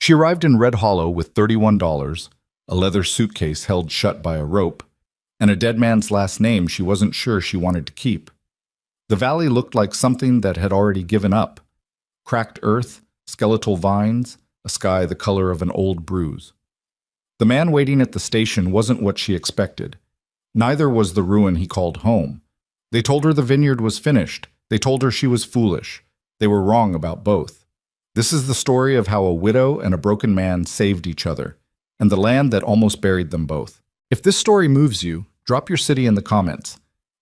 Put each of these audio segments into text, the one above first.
She arrived in Red Hollow with $31, a leather suitcase held shut by a rope, and a dead man's last name she wasn't sure she wanted to keep. The valley looked like something that had already given up. Cracked earth, skeletal vines, a sky the color of an old bruise. The man waiting at the station wasn't what she expected. Neither was the ruin he called home. They told her the vineyard was finished. They told her she was foolish. They were wrong about both. This is the story of how a widow and a broken man saved each other, and the land that almost buried them both. If this story moves you, drop your city in the comments.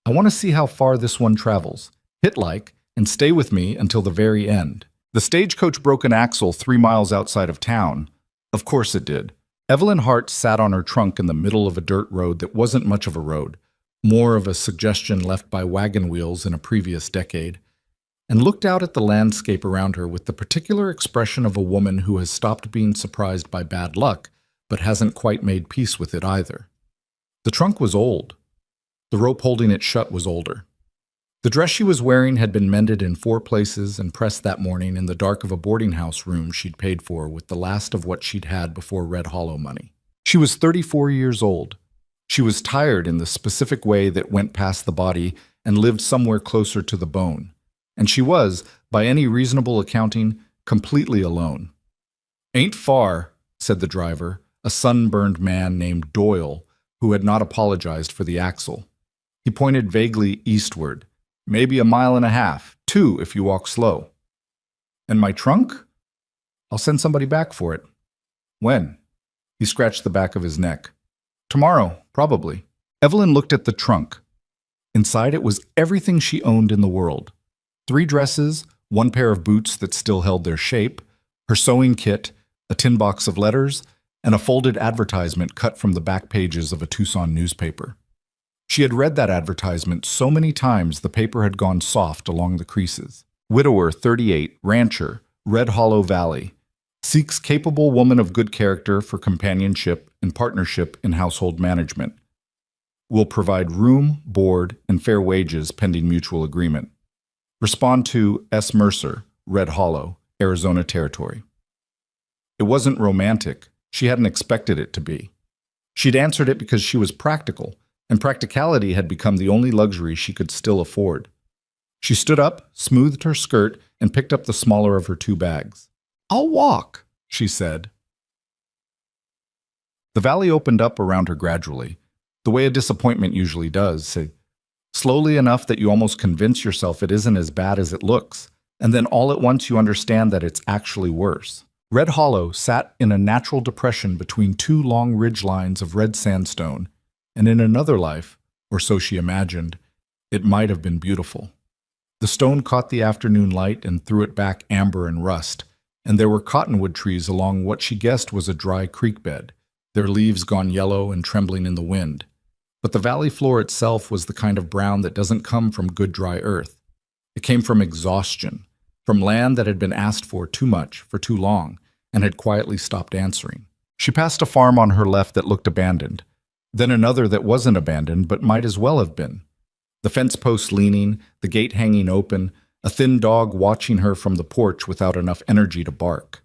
I want to see how far this one travels. Hit like, and stay with me until the very end. The stagecoach broke an axle 3 miles outside of town. Of course it did. Evelyn Hart sat on her trunk in the middle of a dirt road that wasn't much of a road, more of a suggestion left by wagon wheels in a previous decade, and looked out at the landscape around her with the particular expression of a woman who has stopped being surprised by bad luck, but hasn't quite made peace with it either. The trunk was old. The rope holding it shut was older. The dress she was wearing had been mended in 4 places and pressed that morning in the dark of a boarding house room she'd paid for with the last of what she'd had before Red Hollow money. She was 34 years old. She was tired in the specific way that went past the body and lived somewhere closer to the bone. And she was, by any reasonable accounting, completely alone. "Ain't far," said the driver, a sunburned man named Doyle, who had not apologized for the axle. He pointed vaguely eastward. "Maybe a mile and a half, 2 if you walk slow." "And my trunk?" "I'll send somebody back for it." "When?" He scratched the back of his neck. "Tomorrow, probably." Evelyn looked at the trunk. Inside it was everything she owned in the world. 3 dresses, 1 pair of boots that still held their shape, her sewing kit, a tin box of letters, and a folded advertisement cut from the back pages of a Tucson newspaper. She had read that advertisement so many times the paper had gone soft along the creases. Widower 38, rancher, Red Hollow Valley. Seeks capable woman of good character for companionship and partnership in household management. Will provide room, board, and fair wages pending mutual agreement. Respond to S. Mercer, Red Hollow, Arizona Territory. It wasn't romantic. She hadn't expected it to be. She'd answered it because she was practical, and practicality had become the only luxury she could still afford. She stood up, smoothed her skirt, and picked up the smaller of her 2 bags. "I'll walk," she said. The valley opened up around her gradually, the way a disappointment usually does, slowly enough that you almost convince yourself it isn't as bad as it looks, and then all at once you understand that it's actually worse. Red Hollow sat in a natural depression between 2 long ridge lines of red sandstone, and in another life, or so she imagined, it might have been beautiful. The stone caught the afternoon light and threw it back amber and rust, and there were cottonwood trees along what she guessed was a dry creek bed, their leaves gone yellow and trembling in the wind. But the valley floor itself was the kind of brown that doesn't come from good dry earth. It came from exhaustion, from land that had been asked for too much, for too long, and had quietly stopped answering. She passed a farm on her left that looked abandoned, then another that wasn't abandoned but might as well have been. The fence post leaning, the gate hanging open, a thin dog watching her from the porch without enough energy to bark.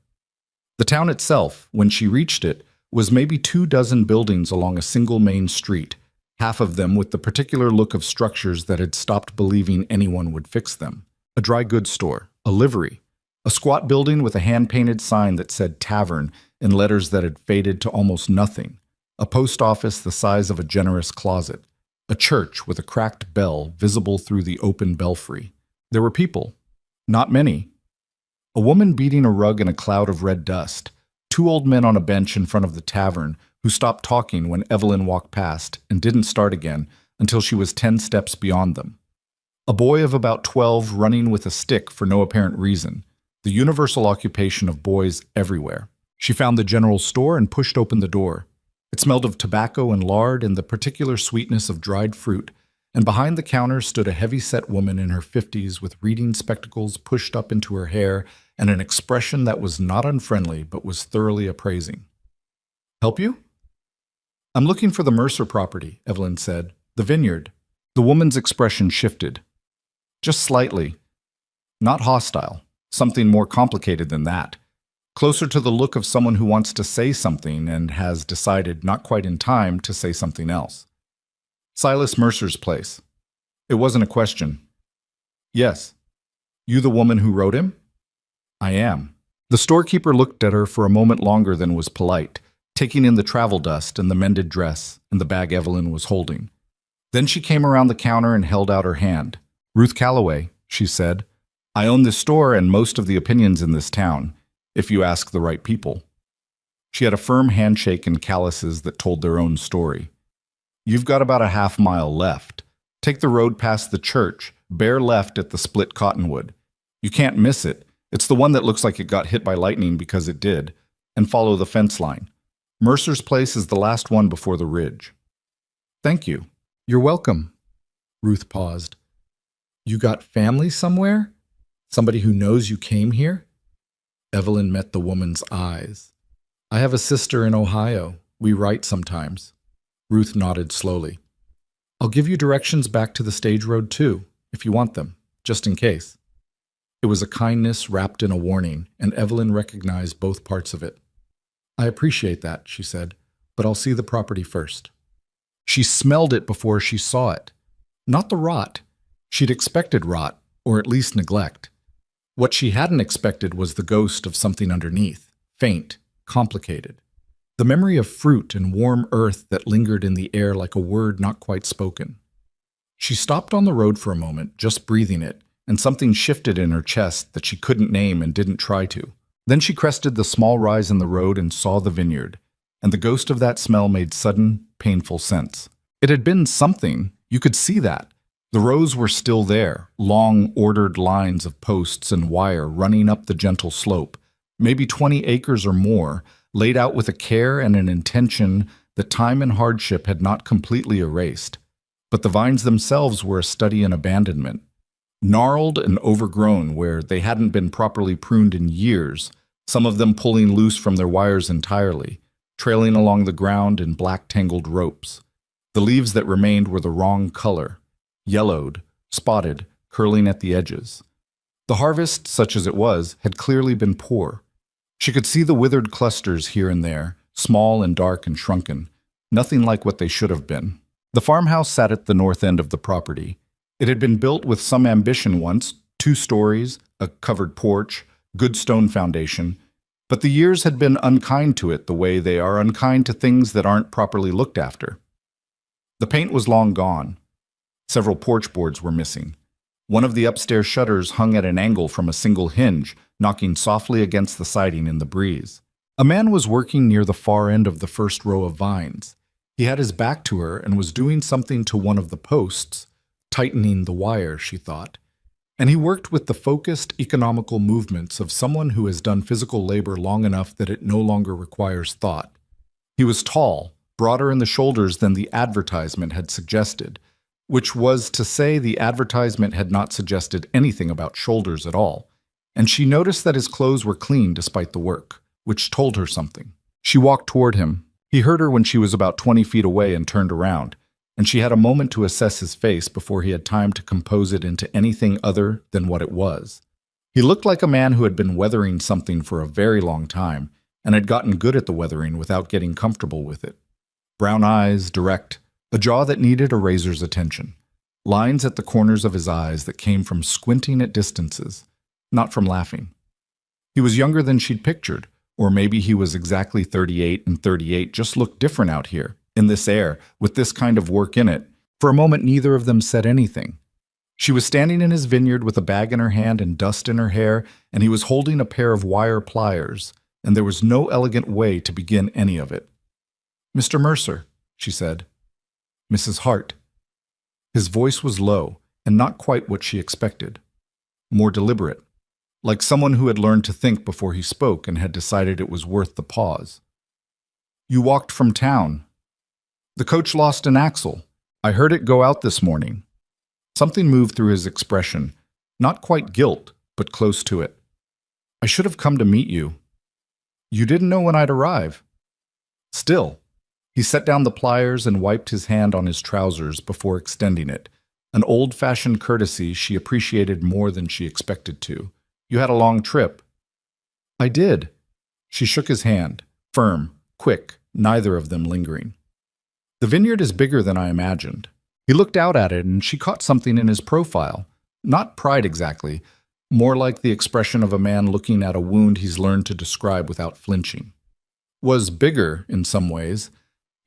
The town itself, when she reached it, was maybe 24 buildings along a single main street, half of them with the particular look of structures that had stopped believing anyone would fix them. A dry goods store, a livery, a squat building with a hand-painted sign that said tavern in letters that had faded to almost nothing, a post office the size of a generous closet, a church with a cracked bell visible through the open belfry. There were people. Not many. A woman beating a rug in a cloud of red dust, 2 old men on a bench in front of the tavern who stopped talking when Evelyn walked past and didn't start again until she was 10 steps beyond them. A boy of about 12 running with a stick for no apparent reason, the universal occupation of boys everywhere. She found the general store and pushed open the door. It smelled of tobacco and lard and the particular sweetness of dried fruit, and behind the counter stood a heavy-set woman in her 50s with reading spectacles pushed up into her hair and an expression that was not unfriendly but was thoroughly appraising. "Help you?" "I'm looking for the Mercer property," Evelyn said. "The Vineyard." The woman's expression shifted. Just slightly. Not hostile. Something more complicated than that. closer to the look of someone who wants to say something and has decided, not quite in time, to say something else. Silas Mercer's place. It wasn't a question. Yes. You the woman who wrote him? I am. The storekeeper looked at her for a moment longer than was polite, taking in the travel dust and the mended dress and the bag Evelyn was holding. Then she came around the counter and held out her hand. Ruth Calloway, she said, I own this store and most of the opinions in this town, if you ask the right people. She had a firm handshake and calluses that told their own story. You've got about a half-mile left. Take the road past the church, bear left at the split cottonwood. You can't miss it. It's the one that looks like it got hit by lightning because it did, and follow the fence line. Mercer's place is the last one before the ridge. Thank you. You're welcome. Ruth paused. You got family somewhere? Somebody who knows you came here? Evelyn met the woman's eyes. I have a sister in Ohio. We write sometimes. Ruth nodded slowly. I'll give you directions back to the stage road too, if you want them, just in case. It was a kindness wrapped in a warning, and Evelyn recognized both parts of it. I appreciate that, she said, but I'll see the property first. She smelled it before she saw it. Not the rot. She'd expected rot, or at least neglect. What she hadn't expected was the ghost of something underneath, faint, complicated. The memory of fruit and warm earth that lingered in the air like a word not quite spoken. She stopped on the road for a moment, just breathing it, and something shifted in her chest that she couldn't name and didn't try to. Then she crested the small rise in the road and saw the vineyard, and the ghost of that smell made sudden, painful sense. It had been something, you could see that. The rows were still there, long, ordered lines of posts and wire running up the gentle slope, maybe 20 acres or more, laid out with a care and an intention that time and hardship had not completely erased. But the vines themselves were a study in abandonment. Gnarled and overgrown where they hadn't been properly pruned in years, some of them pulling loose from their wires entirely, trailing along the ground in black tangled ropes. The leaves that remained were the wrong color, yellowed, spotted, curling at the edges. The harvest, such as it was, had clearly been poor. She could see the withered clusters here and there, small and dark and shrunken, nothing like what they should have been. The farmhouse sat at the north end of the property. It had been built with some ambition once, 2 stories, a covered porch, good stone foundation, but the years had been unkind to it the way they are unkind to things that aren't properly looked after. The paint was long gone. Several porch boards were missing. One of the upstairs shutters hung at an angle from a single hinge, knocking softly against the siding in the breeze. A man was working near the far end of the first row of vines. He had his back to her and was doing something to one of the posts, tightening the wire, she thought. And he worked with the focused, economical movements of someone who has done physical labor long enough that it no longer requires thought. He was tall, broader in the shoulders than the advertisement had suggested, which was to say the advertisement had not suggested anything about shoulders at all, and she noticed that his clothes were clean despite the work, which told her something. She walked toward him. He heard her when she was about 20 feet away and turned around, and she had a moment to assess his face before he had time to compose it into anything other than what it was. He looked like a man who had been weathering something for a very long time and had gotten good at the weathering without getting comfortable with it. Brown eyes, direct, a jaw that needed a razor's attention, lines at the corners of his eyes that came from squinting at distances, not from laughing. He was younger than she'd pictured, or maybe he was exactly 38 and 38 just looked different out here, in this air, with this kind of work in it. For a moment, neither of them said anything. She was standing in his vineyard with a bag in her hand and dust in her hair, and he was holding a pair of wire pliers, and there was no elegant way to begin any of it. Mr. Mercer, she said. Mrs. Hart. His voice was low, and not quite what she expected. More deliberate, like someone who had learned to think before he spoke and had decided it was worth the pause. You walked from town. The coach lost an axle. I heard it go out this morning. Something moved through his expression, not quite guilt, but close to it. I should have come to meet you. You didn't know when I'd arrive. Still, he set down the pliers and wiped his hand on his trousers before extending it, an old-fashioned courtesy she appreciated more than she expected to. You had a long trip. I did. She shook his hand, firm, quick, neither of them lingering. The vineyard is bigger than I imagined. He looked out at it and she caught something in his profile. Not pride exactly, more like the expression of a man looking at a wound he's learned to describe without flinching. Was bigger in some ways.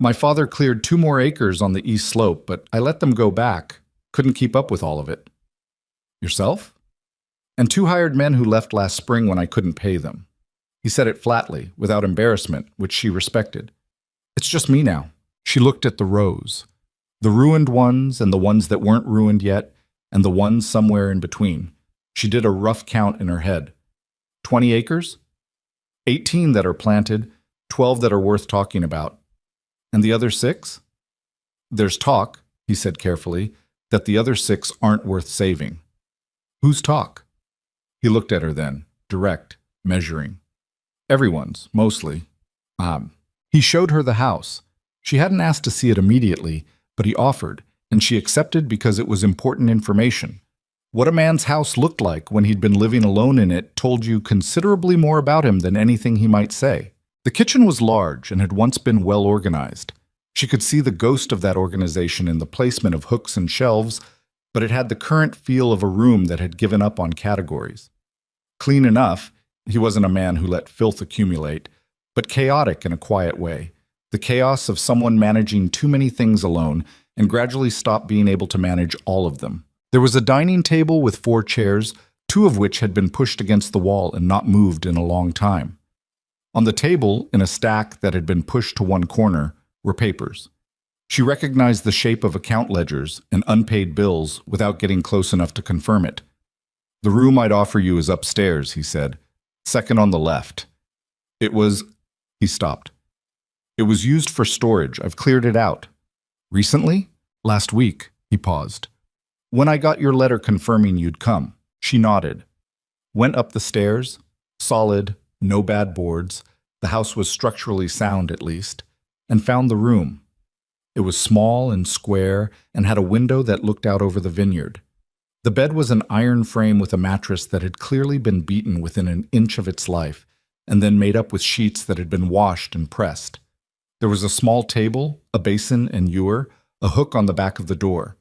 My father cleared 2 more acres on the east slope, but I let them go back. Couldn't keep up with all of it. Yourself? And 2 hired men who left last spring when I couldn't pay them. He said it flatly, without embarrassment, which she respected. It's just me now. She looked at the rows. The ruined ones and the ones that weren't ruined yet, and the ones somewhere in between. She did a rough count in her head. 20 acres? 18 that are planted, 12 that are worth talking about. And the other 6? There's talk, he said carefully, that the other 6 aren't worth saving. Whose talk? He looked at her then, direct, measuring. Everyone's, mostly. He showed her the house. She hadn't asked to see it immediately, but he offered, and she accepted because it was important information. What a man's house looked like when he'd been living alone in it told you considerably more about him than anything he might say. The kitchen was large and had once been well organized. She could see the ghost of that organization in the placement of hooks and shelves, but it had the current feel of a room that had given up on categories. Clean enough, he wasn't a man who let filth accumulate, but chaotic in a quiet way. The chaos of someone managing too many things alone and gradually stopped being able to manage all of them. There was a dining table with 4 chairs, 2 of which had been pushed against the wall and not moved in a long time. On the table, in a stack that had been pushed to one corner, were papers. She recognized the shape of account ledgers and unpaid bills without getting close enough to confirm it. The room I'd offer you is upstairs, he said. Second on the left. It was... He stopped. It was used for storage. I've cleared it out. Recently? Last week, he paused. When I got your letter confirming you'd come. She nodded. Went up the stairs. Solid, no bad boards. The house was structurally sound at least. And found the room. It was small and square and had a window that looked out over the vineyard. The bed was an iron frame with a mattress that had clearly been beaten within an inch of its life, and then made up with sheets that had been washed and pressed. There was a small table, a basin and ewer, a hook on the back of the door.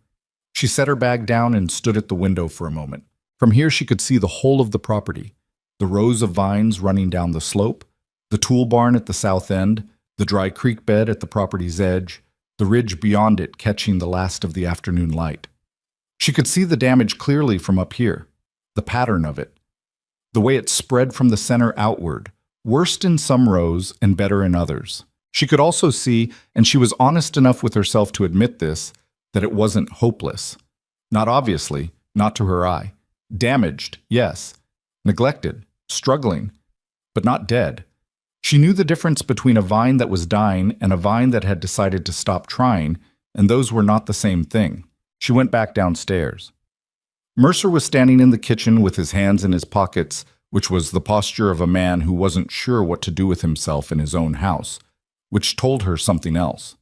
She set her bag down and stood at the window for a moment. From here she could see the whole of the property, the rows of vines running down the slope, the tool barn at the south end, the dry creek bed at the property's edge, the ridge beyond it catching the last of the afternoon light. She could see the damage clearly from up here, the pattern of it, the way it spread from the center outward, worst in some rows and better in others. She could also see, and she was honest enough with herself to admit this, that it wasn't hopeless. Not obviously, not to her eye. Damaged, yes. Neglected, struggling, but not dead. She knew the difference between a vine that was dying and a vine that had decided to stop trying, and those were not the same thing. She went back downstairs. Mercer was standing in the kitchen with his hands in his pockets, which was the posture of a man who wasn't sure what to do with himself in his own house, which told her something else.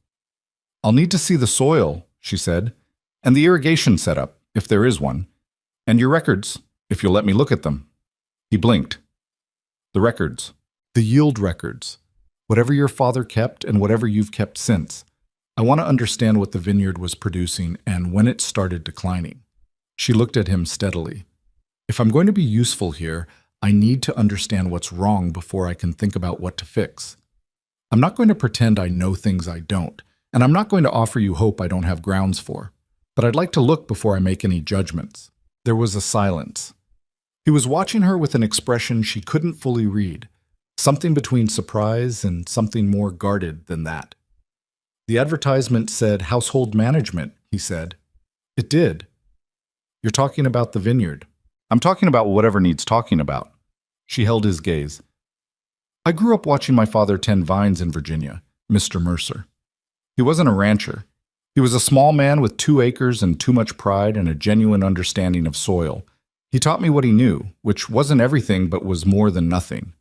I'll need to see the soil, she said, and the irrigation setup, if there is one, and your records, if you'll let me look at them. He blinked. The records. The yield records. Whatever your father kept and whatever you've kept since. I want to understand what the vineyard was producing and when it started declining. She looked at him steadily. If I'm going to be useful here, I need to understand what's wrong before I can think about what to fix. I'm not going to pretend I know things I don't, and I'm not going to offer you hope I don't have grounds for, but I'd like to look before I make any judgments. There was a silence. He was watching her with an expression she couldn't fully read, something between surprise and something more guarded than that. The advertisement said household management, he said. It did. You're talking about the vineyard. I'm talking about whatever needs talking about. She held his gaze. I grew up watching my father tend vines in Virginia, Mr. Mercer. He wasn't a rancher. He was a small man with 2 acres and too much pride and a genuine understanding of soil. He taught me what he knew, which wasn't everything but was more than nothing.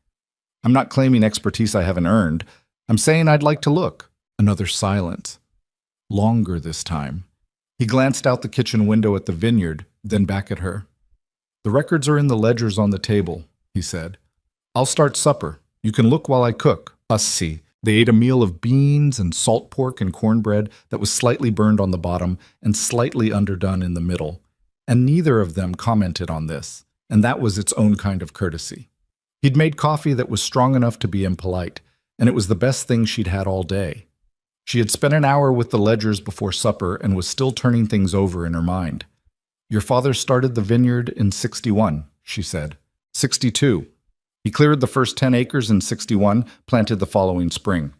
I'm not claiming expertise I haven't earned. I'm saying I'd like to look. Another silence. Longer this time. He glanced out the kitchen window at the vineyard, then back at her. The records are in the ledgers on the table, he said. I'll start supper. You can look while I cook. Us see. They ate a meal of beans and salt pork and cornbread that was slightly burned on the bottom and slightly underdone in the middle. And neither of them commented on this, and that was its own kind of courtesy. He'd made coffee that was strong enough to be impolite, and it was the best thing she'd had all day. She had spent an hour with the ledgers before supper and was still turning things over in her mind. Your father started the vineyard in 61, she said. 62. He cleared the first 10 acres in 61, planted the following spring.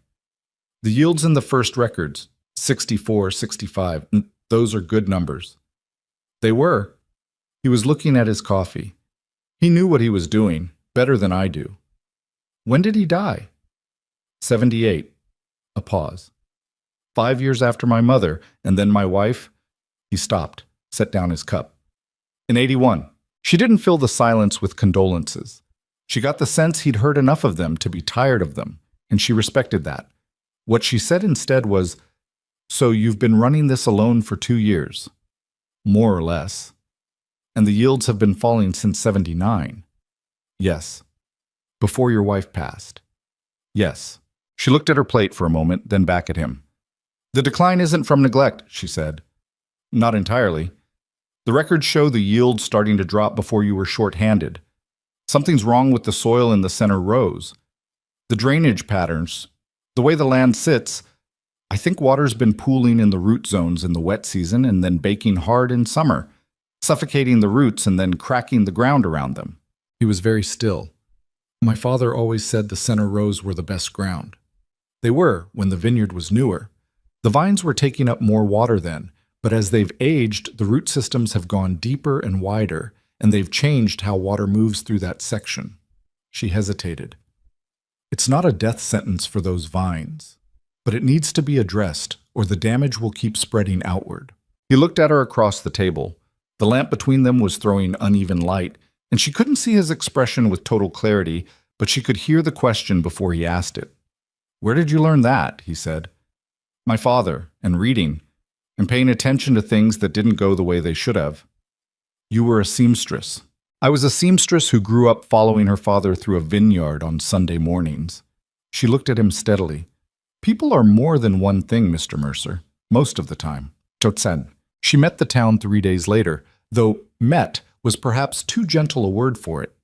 The yields in the first records, 64, 65, those are good numbers. They were. He was looking at his coffee. He knew what he was doing, better than I do. When did he die? 78. A pause. 5 years after my mother, and then my wife. He stopped, set down his cup. In 81. She didn't fill the silence with condolences. She got the sense he'd heard enough of them to be tired of them, and she respected that. What she said instead was, "So you've been running this alone for 2 years?" More or less. And the yields have been falling since 79. Yes. Before your wife passed. Yes. She looked at her plate for a moment, then back at him. The decline isn't from neglect, she said. Not entirely. The records show the yield starting to drop before you were short-handed. Something's wrong with the soil in the center rows. The drainage patterns, the way the land sits, I think water's been pooling in the root zones in the wet season and then baking hard in summer, suffocating the roots and then cracking the ground around them. He was very still. My father always said the center rows were the best ground. They were when the vineyard was newer. The vines were taking up more water then, but as they've aged, the root systems have gone deeper and wider, and they've changed how water moves through that section. She hesitated. It's not a death sentence for those vines, but it needs to be addressed, or the damage will keep spreading outward. He looked at her across the table. The lamp between them was throwing uneven light, and she couldn't see his expression with total clarity, but she could hear the question before he asked it. Where did you learn that? He said. My father, and reading, and paying attention to things that didn't go the way they should have. You were a seamstress. I was a seamstress who grew up following her father through a vineyard on Sunday mornings. She looked at him steadily. People are more than one thing, Mr. Mercer, most of the time. Totsen. She met the town 3 days later, though met was perhaps too gentle a word for it.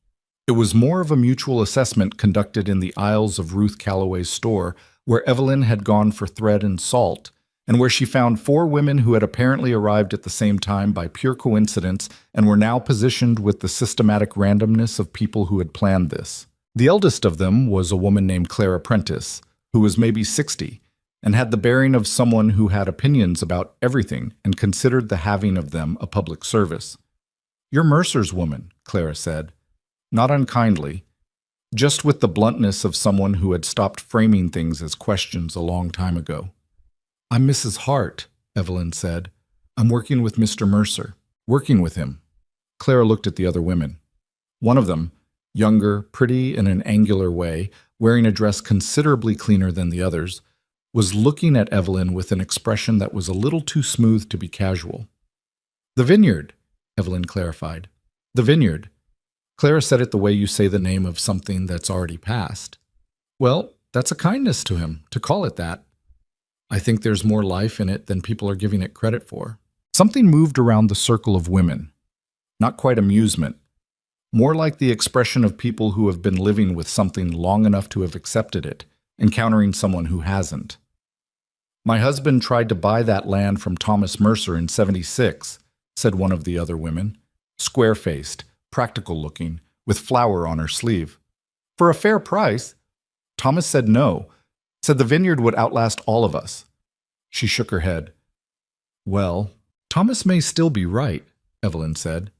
It was more of a mutual assessment conducted in the aisles of Ruth Calloway's store, where Evelyn had gone for thread and salt, and where she found 4 women who had apparently arrived at the same time by pure coincidence and were now positioned with the systematic randomness of people who had planned this. The eldest of them was a woman named Clara Prentice, who was maybe 60, and had the bearing of someone who had opinions about everything and considered the having of them a public service. You're Mercer's woman, Clara said, not unkindly, just with the bluntness of someone who had stopped framing things as questions a long time ago. I'm Mrs. Hart, Evelyn said. I'm working with Mr. Mercer. Working with him. Clara looked at the other women. One of them, younger, pretty in an angular way, wearing a dress considerably cleaner than the others, was looking at Evelyn with an expression that was a little too smooth to be casual. The vineyard, Evelyn clarified. The vineyard. Clara said it the way you say the name of something that's already passed. Well, that's a kindness to him, to call it that. I think there's more life in it than people are giving it credit for. Something moved around the circle of women. Not quite amusement. More like the expression of people who have been living with something long enough to have accepted it, encountering someone who hasn't. My husband tried to buy that land from Thomas Mercer in 76, said one of the other women, square-faced, practical-looking, with flower on her sleeve. For a fair price. Thomas said no, said the vineyard would outlast all of us. She shook her head. Well, Thomas may still be right, Evelyn said.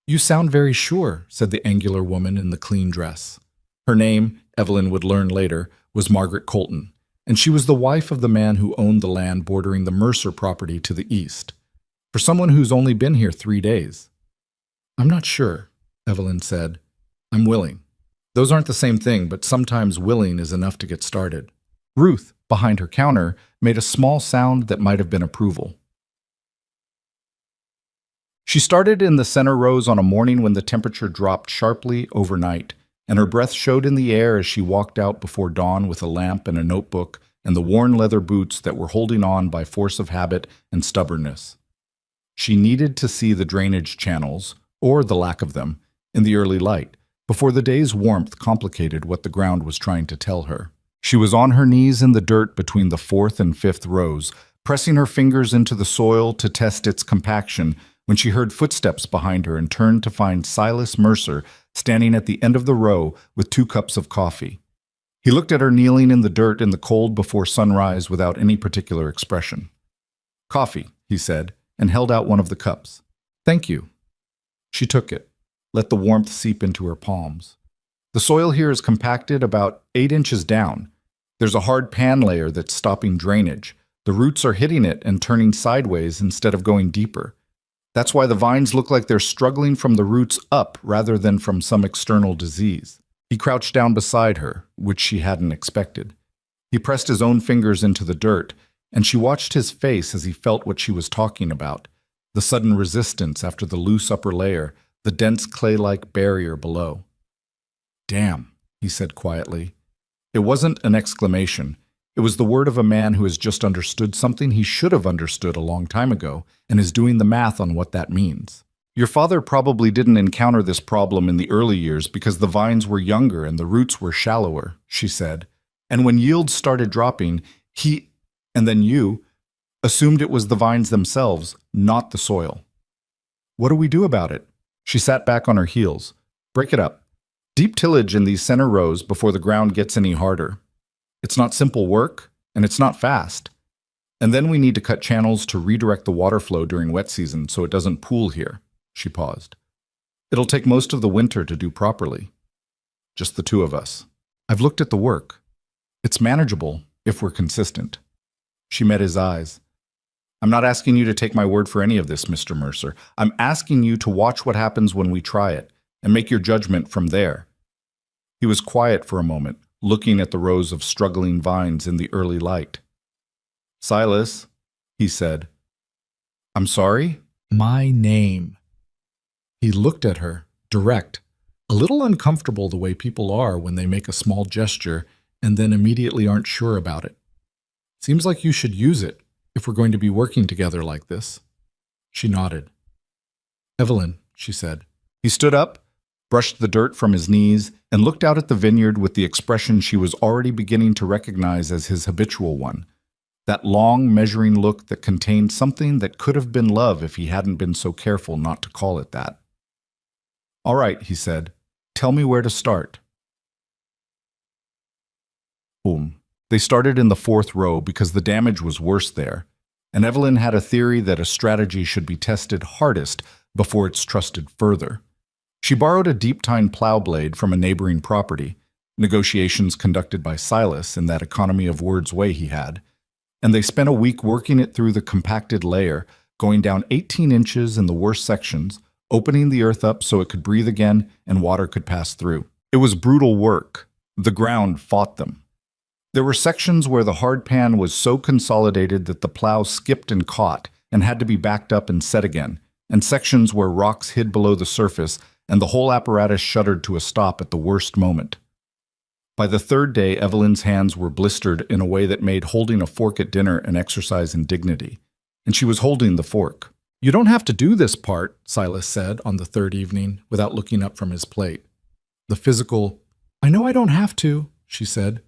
You sound very sure, said the angular woman in the clean dress. Her name, Evelyn would learn later, was Margaret Colton, and she was the wife of the man who owned the land bordering the Mercer property to the east. For someone who's only been here 3 days. I'm not sure, Evelyn said. I'm willing. Those aren't the same thing, but sometimes willing is enough to get started. Ruth, behind her counter, made a small sound that might have been approval. She started in the center rows on a morning when the temperature dropped sharply overnight, and her breath showed in the air as she walked out before dawn with a lamp and a notebook and the worn leather boots that were holding on by force of habit and stubbornness. She needed to see the drainage channels, or the lack of them, in the early light, before the day's warmth complicated what the ground was trying to tell her. She was on her knees in the dirt between the 4th and 5th rows, pressing her fingers into the soil to test its compaction when she heard footsteps behind her and turned to find Silas Mercer standing at the end of the row with 2 cups of coffee. He looked at her kneeling in the dirt in the cold before sunrise without any particular expression. "Coffee," he said, and held out one of the cups. "Thank you." She took it, let the warmth seep into her palms. The soil here is compacted about 8 inches down. There's a hard pan layer that's stopping drainage. The roots are hitting it and turning sideways instead of going deeper. That's why the vines look like they're struggling from the roots up rather than from some external disease. He crouched down beside her, which she hadn't expected. He pressed his own fingers into the dirt, and she watched his face as he felt what she was talking about, the sudden resistance after the loose upper layer, the dense clay-like barrier below. "Damn," he said quietly. It wasn't an exclamation. It was the word of a man who has just understood something he should have understood a long time ago and is doing the math on what that means. "Your father probably didn't encounter this problem in the early years because the vines were younger and the roots were shallower," she said. "And when yields started dropping, he, and then you, assumed it was the vines themselves, not the soil. What do we do about it?" She sat back on her heels. "Break it up. Deep tillage in these center rows before the ground gets any harder. It's not simple work, and it's not fast. And then we need to cut channels to redirect the water flow during wet season so it doesn't pool here." She paused. "It'll take most of the winter to do properly. Just the 2 of us. I've looked at the work. It's manageable if we're consistent." She met his eyes. "I'm not asking you to take my word for any of this, Mr. Mercer. I'm asking you to watch what happens when we try it, and make your judgment from there." He was quiet for a moment, looking at the rows of struggling vines in the early light. "Silas," he said. "I'm sorry?" "My name." He looked at her, direct, a little uncomfortable the way people are when they make a small gesture and then immediately aren't sure about it. "Seems like you should use it if we're going to be working together like this." She nodded. "Evelyn," she said. He stood up, brushed the dirt from his knees, and looked out at the vineyard with the expression she was already beginning to recognize as his habitual one, that long, measuring look that contained something that could have been love if he hadn't been so careful not to call it that. "All right," he said. "Tell me where to start." Boom. They started in the 4th row because the damage was worse there, and Evelyn had a theory that a strategy should be tested hardest before it's trusted further. She borrowed a deep-tined plow blade from a neighboring property, negotiations conducted by Silas in that economy of words way he had, and they spent a week working it through the compacted layer, going down 18 inches in the worst sections, opening the earth up so it could breathe again and water could pass through. It was brutal work. The ground fought them. There were sections where the hard pan was so consolidated that the plow skipped and caught and had to be backed up and set again, and sections where rocks hid below the surface and the whole apparatus shuddered to a stop at the worst moment. By the 3rd day, Evelyn's hands were blistered in a way that made holding a fork at dinner an exercise in dignity, and she was holding the fork. "You don't have to do this part," Silas said on the 3rd evening, without looking up from his plate. The physical, "I know I don't have to," she said.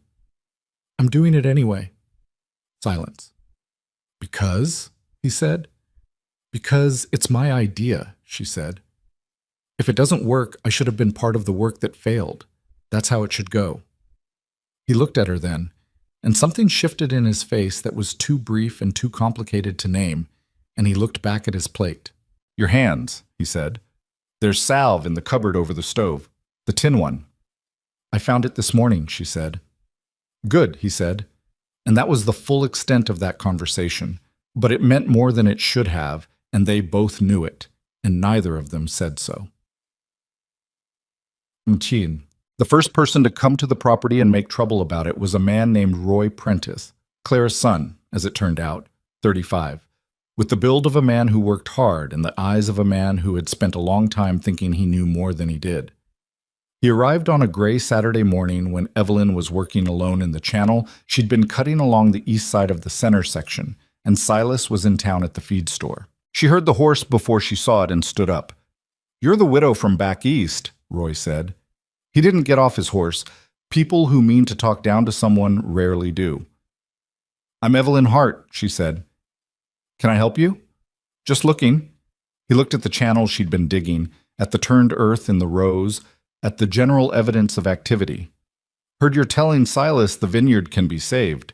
"I'm doing it anyway." Silence. "Because?" he said. "Because it's my idea," she said. "If it doesn't work, I should have been part of the work that failed. That's how it should go." He looked at her then, and something shifted in his face that was too brief and too complicated to name, and he looked back at his plate. "Your hands," he said. "There's salve in the cupboard over the stove, the tin one." "I found it this morning," she said. "Good," he said. And that was the full extent of that conversation, but it meant more than it should have, and they both knew it, and neither of them said so. Mchin. The first person to come to the property and make trouble about it was a man named Roy Prentice, Clara's son, as it turned out, 35, with the build of a man who worked hard and the eyes of a man who had spent a long time thinking he knew more than he did. He arrived on a gray Saturday morning when Evelyn was working alone in the channel. She'd been cutting along the east side of the center section, and Silas was in town at the feed store. She heard the horse before she saw it and stood up. "You're the widow from back east," Roy said. He didn't get off his horse. People who mean to talk down to someone rarely do. "I'm Evelyn Hart," she said. "Can I help you?" "Just looking." He looked at the channel she'd been digging, at the turned earth in the rows, at the general evidence of activity. "Heard you're telling Silas the vineyard can be saved."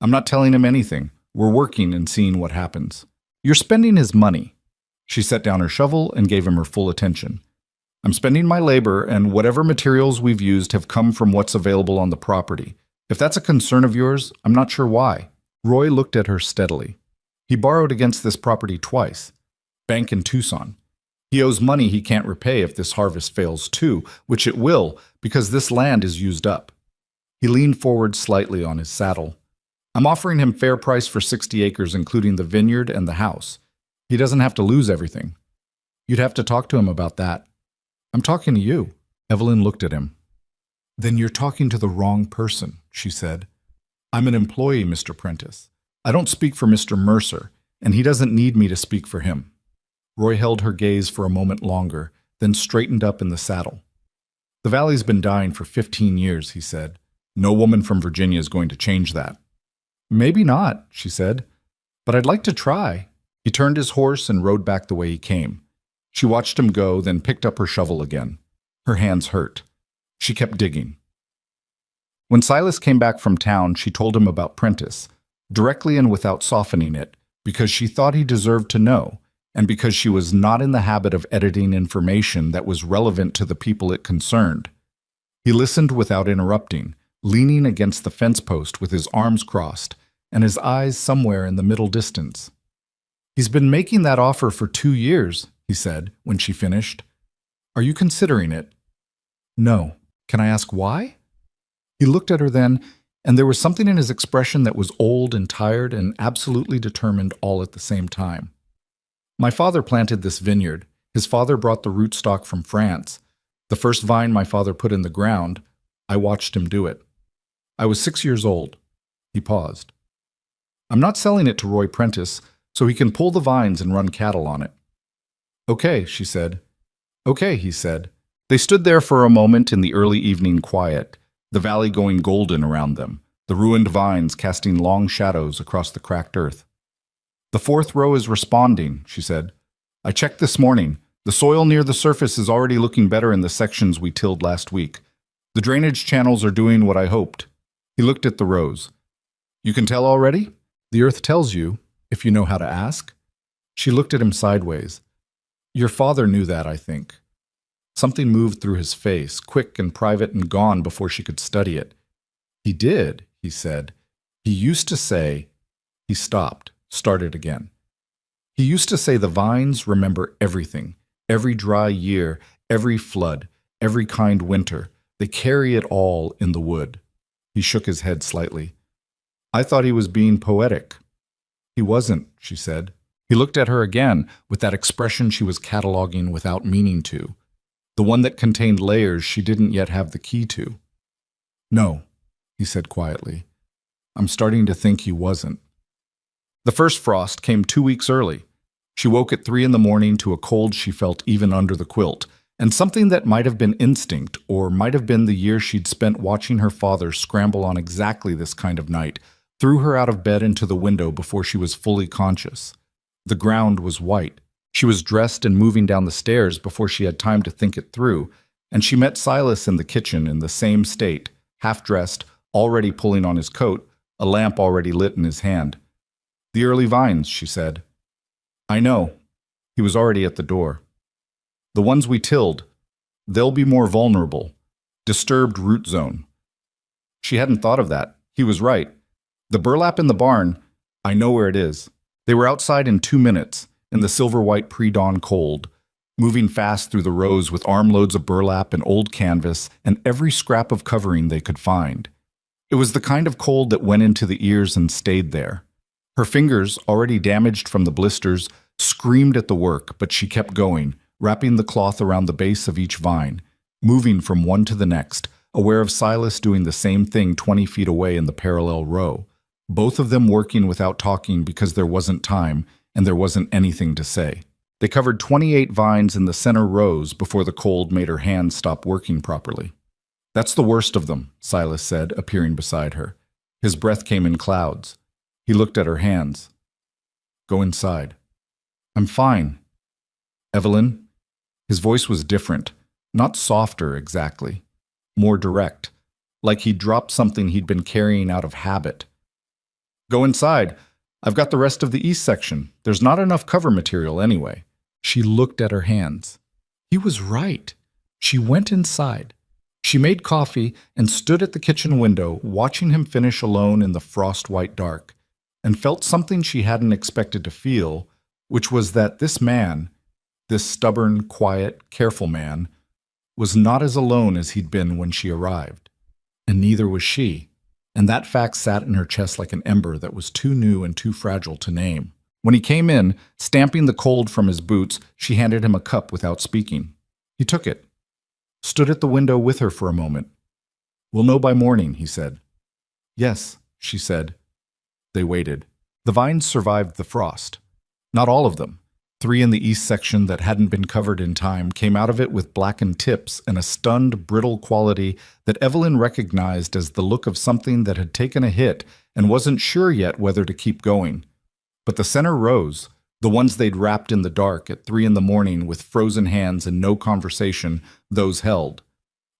"I'm not telling him anything. We're working and seeing what happens." "You're spending his money." She set down her shovel and gave him her full attention. "I'm spending my labor, and whatever materials we've used have come from what's available on the property. If that's a concern of yours, I'm not sure why." Roy looked at her steadily. He borrowed against this property twice. Bank in Tucson. He owes money he can't repay if this harvest fails too, which it will, because this land is used up. He leaned forward slightly on his saddle. "I'm offering him fair price for 60 acres, including the vineyard and the house. He doesn't have to lose everything." "You'd have to talk to him about that." "I'm talking to you." Evelyn looked at him. "Then you're talking to the wrong person," she said. "I'm an employee, Mr. Prentice. I don't speak for Mr. Mercer, and he doesn't need me to speak for him." Roy held her gaze for a moment longer, then straightened up in the saddle. "The valley's been dying for 15 years, he said. "No woman from Virginia is going to change that." "Maybe not," she said, "but I'd like to try." He turned his horse and rode back the way he came. She watched him go, then picked up her shovel again. Her hands hurt. She kept digging. When Silas came back from town, she told him about Prentice, directly and without softening it, because she thought he deserved to know, and because she was not in the habit of editing information that was relevant to the people it concerned. He listened without interrupting, leaning against the fence post with his arms crossed and his eyes somewhere in the middle distance. "He's been making that offer for 2 years, he said, when she finished. "Are you considering it?" "No. Can I ask why?" He looked at her then, and there was something in his expression that was old and tired and absolutely determined all at the same time. "My father planted this vineyard. His father brought the rootstock from France. The first vine my father put in the ground, I watched him do it. I was 6 years old." He paused. "I'm not selling it to Roy Prentice, so he can pull the vines and run cattle on it." "Okay," she said. "Okay," he said. They stood there for a moment in the early evening quiet, the valley going golden around them, the ruined vines casting long shadows across the cracked earth. "The fourth row is responding," she said. "I checked this morning. The soil near the surface is already looking better in the sections we tilled last week. The drainage channels are doing what I hoped." He looked at the rows. "You can tell already? The earth tells you, if you know how to ask." She looked at him sideways. "Your father knew that, I think." Something moved through his face, quick and private and gone before she could study it. "He did," he said. "He used to say—" He stopped, started again. "He used to say the vines remember everything, every dry year, every flood, every kind winter. They carry it all in the wood." He shook his head slightly. "I thought he was being poetic." "He wasn't," she said. He looked at her again with that expression she was cataloging without meaning to, the one that contained layers she didn't yet have the key to. "No," he said quietly. "I'm starting to think he wasn't." The first frost came 2 weeks early. She woke at 3 in the morning to a cold she felt even under the quilt, and something that might have been instinct or might have been the year she'd spent watching her father scramble on exactly this kind of night threw her out of bed into the window before she was fully conscious. The ground was white. She was dressed and moving down the stairs before she had time to think it through, and she met Silas in the kitchen in the same state, half-dressed, already pulling on his coat, a lamp already lit in his hand. "The early vines," she said. "I know." He was already at the door. "The ones we tilled, they'll be more vulnerable. Disturbed root zone." She hadn't thought of that. He was right. "The burlap in the barn, I know where it is." They were outside in 2 minutes, in the silver-white pre-dawn cold, moving fast through the rows with armloads of burlap and old canvas and every scrap of covering they could find. It was the kind of cold that went into the ears and stayed there. Her fingers, already damaged from the blisters, screamed at the work, but she kept going, wrapping the cloth around the base of each vine, moving from one to the next, aware of Silas doing the same thing 20 feet away in the parallel row, both of them working without talking because there wasn't time and there wasn't anything to say. They covered 28 vines in the center rows before the cold made her hands stop working properly. "That's the worst of them," Silas said, appearing beside her. His breath came in clouds. He looked at her hands. "Go inside." "I'm fine." "Evelyn?" His voice was different, not softer exactly, more direct, like he'd dropped something he'd been carrying out of habit. "Go inside. I've got the rest of the east section. There's not enough cover material anyway." She looked at her hands. He was right. She went inside. She made coffee and stood at the kitchen window, watching him finish alone in the frost-white dark, and felt something she hadn't expected to feel, which was that this man, this stubborn, quiet, careful man, was not as alone as he'd been when she arrived. And neither was she. And that fact sat in her chest like an ember that was too new and too fragile to name. When he came in, stamping the cold from his boots, she handed him a cup without speaking. He took it, stood at the window with her for a moment. "We'll know by morning," he said. "Yes," she said. They waited. The vines survived the frost. Not all of them. 3 in the east section that hadn't been covered in time came out of it with blackened tips and a stunned, brittle quality that Evelyn recognized as the look of something that had taken a hit and wasn't sure yet whether to keep going. But the center rows, the ones they'd wrapped in the dark at 3 in the morning with frozen hands and no conversation, those held.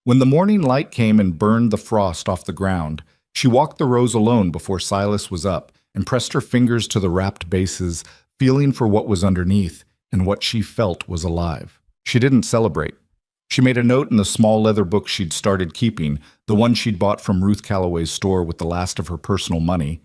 When the morning light came and burned the frost off the ground, she walked the rows alone before Silas was up and pressed her fingers to the wrapped bases, feeling for what was underneath and what she felt was alive. She didn't celebrate. She made a note in the small leather book she'd started keeping, the one she'd bought from Ruth Calloway's store with the last of her personal money,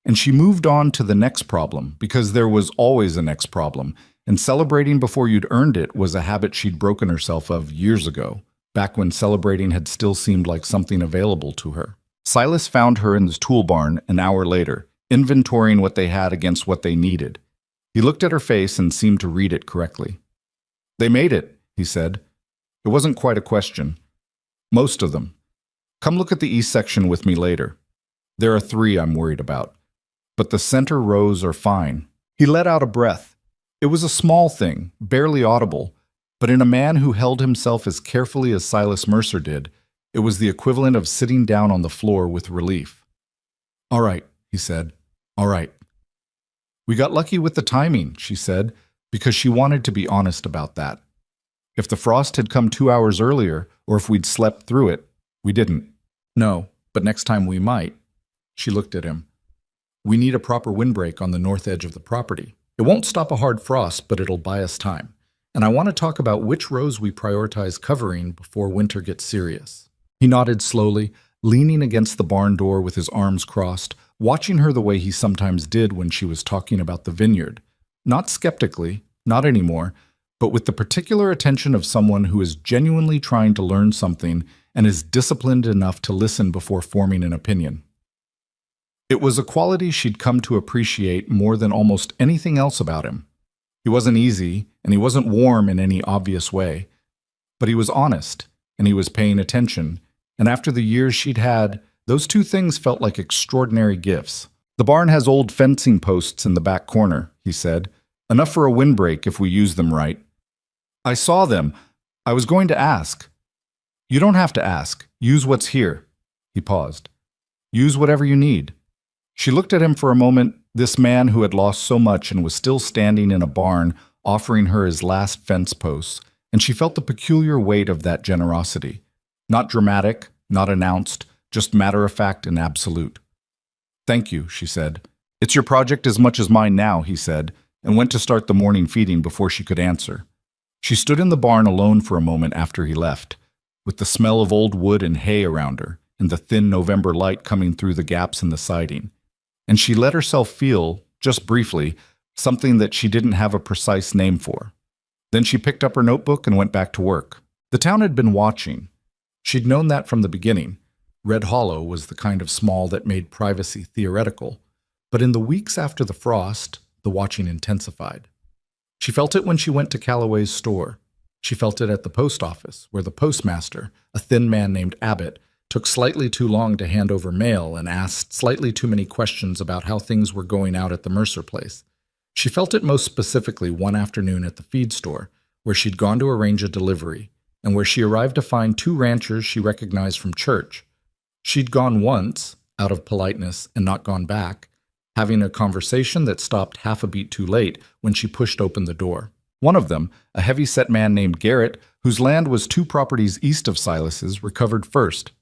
and she moved on to the next problem, because there was always a next problem, and celebrating before you'd earned it was a habit she'd broken herself of years ago, back when celebrating had still seemed like something available to her. Silas found her in the tool barn an hour later, inventorying what they had against what they needed. He looked at her face and seemed to read it correctly. "They made it," he said. It wasn't quite a question. "Most of them. Come look at the east section with me later. There are 3 I'm worried about. But the center rows are fine." He let out a breath. It was a small thing, barely audible, but in a man who held himself as carefully as Silas Mercer did, it was the equivalent of sitting down on the floor with relief. "All right," he said. "All right." "We got lucky with the timing," she said, because she wanted to be honest about that. If the frost had come 2 hours earlier, or if we'd slept through it, we didn't. "No, but next time we might." She looked at him. "We need a proper windbreak on the north edge of the property. It won't stop a hard frost, but it'll buy us time. And I want to talk about which rows we prioritize covering before winter gets serious." He nodded slowly, leaning against the barn door with his arms crossed, watching her the way he sometimes did when she was talking about the vineyard. Not skeptically, not anymore, but with the particular attention of someone who is genuinely trying to learn something and is disciplined enough to listen before forming an opinion. It was a quality she'd come to appreciate more than almost anything else about him. He wasn't easy, and he wasn't warm in any obvious way, but he was honest, and he was paying attention, and after the years she'd had, those 2 things felt like extraordinary gifts. "The barn has old fencing posts in the back corner," he said. "Enough for a windbreak if we use them right." "I saw them. I was going to ask." "You don't have to ask. Use what's here." He paused. "Use whatever you need." She looked at him for a moment, this man who had lost so much and was still standing in a barn offering her his last fence posts, and she felt the peculiar weight of that generosity. Not dramatic, not announced, just matter-of-fact and absolute. "Thank you," she said. "It's your project as much as mine now," he said, and went to start the morning feeding before she could answer. She stood in the barn alone for a moment after he left, with the smell of old wood and hay around her, and the thin November light coming through the gaps in the siding. And she let herself feel, just briefly, something that she didn't have a precise name for. Then she picked up her notebook and went back to work. The town had been watching. She'd known that from the beginning. Red Hollow was the kind of small that made privacy theoretical, but in the weeks after the frost, the watching intensified. She felt it when she went to Calloway's store. She felt it at the post office, where the postmaster, a thin man named Abbott, took slightly too long to hand over mail and asked slightly too many questions about how things were going out at the Mercer place. She felt it most specifically one afternoon at the feed store, where she'd gone to arrange a delivery, and where she arrived to find two ranchers she recognized from church. She'd gone once, out of politeness, and not gone back, having a conversation that stopped half a beat too late when she pushed open the door. One of them, a heavy-set man named Garrett, whose land was 2 properties east of Silas's, recovered first.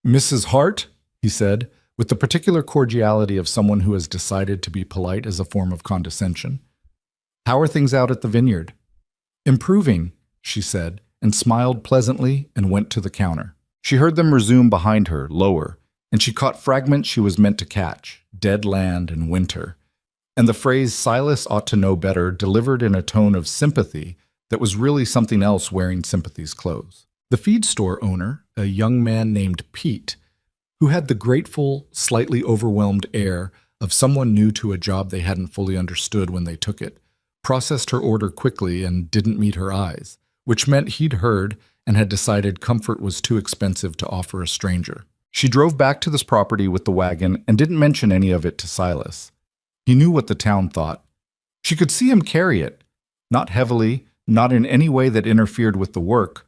"Mrs. Hart," he said, with the particular cordiality of someone who has decided to be polite as a form of condescension. "How are things out at the vineyard?" "Improving," she said, and smiled pleasantly and went to the counter. She heard them resume behind her, lower, and she caught fragments she was meant to catch, dead land and winter, and the phrase "Silas ought to know better" delivered in a tone of sympathy that was really something else wearing sympathy's clothes. The feed store owner, a young man named Pete, who had the grateful, slightly overwhelmed air of someone new to a job they hadn't fully understood when they took it, processed her order quickly and didn't meet her eyes, which meant he'd heard and had decided comfort was too expensive to offer a stranger. She drove back to this property with the wagon and didn't mention any of it to Silas. He knew what the town thought. She could see him carry it, not heavily, not in any way that interfered with the work,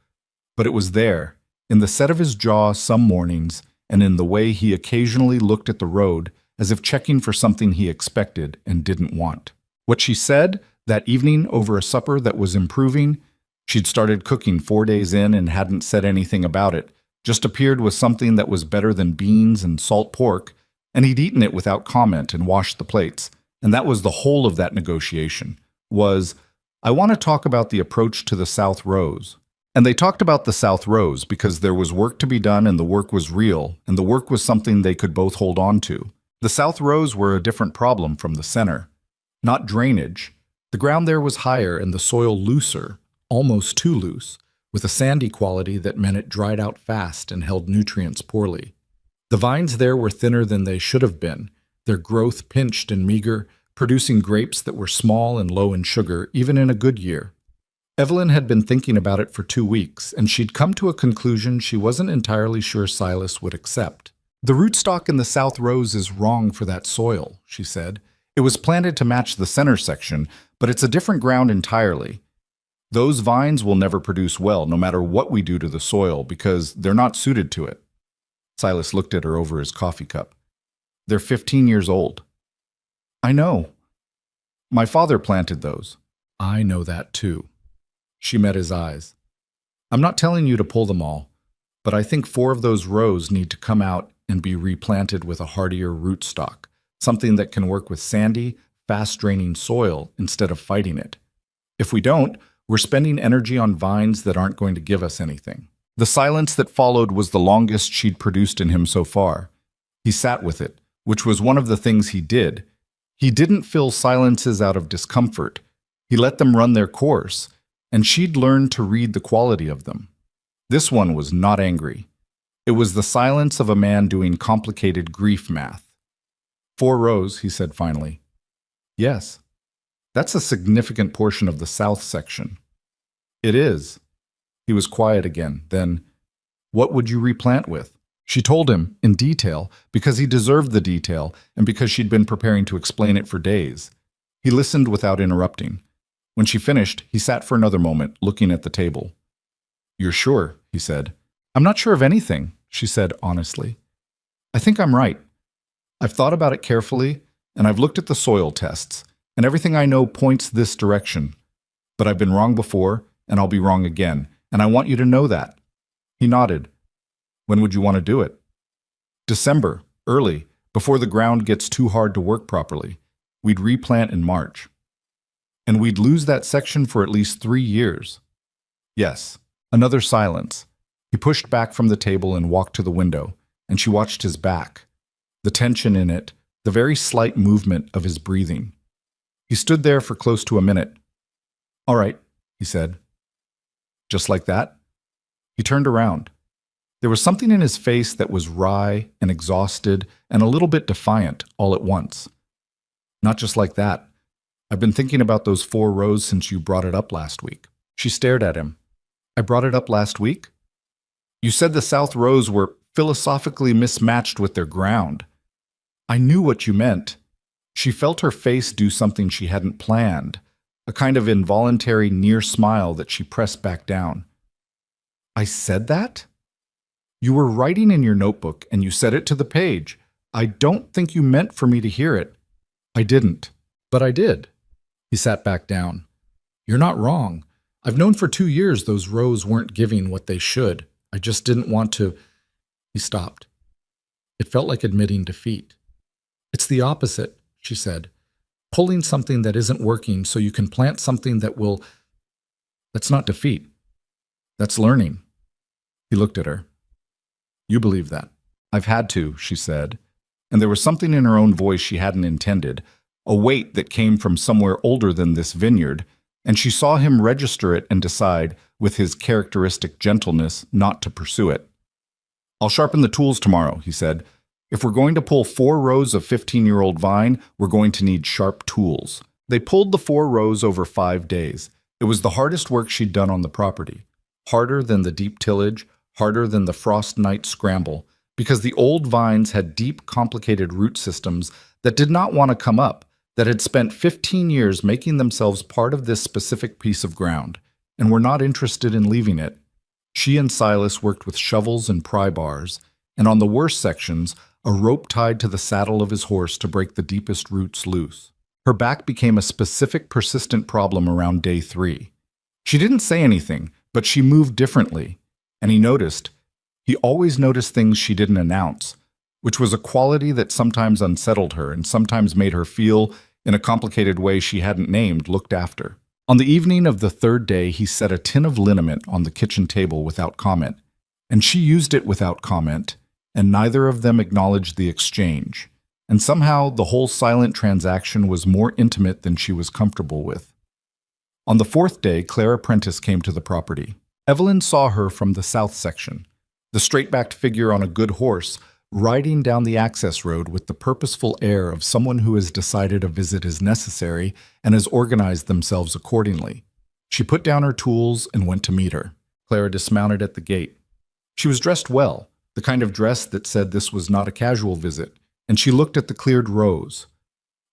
but it was there, in the set of his jaw some mornings, and in the way he occasionally looked at the road as if checking for something he expected and didn't want. What she said that evening over a supper that was improving, she'd started cooking 4 days in and hadn't said anything about it, just appeared with something that was better than beans and salt pork, and he'd eaten it without comment and washed the plates. And that was the whole of that negotiation, was, "I want to talk about the approach to the South Rose." And they talked about the South Rose because there was work to be done and the work was real, and the work was something they could both hold on to. The South Rose were a different problem from the center. Not drainage. The ground there was higher and the soil looser, almost too loose, with a sandy quality that meant it dried out fast and held nutrients poorly. The vines there were thinner than they should have been, their growth pinched and meager, producing grapes that were small and low in sugar, even in a good year. Evelyn had been thinking about it for 2 weeks, and she'd come to a conclusion she wasn't entirely sure Silas would accept. "The rootstock in the South Rose is wrong for that soil," she said. "It was planted to match the center section, but it's a different ground entirely. Those vines will never produce well, no matter what we do to the soil, because they're not suited to it." Silas looked at her over his coffee cup. "They're 15 years old." "I know. My father planted those." "I know that too." She met his eyes. "I'm not telling you to pull them all, but I think 4 of those rows need to come out and be replanted with a hardier rootstock, something that can work with sandy, fast-draining soil instead of fighting it. If we don't, we're spending energy on vines that aren't going to give us anything." The silence that followed was the longest she'd produced in him so far. He sat with it, which was one of the things he did. He didn't fill silences out of discomfort. He let them run their course, and she'd learned to read the quality of them. This one was not angry. It was the silence of a man doing complicated grief math. 4 rows, he said finally. "Yes. That's a significant portion of the south section." "It is." He was quiet again. Then, "What would you replant with?" She told him, in detail, because he deserved the detail and because she'd been preparing to explain it for days. He listened without interrupting. When she finished, he sat for another moment, looking at the table. "You're sure?" he said. "I'm not sure of anything," she said honestly. "I think I'm right. I've thought about it carefully, and I've looked at the soil tests, and everything I know points this direction. But I've been wrong before, and I'll be wrong again, and I want you to know that." He nodded. "When would you want to do it?" "December, early, before the ground gets too hard to work properly. We'd replant in March." "And we'd lose that section for at least 3 years." "Yes." Another silence. He pushed back from the table and walked to the window, and she watched his back, the tension in it, the very slight movement of his breathing. He stood there for close to a minute. "All right," he said. "Just like that?" He turned around. There was something in his face that was wry and exhausted and a little bit defiant all at once. "Not just like that. I've been thinking about those 4 rows since you brought it up last week." She stared at him. I brought it up last week. You said the South Rows were philosophically mismatched with their ground. I knew what you meant. She felt her face do something she hadn't planned, a kind of involuntary near smile that she pressed back down. I said that? You were writing in your notebook and you said it to the page. I don't think you meant for me to hear it. I didn't, but I did. He sat back down. You're not wrong. I've known for 2 years those rows weren't giving what they should. I just didn't want to. He stopped. It felt like admitting defeat. It's the opposite, she said. Pulling something that isn't working so you can plant something that will. That's not defeat. That's learning. He looked at her. You believe that? I've had to, she said. And there was something in her own voice she hadn't intended, a weight that came from somewhere older than this vineyard, and she saw him register it and decide, with his characteristic gentleness, not to pursue it. I'll sharpen the tools tomorrow, he said. If we're going to pull 4 rows of 15-year-old vine, we're going to need sharp tools. They pulled the 4 rows over 5 days. It was the hardest work she'd done on the property. Harder than the deep tillage, harder than the frost night scramble, because the old vines had deep, complicated root systems that did not want to come up, that had spent 15 years making themselves part of this specific piece of ground, and were not interested in leaving it. She and Silas worked with shovels and pry bars, and on the worst sections, a rope tied to the saddle of his horse to break the deepest roots loose. Her back became a specific, persistent problem around day 3. She didn't say anything, but she moved differently, and he noticed. He always noticed things she didn't announce, which was a quality that sometimes unsettled her and sometimes made her feel, in a complicated way she hadn't named, looked after. On the evening of the 3rd day, he set a tin of liniment on the kitchen table without comment, and she used it without comment, and neither of them acknowledged the exchange. And somehow the whole silent transaction was more intimate than she was comfortable with. On the 4th day, Clara Prentice came to the property. Evelyn saw her from the south section, the straight-backed figure on a good horse, riding down the access road with the purposeful air of someone who has decided a visit is necessary and has organized themselves accordingly. She put down her tools and went to meet her. Clara dismounted at the gate. She was dressed well, the kind of dress that said this was not a casual visit, and she looked at the cleared rows,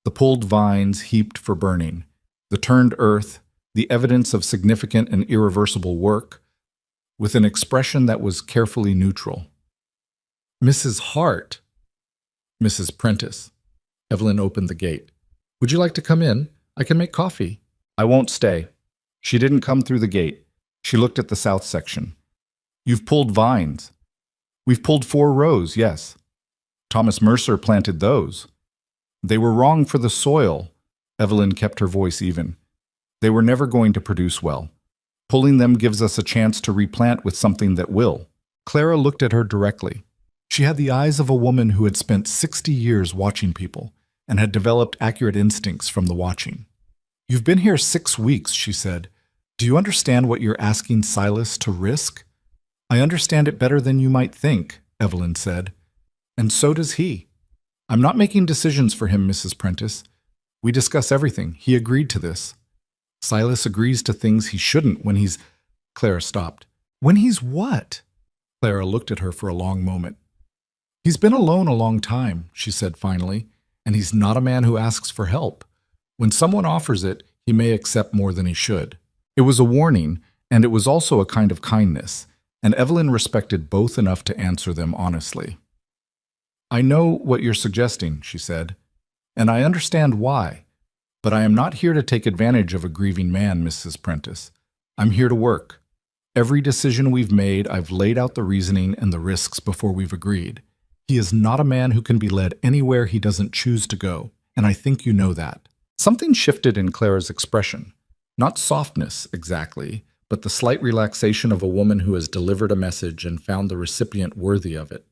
the pulled vines heaped for burning, the turned earth, the evidence of significant and irreversible work, with an expression that was carefully neutral. Mrs. Hart. Mrs. Prentice. Evelyn opened the gate. Would you like to come in? I can make coffee. I won't stay. She didn't come through the gate. She looked at the south section. You've pulled vines. We've pulled 4 rows, yes. Thomas Mercer planted those. They were wrong for the soil. Evelyn kept her voice even. They were never going to produce well. Pulling them gives us a chance to replant with something that will. Clara looked at her directly. She had the eyes of a woman who had spent 60 years watching people and had developed accurate instincts from the watching. You've been here 6 weeks, she said. Do you understand what you're asking Silas to risk? I understand it better than you might think, Evelyn said. And so does he. I'm not making decisions for him, Mrs. Prentice. We discuss everything. He agreed to this. Silas agrees to things he shouldn't when he's... Clara stopped. When he's what? Clara looked at her for a long moment. He's been alone a long time, she said finally, and he's not a man who asks for help. When someone offers it, he may accept more than he should. It was a warning, and it was also a kind of kindness, and Evelyn respected both enough to answer them honestly. I know what you're suggesting, she said, and I understand why, but I am not here to take advantage of a grieving man, Mrs. Prentice. I'm here to work. Every decision we've made, I've laid out the reasoning and the risks before we've agreed. He is not a man who can be led anywhere he doesn't choose to go, and I think you know that. Something shifted in Clara's expression. Not softness, exactly, but the slight relaxation of a woman who has delivered a message and found the recipient worthy of it.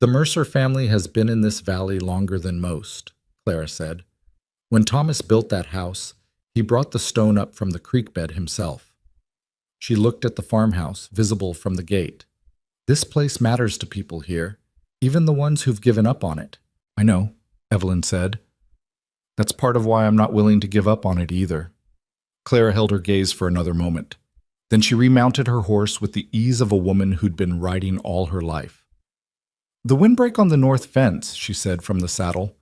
The Mercer family has been in this valley longer than most, Clara said. When Thomas built that house, he brought the stone up from the creek bed himself. She looked at the farmhouse, visible from the gate. This place matters to people here, even the ones who've given up on it. I know, Evelyn said. That's part of why I'm not willing to give up on it either. Clara held her gaze for another moment. Then she remounted her horse with the ease of a woman who'd been riding all her life. "The windbreak on the north fence," she said from the saddle.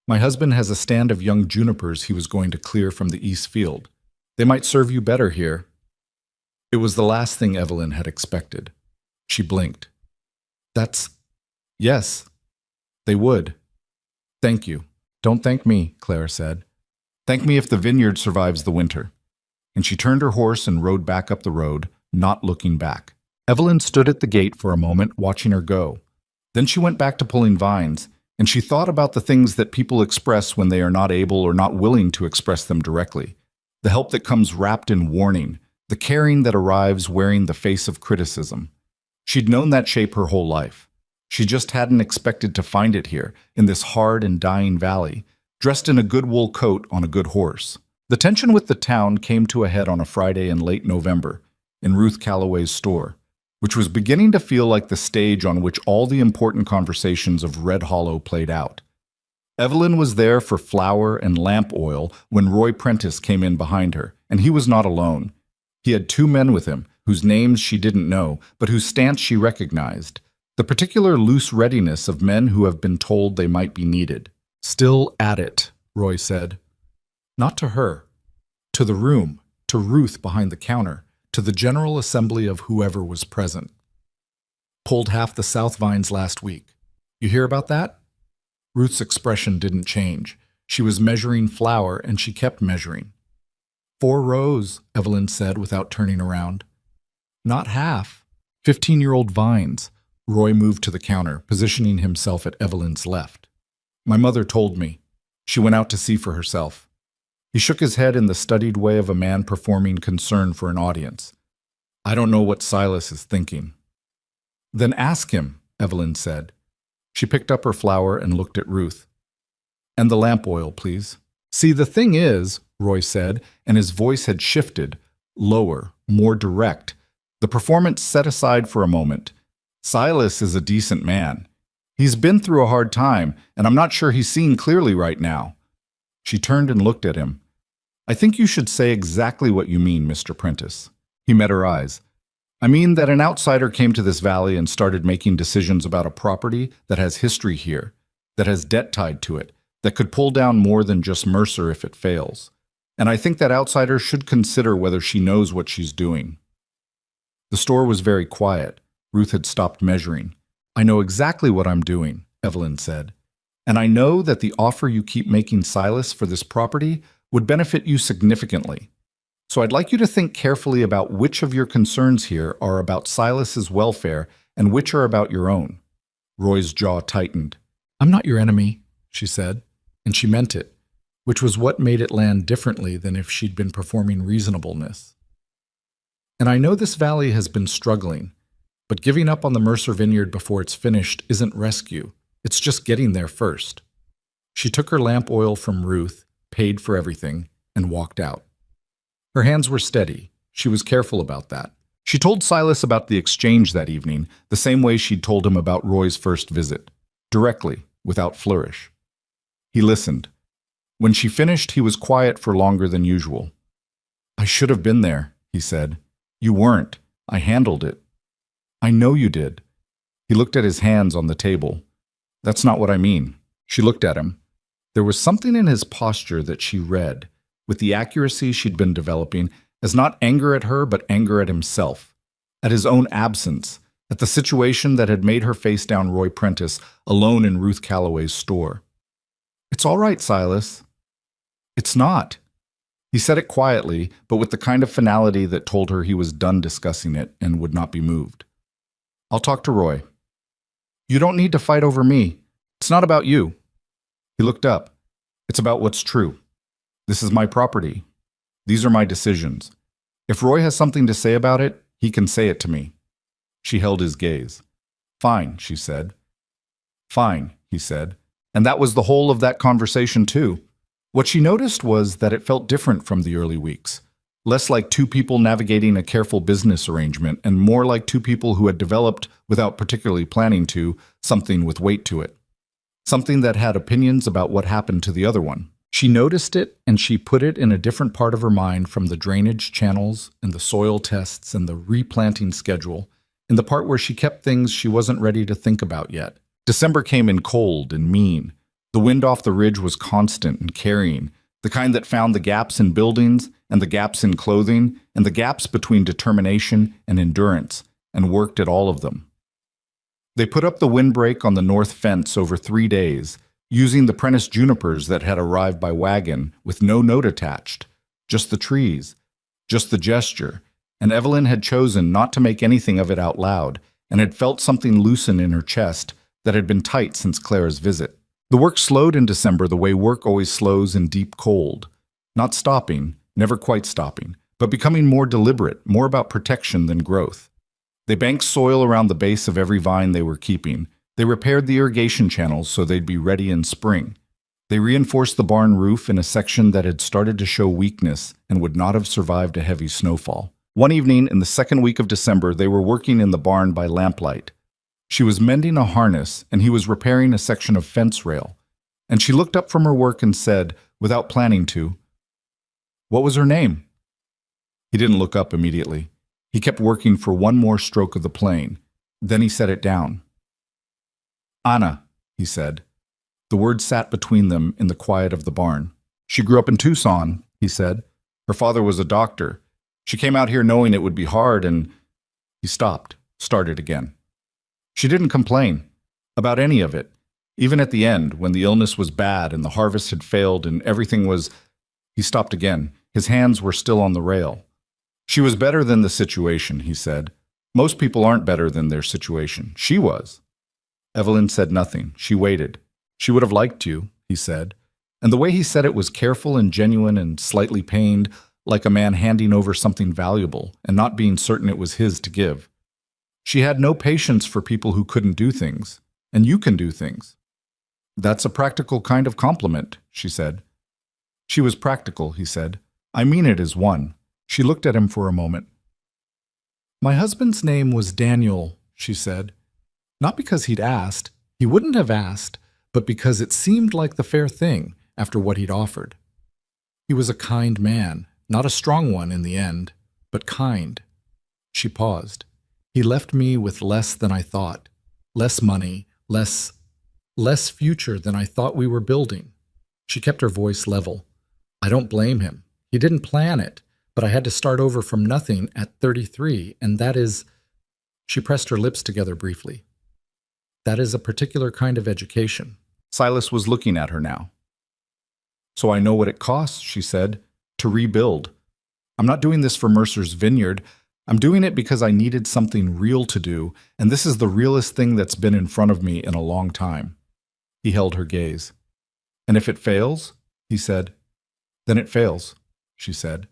"My husband has a stand of young junipers he was going to clear from the east field. They might serve you better here." It was the last thing Evelyn had expected. She blinked. Yes, they would. "Thank you." "Don't thank me," Clara said. "Thank me if the vineyard survives the winter." And she turned her horse and rode back up the road, not looking back. Evelyn stood at the gate for a moment, watching her go. Then she went back to pulling vines, and she thought about the things that people express when they are not able or not willing to express them directly. The help that comes wrapped in warning, the caring that arrives wearing the face of criticism. She'd known that shape her whole life. She just hadn't expected to find it here, in this hard and dying valley, dressed in a good wool coat on a good horse. The tension with the town came to a head on a Friday in late November, in Ruth Calloway's store, which was beginning to feel like the stage on which all the important conversations of Red Hollow played out. Evelyn was there for flour and lamp oil when Roy Prentice came in behind her, and he was not alone. He had two men with him, whose names she didn't know, but whose stance she recognized. The particular loose readiness of men who have been told they might be needed. "Still at it," Roy said. Not to her. To the room, to Ruth behind the counter, to the general assembly of whoever was present. "Pulled half the south vines last week. You hear about that?" Ruth's expression didn't change. She was measuring flour, and she kept measuring. 4 rows, Evelyn said without turning around. "Not half. 15-year-old vines." Roy moved to the counter, positioning himself at Evelyn's left. "My mother told me. She went out to see for herself." He shook his head in the studied way of a man performing concern for an audience. "I don't know what Silas is thinking." "Then ask him," Evelyn said. She picked up her flour and looked at Ruth. "And the lamp oil, please." "See, the thing is," Roy said, and his voice had shifted, lower, more direct. The performance set aside for a moment. "Silas is a decent man. He's been through a hard time, and I'm not sure he's seeing clearly right now." She turned and looked at him. "I think you should say exactly what you mean, Mr. Prentice." He met her eyes. "I mean that an outsider came to this valley and started making decisions about a property that has history here, that has debt tied to it, that could pull down more than just Mercer if it fails. And I think that outsider should consider whether she knows what she's doing." The store was very quiet. Ruth had stopped measuring. "I know exactly what I'm doing," Evelyn said. "And I know that the offer you keep making Silas for this property would benefit you significantly. So I'd like you to think carefully about which of your concerns here are about Silas's welfare and which are about your own." Roy's jaw tightened. "I'm not your enemy," she said, and she meant it, which was what made it land differently than if she'd been performing reasonableness. "And I know this valley has been struggling, but giving up on the Mercer Vineyard before it's finished isn't rescue. It's just getting there first." She took her lamp oil from Ruth, paid for everything, and walked out. Her hands were steady. She was careful about that. She told Silas about the exchange that evening, the same way she'd told him about Roy's first visit, directly, without flourish. He listened. When she finished, he was quiet for longer than usual. "I should have been there," he said. "You weren't. I handled it." "I know you did." He looked at his hands on the table. "That's not what I mean." She looked at him. There was something in his posture that she read, with the accuracy she'd been developing, as not anger at her but anger at himself, at his own absence, at the situation that had made her face down Roy Prentice alone in Ruth Calloway's store. "It's all right, Silas." "It's not." He said it quietly, but with the kind of finality that told her he was done discussing it and would not be moved. "I'll talk to Roy." "You don't need to fight over me. It's not about you." He looked up. "It's about what's true. This is my property. These are my decisions. If Roy has something to say about it, he can say it to me." She held his gaze. "Fine," she said. "Fine," he said. And that was the whole of that conversation, too. What she noticed was that it felt different from the early weeks. Less like two people navigating a careful business arrangement and more like two people who had developed, without particularly planning to, something with weight to it. Something that had opinions about what happened to the other one. She noticed it, and she put it in a different part of her mind from the drainage channels and the soil tests and the replanting schedule, in the part where she kept things she wasn't ready to think about yet. December came in cold and mean. The wind off the ridge was constant and carrying, the kind that found the gaps in buildings and the gaps in clothing and the gaps between determination and endurance, and worked at all of them. They put up the windbreak on the north fence over 3 days, using the Prentice junipers that had arrived by wagon with no note attached, just the trees, just the gesture, and Evelyn had chosen not to make anything of it out loud and had felt something loosen in her chest that had been tight since Clara's visit. The work slowed in December the way work always slows in deep cold, not stopping, never quite stopping, but becoming more deliberate, more about protection than growth. They banked soil around the base of every vine they were keeping. They repaired the irrigation channels so they'd be ready in spring. They reinforced the barn roof in a section that had started to show weakness and would not have survived a heavy snowfall. One evening in the second week of December, they were working in the barn by lamplight. She was mending a harness, and he was repairing a section of fence rail. And she looked up from her work and said, without planning to, "What was her name?" He didn't look up immediately. He kept working for one more stroke of the plane. Then he set it down. "Anna," he said. The word sat between them in the quiet of the barn. "She grew up in Tucson," he said. "Her father was a doctor. She came out here knowing it would be hard and—" He stopped, started again. She didn't complain about any of it, even at the end when the illness was bad and the harvest had failed and everything was— He stopped again. His hands were still on the rail. "She was better than the situation," he said. "Most people aren't better than their situation. She was." Evelyn said nothing. She waited. "She would have liked you," he said. And the way he said it was careful and genuine and slightly pained, like a man handing over something valuable and not being certain it was his to give. She had no patience for people who couldn't do things, and you can do things. "That's a practical kind of compliment," she said. "She was practical," he said. "I mean it as one." She looked at him for a moment. "My husband's name was Daniel," she said. Not because he'd asked, he wouldn't have asked, but because it seemed like the fair thing after what he'd offered. He was a kind man, not a strong one in the end, but kind. She paused. "He left me with less than I thought, less money, less future than I thought we were building." She kept her voice level. "I don't blame him. He didn't plan it, but I had to start over from nothing at 33, and that is—" She pressed her lips together briefly. "That is a particular kind of education." Silas was looking at her now. "So I know what it costs," she said, "to rebuild. I'm not doing this for Mercer's Vineyard. I'm doing it because I needed something real to do, and this is the realest thing that's been in front of me in a long time." He held her gaze. "And if it fails," he said. "Then it fails," she said.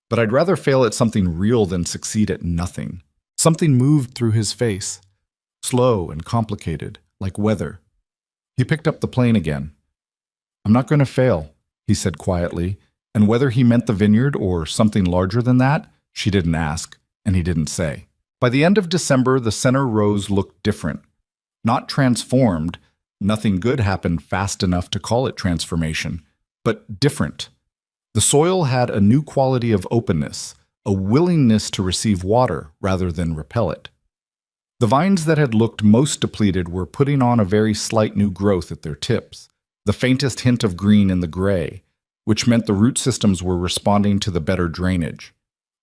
"But I'd rather fail at something real than succeed at nothing." Something moved through his face, slow and complicated, like weather. He picked up the plane again. "I'm not going to fail," he said quietly, and whether he meant the vineyard or something larger than that, she didn't ask, and he didn't say. By the end of December, the center rows looked different. Not transformed, nothing good happened fast enough to call it transformation, but different. The soil had a new quality of openness, a willingness to receive water rather than repel it. The vines that had looked most depleted were putting on a very slight new growth at their tips, the faintest hint of green in the gray, which meant the root systems were responding to the better drainage.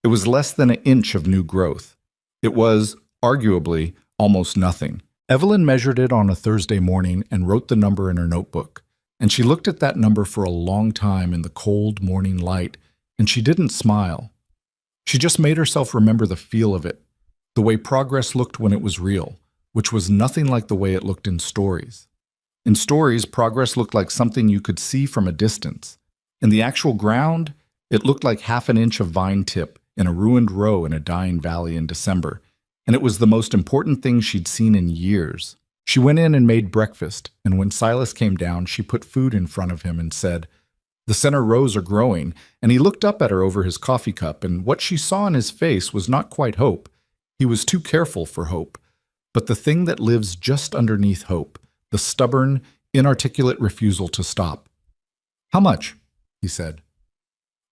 It was less than an inch of new growth. It was, arguably, almost nothing. Evelyn measured it on a Thursday morning and wrote the number in her notebook, and she looked at that number for a long time in the cold morning light, and she didn't smile. She just made herself remember the feel of it, the way progress looked when it was real, which was nothing like the way it looked in stories. In stories, progress looked like something you could see from a distance. In the actual ground, it looked like half an inch of vine tip in a ruined row in a dying valley in December, and it was the most important thing she'd seen in years. She went in and made breakfast, and when Silas came down, she put food in front of him and said, "The center rows are growing," and he looked up at her over his coffee cup, and what she saw in his face was not quite hope. He was too careful for hope, but the thing that lives just underneath hope, the stubborn, inarticulate refusal to stop. How much? He said.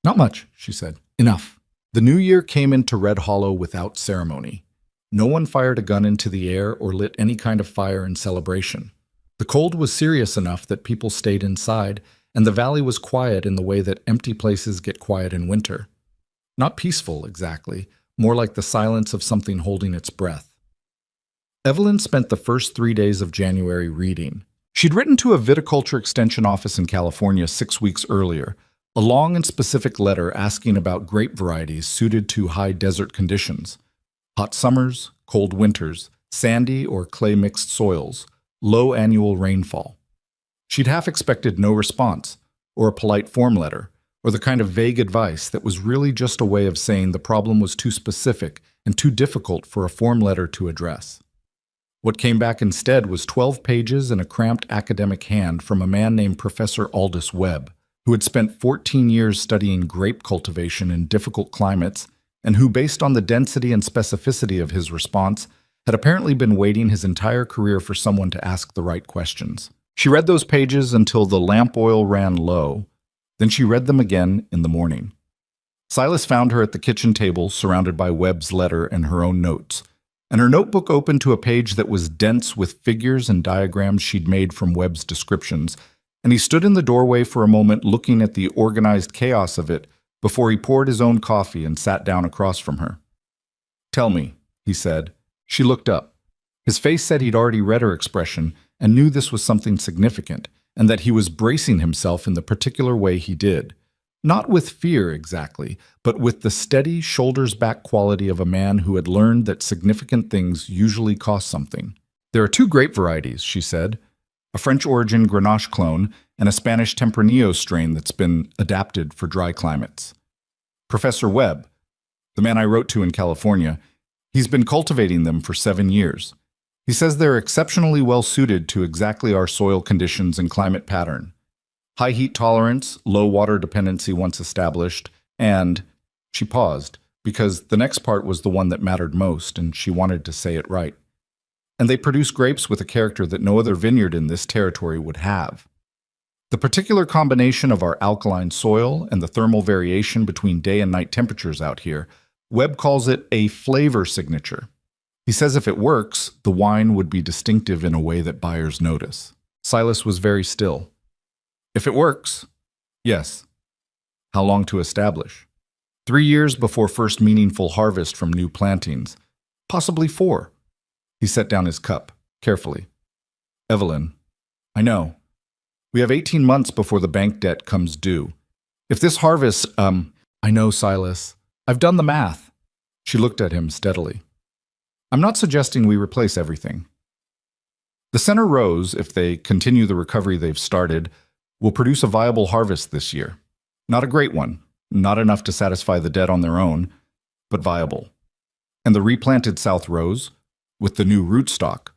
Not much, she said. Enough. The new year came into Red Hollow without ceremony. No one fired a gun into the air or lit any kind of fire in celebration. The cold was serious enough that people stayed inside, and the valley was quiet in the way that empty places get quiet in winter. Not peaceful, exactly, more like the silence of something holding its breath. Evelyn spent the first 3 days of January reading. She'd written to a viticulture extension office in California 6 weeks earlier, a long and specific letter asking about grape varieties suited to high desert conditions. Hot summers, cold winters, sandy or clay-mixed soils, low annual rainfall. She'd half expected no response, or a polite form letter, or the kind of vague advice that was really just a way of saying the problem was too specific and too difficult for a form letter to address. What came back instead was 12 pages in a cramped academic hand from a man named Professor Aldous Webb, who had spent 14 years studying grape cultivation in difficult climates and who, based on the density and specificity of his response, had apparently been waiting his entire career for someone to ask the right questions. She read those pages until the lamp oil ran low. Then she read them again in the morning. Silas found her at the kitchen table, surrounded by Webb's letter and her own notes, and her notebook opened to a page that was dense with figures and diagrams she'd made from Webb's descriptions, and he stood in the doorway for a moment looking at the organized chaos of it before he poured his own coffee and sat down across from her. "Tell me," he said. She looked up. His face said he'd already read her expression and knew this was something significant, and that he was bracing himself in the particular way he did. Not with fear exactly, but with the steady, shoulders-back quality of a man who had learned that significant things usually cost something. "There are 2 grape varieties," she said, "a French-origin Grenache clone and a Spanish Tempranillo strain that's been adapted for dry climates. Professor Webb, the man I wrote to in California, he's been cultivating them for 7 years. He says they're exceptionally well suited to exactly our soil conditions and climate pattern. High heat tolerance, low water dependency once established, and..." She paused, because the next part was the one that mattered most, and she wanted to say it right. "And they produce grapes with a character that no other vineyard in this territory would have. The particular combination of our alkaline soil and the thermal variation between day and night temperatures out here, Webb calls it a flavor signature. He says if it works, the wine would be distinctive in a way that buyers notice." Silas was very still. "If it works?" "Yes." "How long to establish?" 3 years before first meaningful harvest from new plantings. Possibly 4. He set down his cup, carefully. "Evelyn, I know. We have 18 months before the bank debt comes due. If this harvest, I know, Silas. I've done the math." She looked at him steadily. "I'm not suggesting we replace everything. The center rows, if they continue the recovery they've started, will produce a viable harvest this year. Not a great one, not enough to satisfy the debt on their own, but viable. And the replanted south rows, with the new rootstock,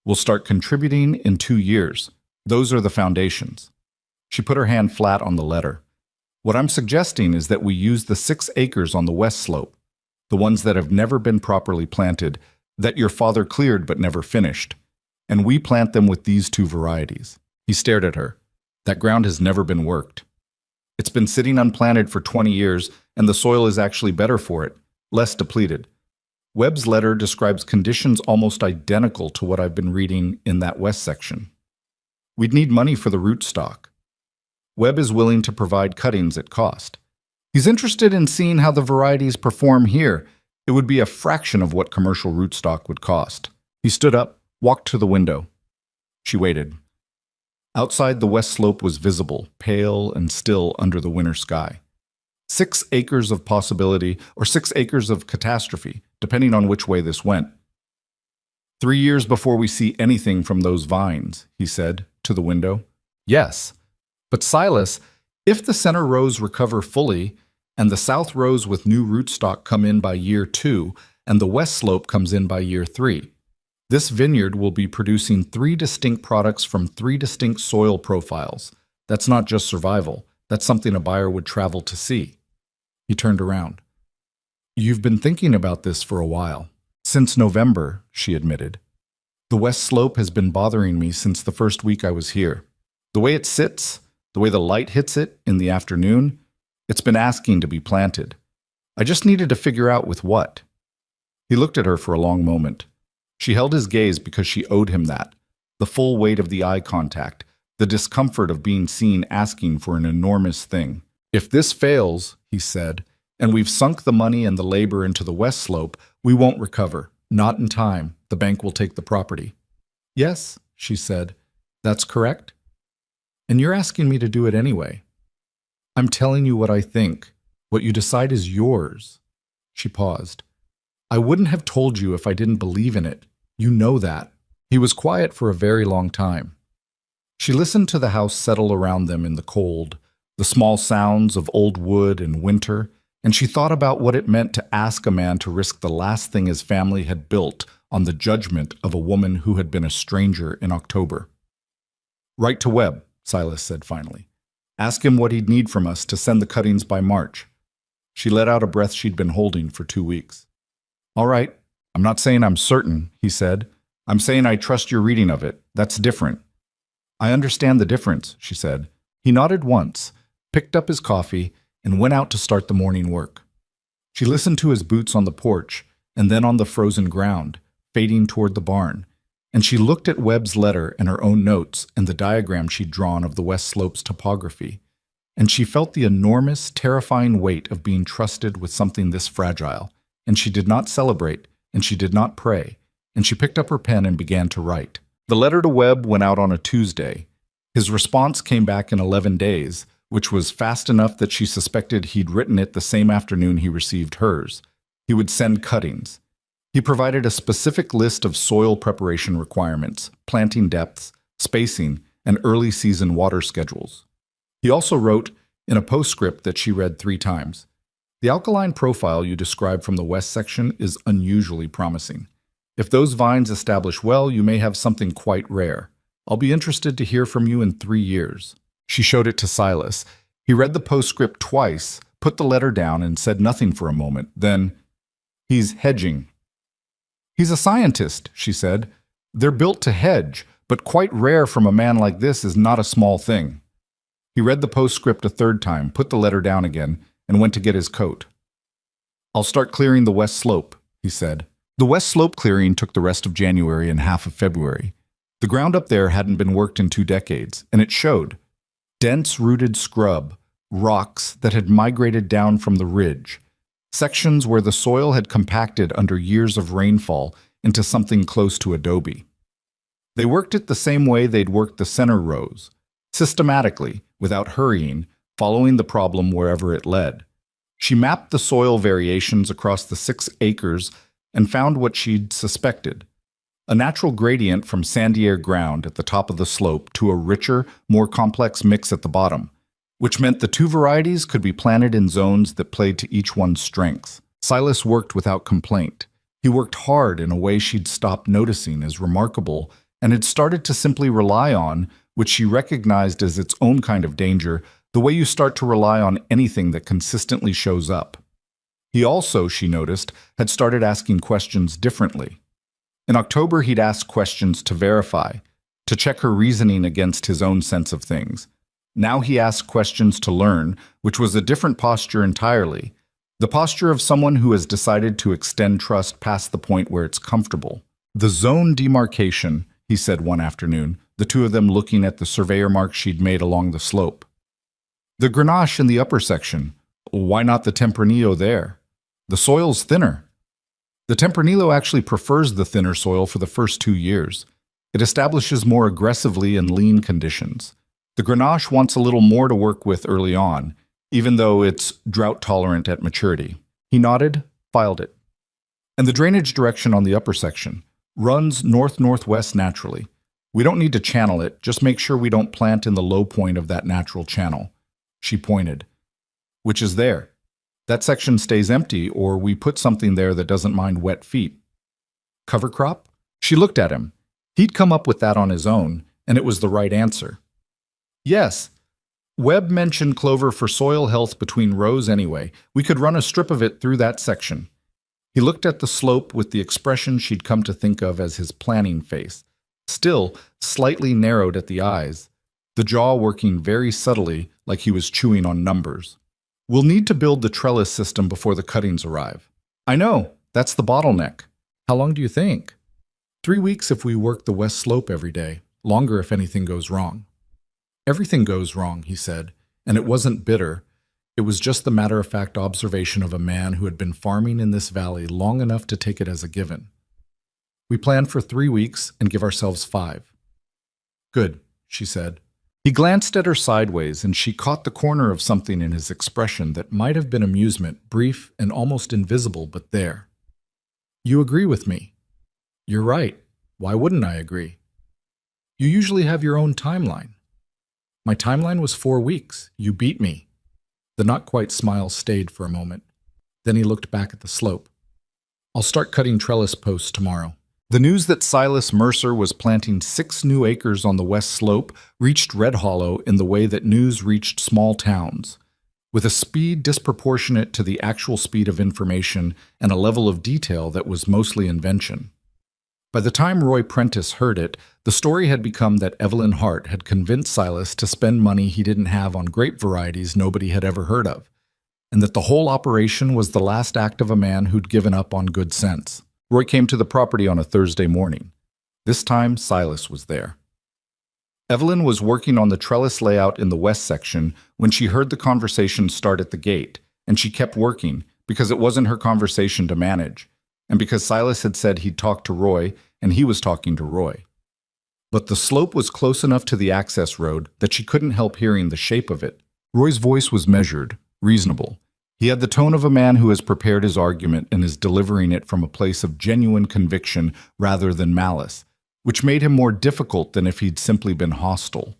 will start contributing in 2 years. Those are the foundations." She put her hand flat on the letter. "What I'm suggesting is that we use the 6 acres on the west slope, the ones that have never been properly planted, that your father cleared but never finished, and we plant them with these 2 varieties." He stared at her. "That ground has never been worked. It's been sitting unplanted for 20 years, and the soil is actually better for it, less depleted. Webb's letter describes conditions almost identical to what I've been reading in that west section. We'd need money for the rootstock. Webb is willing to provide cuttings at cost. He's interested in seeing how the varieties perform here. It would be a fraction of what commercial rootstock would cost." He stood up, walked to the window. She waited. Outside, the west slope was visible, pale and still under the winter sky. 6 acres of possibility, or 6 acres of catastrophe, depending on which way this went. 3 years before we see anything from those vines, he said, to the window. "Yes. But Silas, if the center rows recover fully, and the south rows with new rootstock come in by year 2, and the west slope comes in by year 3, this vineyard will be producing 3 distinct products from 3 distinct soil profiles. That's not just survival. That's something a buyer would travel to see." He turned around. "You've been thinking about this for a while." "Since November," she admitted. "The west slope has been bothering me since the first week I was here. The way it sits, The way the light hits it in the afternoon, it's been asking to be planted. I just needed to figure out with what." He looked at her for a long moment. She held his gaze because she owed him that. The full weight of the eye contact, the discomfort of being seen asking for an enormous thing. "If this fails," he said, "and we've sunk the money and the labor into the west slope, we won't recover. Not in time. The bank will take the property." "Yes," she said, "that's correct. And you're asking me to do it anyway." "I'm telling you what I think. What you decide is yours." She paused. "I wouldn't have told you if I didn't believe in it. You know that." He was quiet for a very long time. She listened to the house settle around them in the cold, the small sounds of old wood and winter, and she thought about what it meant to ask a man to risk the last thing his family had built on the judgment of a woman who had been a stranger in October. "Write to Webb," Silas said finally. "Ask him what he'd need from us to send the cuttings by March." She let out a breath she'd been holding for 2 weeks. "All right. I'm not saying I'm certain," he said. "I'm saying I trust your reading of it. That's different." "I understand the difference," she said. He nodded once, picked up his coffee, and went out to start the morning work. She listened to his boots on the porch and then on the frozen ground, fading toward the barn, and she looked at Webb's letter and her own notes and the diagram she'd drawn of the West Slope's topography, and she felt the enormous, terrifying weight of being trusted with something this fragile, and she did not celebrate, and she did not pray, and she picked up her pen and began to write. The letter to Webb went out on a Tuesday. His response came back in 11 days, which was fast enough that she suspected he'd written it the same afternoon he received hers. He would send cuttings. He provided a specific list of soil preparation requirements, planting depths, spacing, and early season water schedules. He also wrote, in a postscript that she read 3 times, "The alkaline profile you describe from the west section is unusually promising. If those vines establish well, you may have something quite rare. I'll be interested to hear from you in 3 years." She showed it to Silas. He read the postscript twice, put the letter down, and said nothing for a moment. Then, "He's hedging." "He's a scientist," she said. "They're built to hedge, but quite rare from a man like this is not a small thing." He read the postscript a 3rd time, put the letter down again, and went to get his coat. "I'll start clearing the west slope," he said. The west slope clearing took the rest of January and half of February. The ground up there hadn't been worked in 2 decades, and it showed. Dense-rooted scrub, rocks that had migrated down from the ridge, sections where the soil had compacted under years of rainfall into something close to adobe. They worked it the same way they'd worked the center rows, systematically, without hurrying, following the problem wherever it led. She mapped the soil variations across the 6 acres and found what she'd suspected. A natural gradient from sandier ground at the top of the slope to a richer, more complex mix at the bottom, which meant the 2 varieties could be planted in zones that played to each one's strengths. Silas worked without complaint. He worked hard in a way she'd stopped noticing as remarkable and had started to simply rely on, which she recognized as its own kind of danger, the way you start to rely on anything that consistently shows up. He also, she noticed, had started asking questions differently. In October, he'd asked questions to verify, to check her reasoning against his own sense of things. Now he asked questions to learn, which was a different posture entirely, the posture of someone who has decided to extend trust past the point where it's comfortable. "The zone demarcation," he said one afternoon, the 2 of them looking at the surveyor marks she'd made along the slope. "The Grenache in the upper section. Why not the Tempranillo there? The soil's thinner." The Tempranillo actually prefers the thinner soil for the first 2 years. It establishes more aggressively in lean conditions. The Grenache wants a little more to work with early on, even though it's drought-tolerant at maturity. He nodded, filed it. "And the drainage direction on the upper section runs north-northwest naturally. We don't need to channel it, just make sure we don't plant in the low point of that natural channel." She pointed. "Which is there. That section stays empty, or we put something there that doesn't mind wet feet." "Cover crop?" She looked at him. He'd come up with that on his own, and it was the right answer. "Yes. Webb mentioned clover for soil health between rows anyway. We could run a strip of it through that section." He looked at the slope with the expression she'd come to think of as his planning face, still slightly narrowed at the eyes. the jaw working very subtly like he was chewing on numbers. We'll need to build the trellis system before the cuttings arrive. I know, that's the bottleneck. How long do you think? 3 weeks if we work the west slope every day, longer if anything goes wrong. Everything goes wrong, he said, and it wasn't bitter. It was just the matter-of-fact observation of a man who had been farming in this valley long enough to take it as a given. We plan for 3 weeks and give ourselves 5. Good, she said. He glanced at her sideways, and she caught the corner of something in his expression that might have been amusement, brief and almost invisible, but there. You agree with me? You're right. Why wouldn't I agree? You usually have your own timeline. My timeline was 4 weeks. You beat me. The not-quite smile stayed for a moment. Then he looked back at the slope. I'll start cutting trellis posts tomorrow. The news that Silas Mercer was planting 6 new acres on the west slope reached Red Hollow in the way that news reached small towns, with a speed disproportionate to the actual speed of information and a level of detail that was mostly invention. By the time Roy Prentice heard it, the story had become that Evelyn Hart had convinced Silas to spend money he didn't have on grape varieties nobody had ever heard of, and that the whole operation was the last act of a man who'd given up on good sense. Roy came to the property on a Thursday morning. This time, Silas was there. Evelyn was working on the trellis layout in the west section when she heard the conversation start at the gate, and she kept working because it wasn't her conversation to manage, and because Silas had said he'd talk to Roy, and he was talking to Roy. But the slope was close enough to the access road that she couldn't help hearing the shape of it. Roy's voice was measured, reasonable. He had the tone of a man who has prepared his argument and is delivering it from a place of genuine conviction rather than malice, which made him more difficult than if he'd simply been hostile.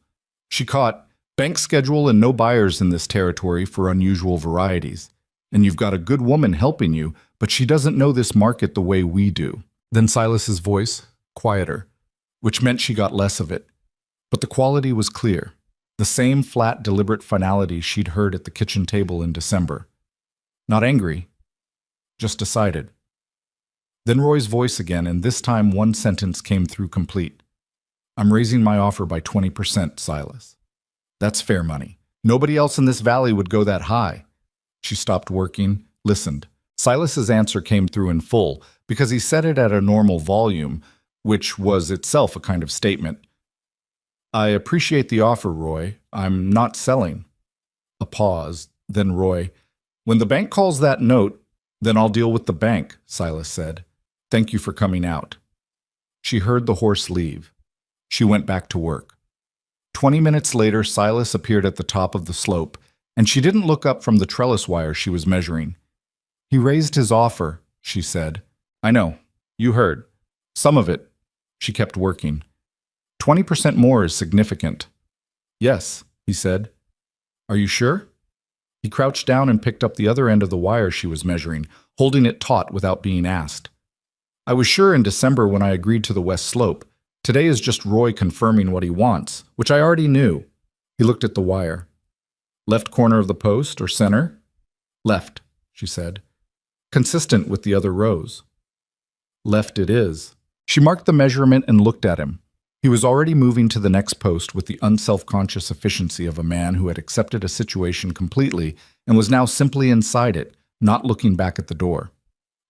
She caught, bank schedule and no buyers in this territory for unusual varieties. And you've got a good woman helping you, but she doesn't know this market the way we do. Then Silas's voice, quieter, which meant she got less of it. But the quality was clear, the same flat, deliberate finality she'd heard at the kitchen table in December. Not angry, just decided. Then Roy's voice again, and this time one sentence came through complete. I'm raising my offer by 20%, Silas. That's fair money. Nobody else in this valley would go that high. She stopped working, listened. Silas's answer came through in full, because he said it at a normal volume, which was itself a kind of statement. I appreciate the offer, Roy. I'm not selling. A pause, then Roy. When the bank calls that note, then I'll deal with the bank, Silas said. Thank you for coming out. She heard the horse leave. She went back to work. 20 minutes later, Silas appeared at the top of the slope, and she didn't look up from the trellis wire she was measuring. He raised his offer, she said. I know. You heard. Some of it. She kept working. 20% more is significant. Yes, he said. Are you sure? He crouched down and picked up the other end of the wire she was measuring, holding it taut without being asked. I was sure in December when I agreed to the west slope. Today is just Roy confirming what he wants, which I already knew. He looked at the wire. Left corner of the post or center? Left, she said. Consistent with the other rows. Left it is. She marked the measurement and looked at him. He was already moving to the next post with the unself-conscious efficiency of a man who had accepted a situation completely and was now simply inside it, not looking back at the door.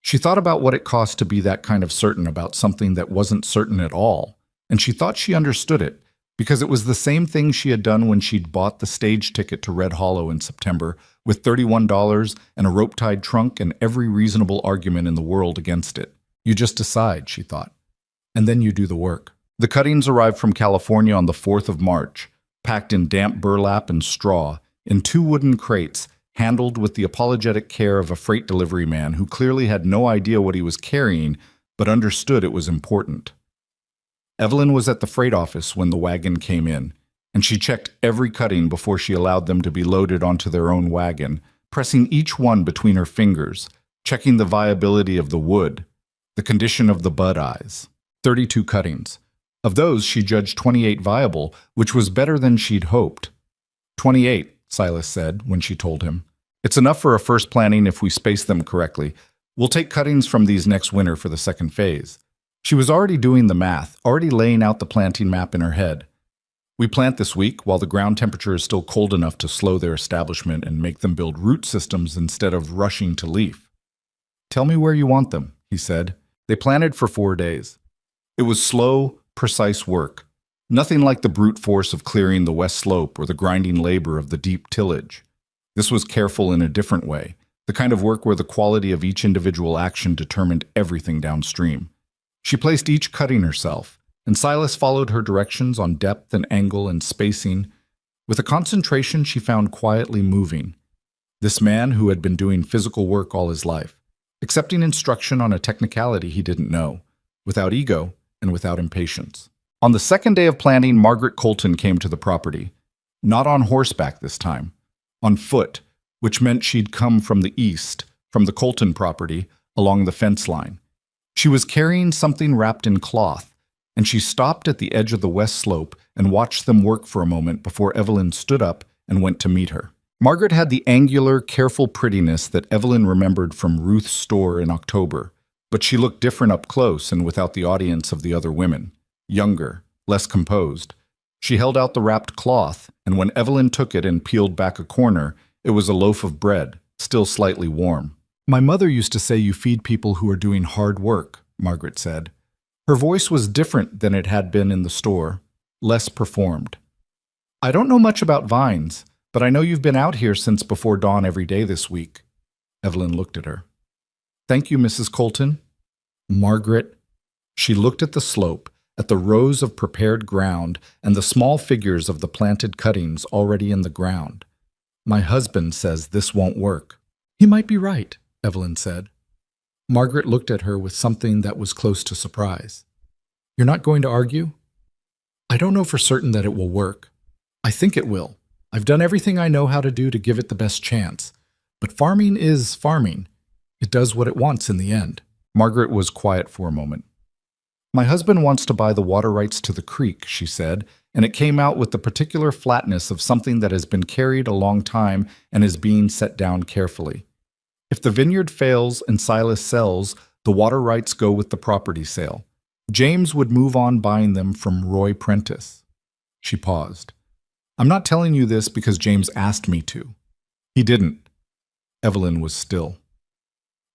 She thought about what it cost to be that kind of certain about something that wasn't certain at all, and she thought she understood it, because it was the same thing she had done when she'd bought the stage ticket to Red Hollow in September with $31 and a rope-tied trunk and every reasonable argument in the world against it. You just decide, she thought, and then you do the work. The cuttings arrived from California on the 4th of March, packed in damp burlap and straw, in 2 wooden crates, handled with the apologetic care of a freight delivery man who clearly had no idea what he was carrying, but understood it was important. Evelyn was at the freight office when the wagon came in, and she checked every cutting before she allowed them to be loaded onto their own wagon, pressing each one between her fingers, checking the viability of the wood, the condition of the bud eyes. 32 cuttings. Of those, she judged 28 viable, which was better than she'd hoped. 28, Silas said when she told him. It's enough for a first planting if we space them correctly. We'll take cuttings from these next winter for the second phase. She was already doing the math, already laying out the planting map in her head. We plant this week while the ground temperature is still cold enough to slow their establishment and make them build root systems instead of rushing to leaf. Tell me where you want them, he said. They planted for 4 days. It was slow, precise work. Nothing like the brute force of clearing the west slope or the grinding labor of the deep tillage. This was careful in a different way, the kind of work where the quality of each individual action determined everything downstream. She placed each cutting herself, and Silas followed her directions on depth and angle and spacing, with a concentration she found quietly moving. This man who had been doing physical work all his life, accepting instruction on a technicality he didn't know, without ego and without impatience. On the second day of planting, Margaret Colton came to the property, not on horseback this time, on foot, which meant she'd come from the east, from the Colton property, along the fence line. She was carrying something wrapped in cloth, and she stopped at the edge of the west slope and watched them work for a moment before Evelyn stood up and went to meet her. Margaret had the angular, careful prettiness that Evelyn remembered from Ruth's store in October, but she looked different up close and without the audience of the other women. Younger, less composed. She held out the wrapped cloth, and when Evelyn took it and peeled back a corner, it was a loaf of bread, still slightly warm. "My mother used to say you feed people who are doing hard work," Margaret said. Her voice was different than it had been in the store, less performed. "I don't know much about vines, but I know you've been out here since before dawn every day this week." Evelyn looked at her. "Thank you, Mrs. Colton." Margaret. She looked at the slope, at the rows of prepared ground and the small figures of the planted cuttings already in the ground. "My husband says this won't work." "He might be right," Evelyn said. Margaret looked at her with something that was close to surprise. "You're not going to argue?" "I don't know for certain that it will work. I think it will. I've done everything I know how to do to give it the best chance. But farming is farming. It does what it wants in the end." Margaret was quiet for a moment. "My husband wants to buy the water rights to the creek," she said, and it came out with the particular flatness of something that has been carried a long time and is being set down carefully. "If the vineyard fails and Silas sells, the water rights go with the property sale. James would move on buying them from Roy Prentice." She paused. "I'm not telling you this because James asked me to. He didn't." Evelyn was still.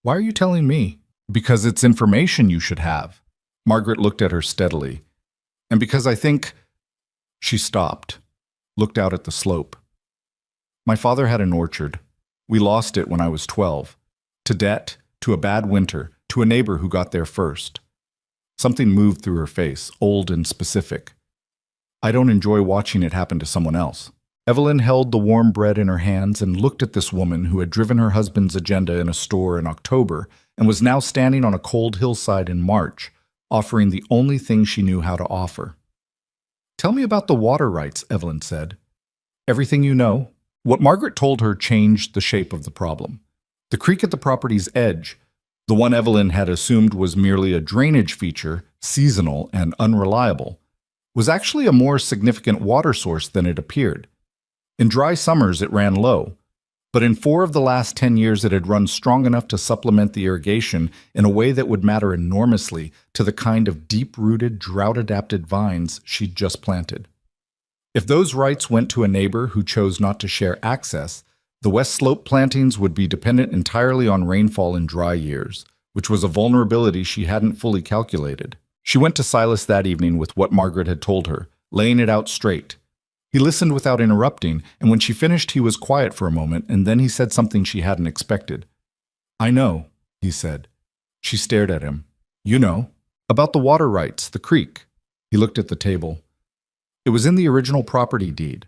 "Why are you telling me?" "Because it's information you should have." Margaret looked at her steadily. "And because I think—" She stopped, looked out at the slope. "My father had an orchard. We lost it when I was 12. To debt, to a bad winter, to a neighbor who got there first." Something moved through her face, old and specific. "I don't enjoy watching it happen to someone else." Evelyn held the warm bread in her hands and looked at this woman who had driven her husband's agenda in a store in October and was now standing on a cold hillside in March, offering the only thing she knew how to offer. "Tell me about the water rights," Evelyn said. "Everything you know." What Margaret told her changed the shape of the problem. The creek at the property's edge, the one Evelyn had assumed was merely a drainage feature, seasonal and unreliable, was actually a more significant water source than it appeared. In dry summers it ran low, but in 4 of the last 10 years it had run strong enough to supplement the irrigation in a way that would matter enormously to the kind of deep-rooted, drought-adapted vines she'd just planted. If those rights went to a neighbor who chose not to share access, the West Slope plantings would be dependent entirely on rainfall in dry years, which was a vulnerability she hadn't fully calculated. She went to Silas that evening with what Margaret had told her, laying it out straight. He listened without interrupting, and when she finished he was quiet for a moment, and then he said something she hadn't expected. "I know," he said. She stared at him. "You know? About the water rights, the creek." He looked at the table. "It was in the original property deed.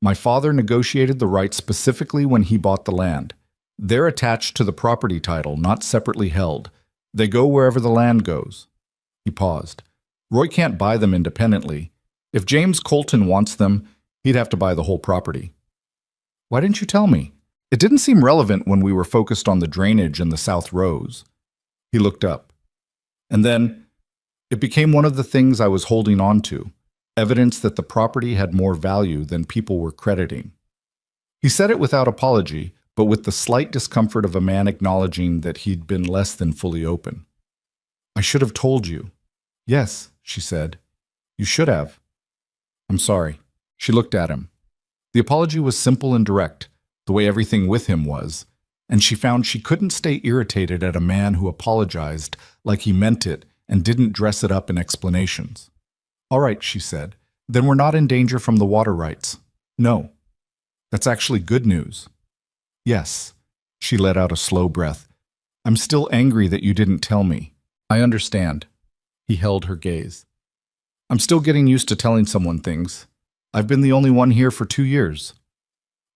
My father negotiated the rights specifically when he bought the land. They're attached to the property title, not separately held. They go wherever the land goes." He paused. "Roy can't buy them independently. If James Colton wants them, he'd have to buy the whole property." "Why didn't you tell me?" "It didn't seem relevant when we were focused on the drainage and the south rows." He looked up. "And then, it became one of the things I was holding on to. Evidence that the property had more value than people were crediting." He said it without apology, but with the slight discomfort of a man acknowledging that he'd been less than fully open. "I should have told you." "Yes," she said. "You should have." "I'm sorry." She looked at him. The apology was simple and direct, the way everything with him was, and she found she couldn't stay irritated at a man who apologized like he meant it and didn't dress it up in explanations. "All right," she said. "Then we're not in danger from the water rights." "No." "That's actually good news." "Yes." She let out a slow breath. "I'm still angry that you didn't tell me." "I understand." He held her gaze. "I'm still getting used to telling someone things. I've been the only one here for 2 years."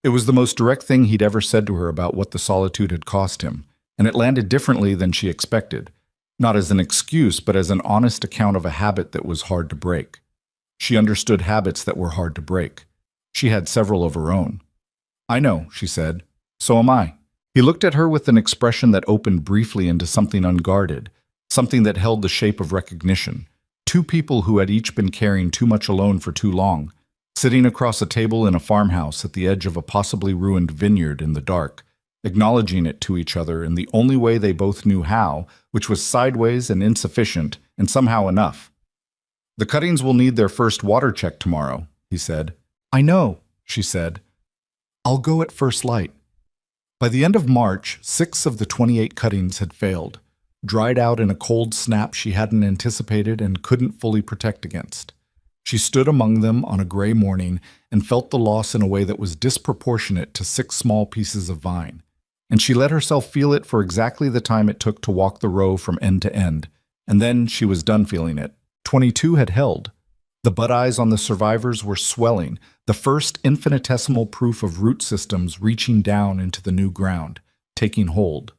It was the most direct thing he'd ever said to her about what the solitude had cost him, and it landed differently than she expected, not as an excuse, but as an honest account of a habit that was hard to break. She understood habits that were hard to break. She had several of her own. "I know," she said. "So am I." He looked at her with an expression that opened briefly into something unguarded, something that held the shape of recognition. Two people who had each been carrying too much alone for too long, sitting across a table in a farmhouse at the edge of a possibly ruined vineyard in the dark, acknowledging it to each other in the only way they both knew how, which was sideways and insufficient, and somehow enough. "The cuttings will need their first water check tomorrow," he said. "I know," she said. "I'll go at first light." By the end of March, 6 of the 28 cuttings had failed, dried out in a cold snap she hadn't anticipated and couldn't fully protect against. She stood among them on a gray morning and felt the loss in a way that was disproportionate to 6 small pieces of vine. And she let herself feel it for exactly the time it took to walk the row from end to end, and then she was done feeling it. 22 had held. The bud eyes on the survivors were swelling, the first infinitesimal proof of root systems reaching down into the new ground, taking hold.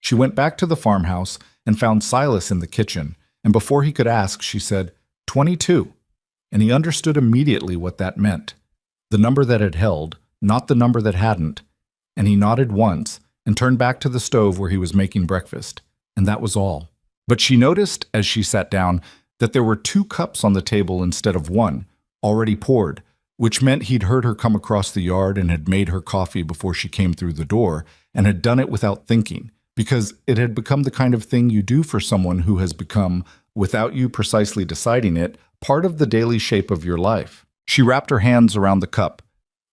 She went back to the farmhouse and found Silas in the kitchen, and before he could ask, she said, 22, and he understood immediately what that meant. The number that had held, not the number that hadn't, and he nodded once and turned back to the stove where he was making breakfast, and that was all. But she noticed, as she sat down, that there were 2 cups on the table instead of 1, already poured, which meant he'd heard her come across the yard and had made her coffee before she came through the door, and had done it without thinking, because it had become the kind of thing you do for someone who has become, without you precisely deciding it, part of the daily shape of your life. She wrapped her hands around the cup.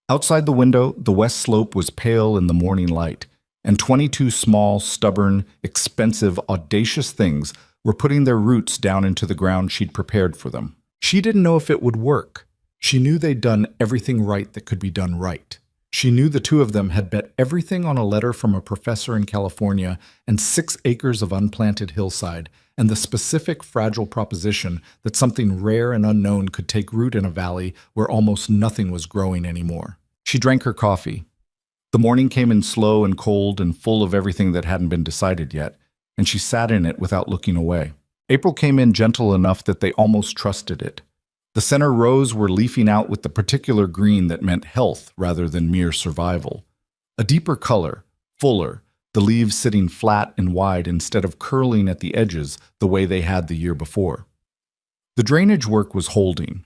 Outside the window, the west slope was pale in the morning light, and 22 small, stubborn, expensive, audacious things were putting their roots down into the ground she'd prepared for them. She didn't know if it would work. She knew they'd done everything right that could be done right. She knew the 2 of them had bet everything on a letter from a professor in California and 6 acres of unplanted hillside, and the specific fragile proposition that something rare and unknown could take root in a valley where almost nothing was growing anymore. She drank her coffee. The morning came in slow and cold and full of everything that hadn't been decided yet, and she sat in it without looking away. April came in gentle enough that they almost trusted it. The center rows were leafing out with the particular green that meant health rather than mere survival. A deeper color, fuller, the leaves sitting flat and wide instead of curling at the edges the way they had the year before. The drainage work was holding.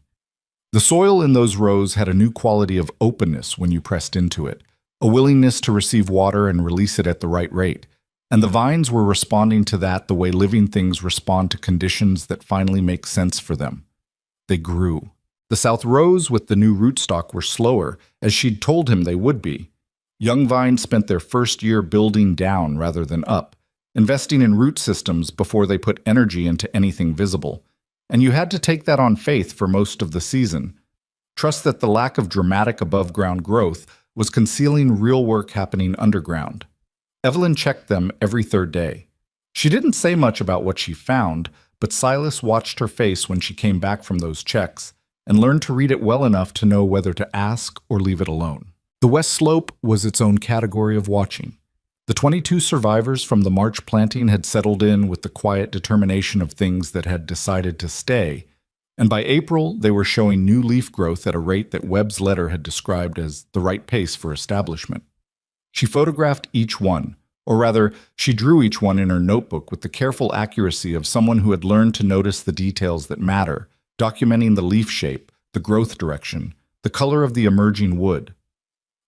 The soil in those rows had a new quality of openness when you pressed into it, a willingness to receive water and release it at the right rate, and the vines were responding to that the way living things respond to conditions that finally make sense for them. They grew. The south rows with the new rootstock were slower, as she'd told him they would be. Young vines spent their first year building down rather than up, investing in root systems before they put energy into anything visible. And you had to take that on faith for most of the season. Trust that the lack of dramatic above-ground growth was concealing real work happening underground. Evelyn checked them every 3rd day. She didn't say much about what she found, but Silas watched her face when she came back from those checks and learned to read it well enough to know whether to ask or leave it alone. The west slope was its own category of watching. The 22 survivors from the March planting had settled in with the quiet determination of things that had decided to stay, and by April they were showing new leaf growth at a rate that Webb's letter had described as the right pace for establishment. She photographed each one, or rather, she drew each one in her notebook with the careful accuracy of someone who had learned to notice the details that matter, documenting the leaf shape, the growth direction, the color of the emerging wood.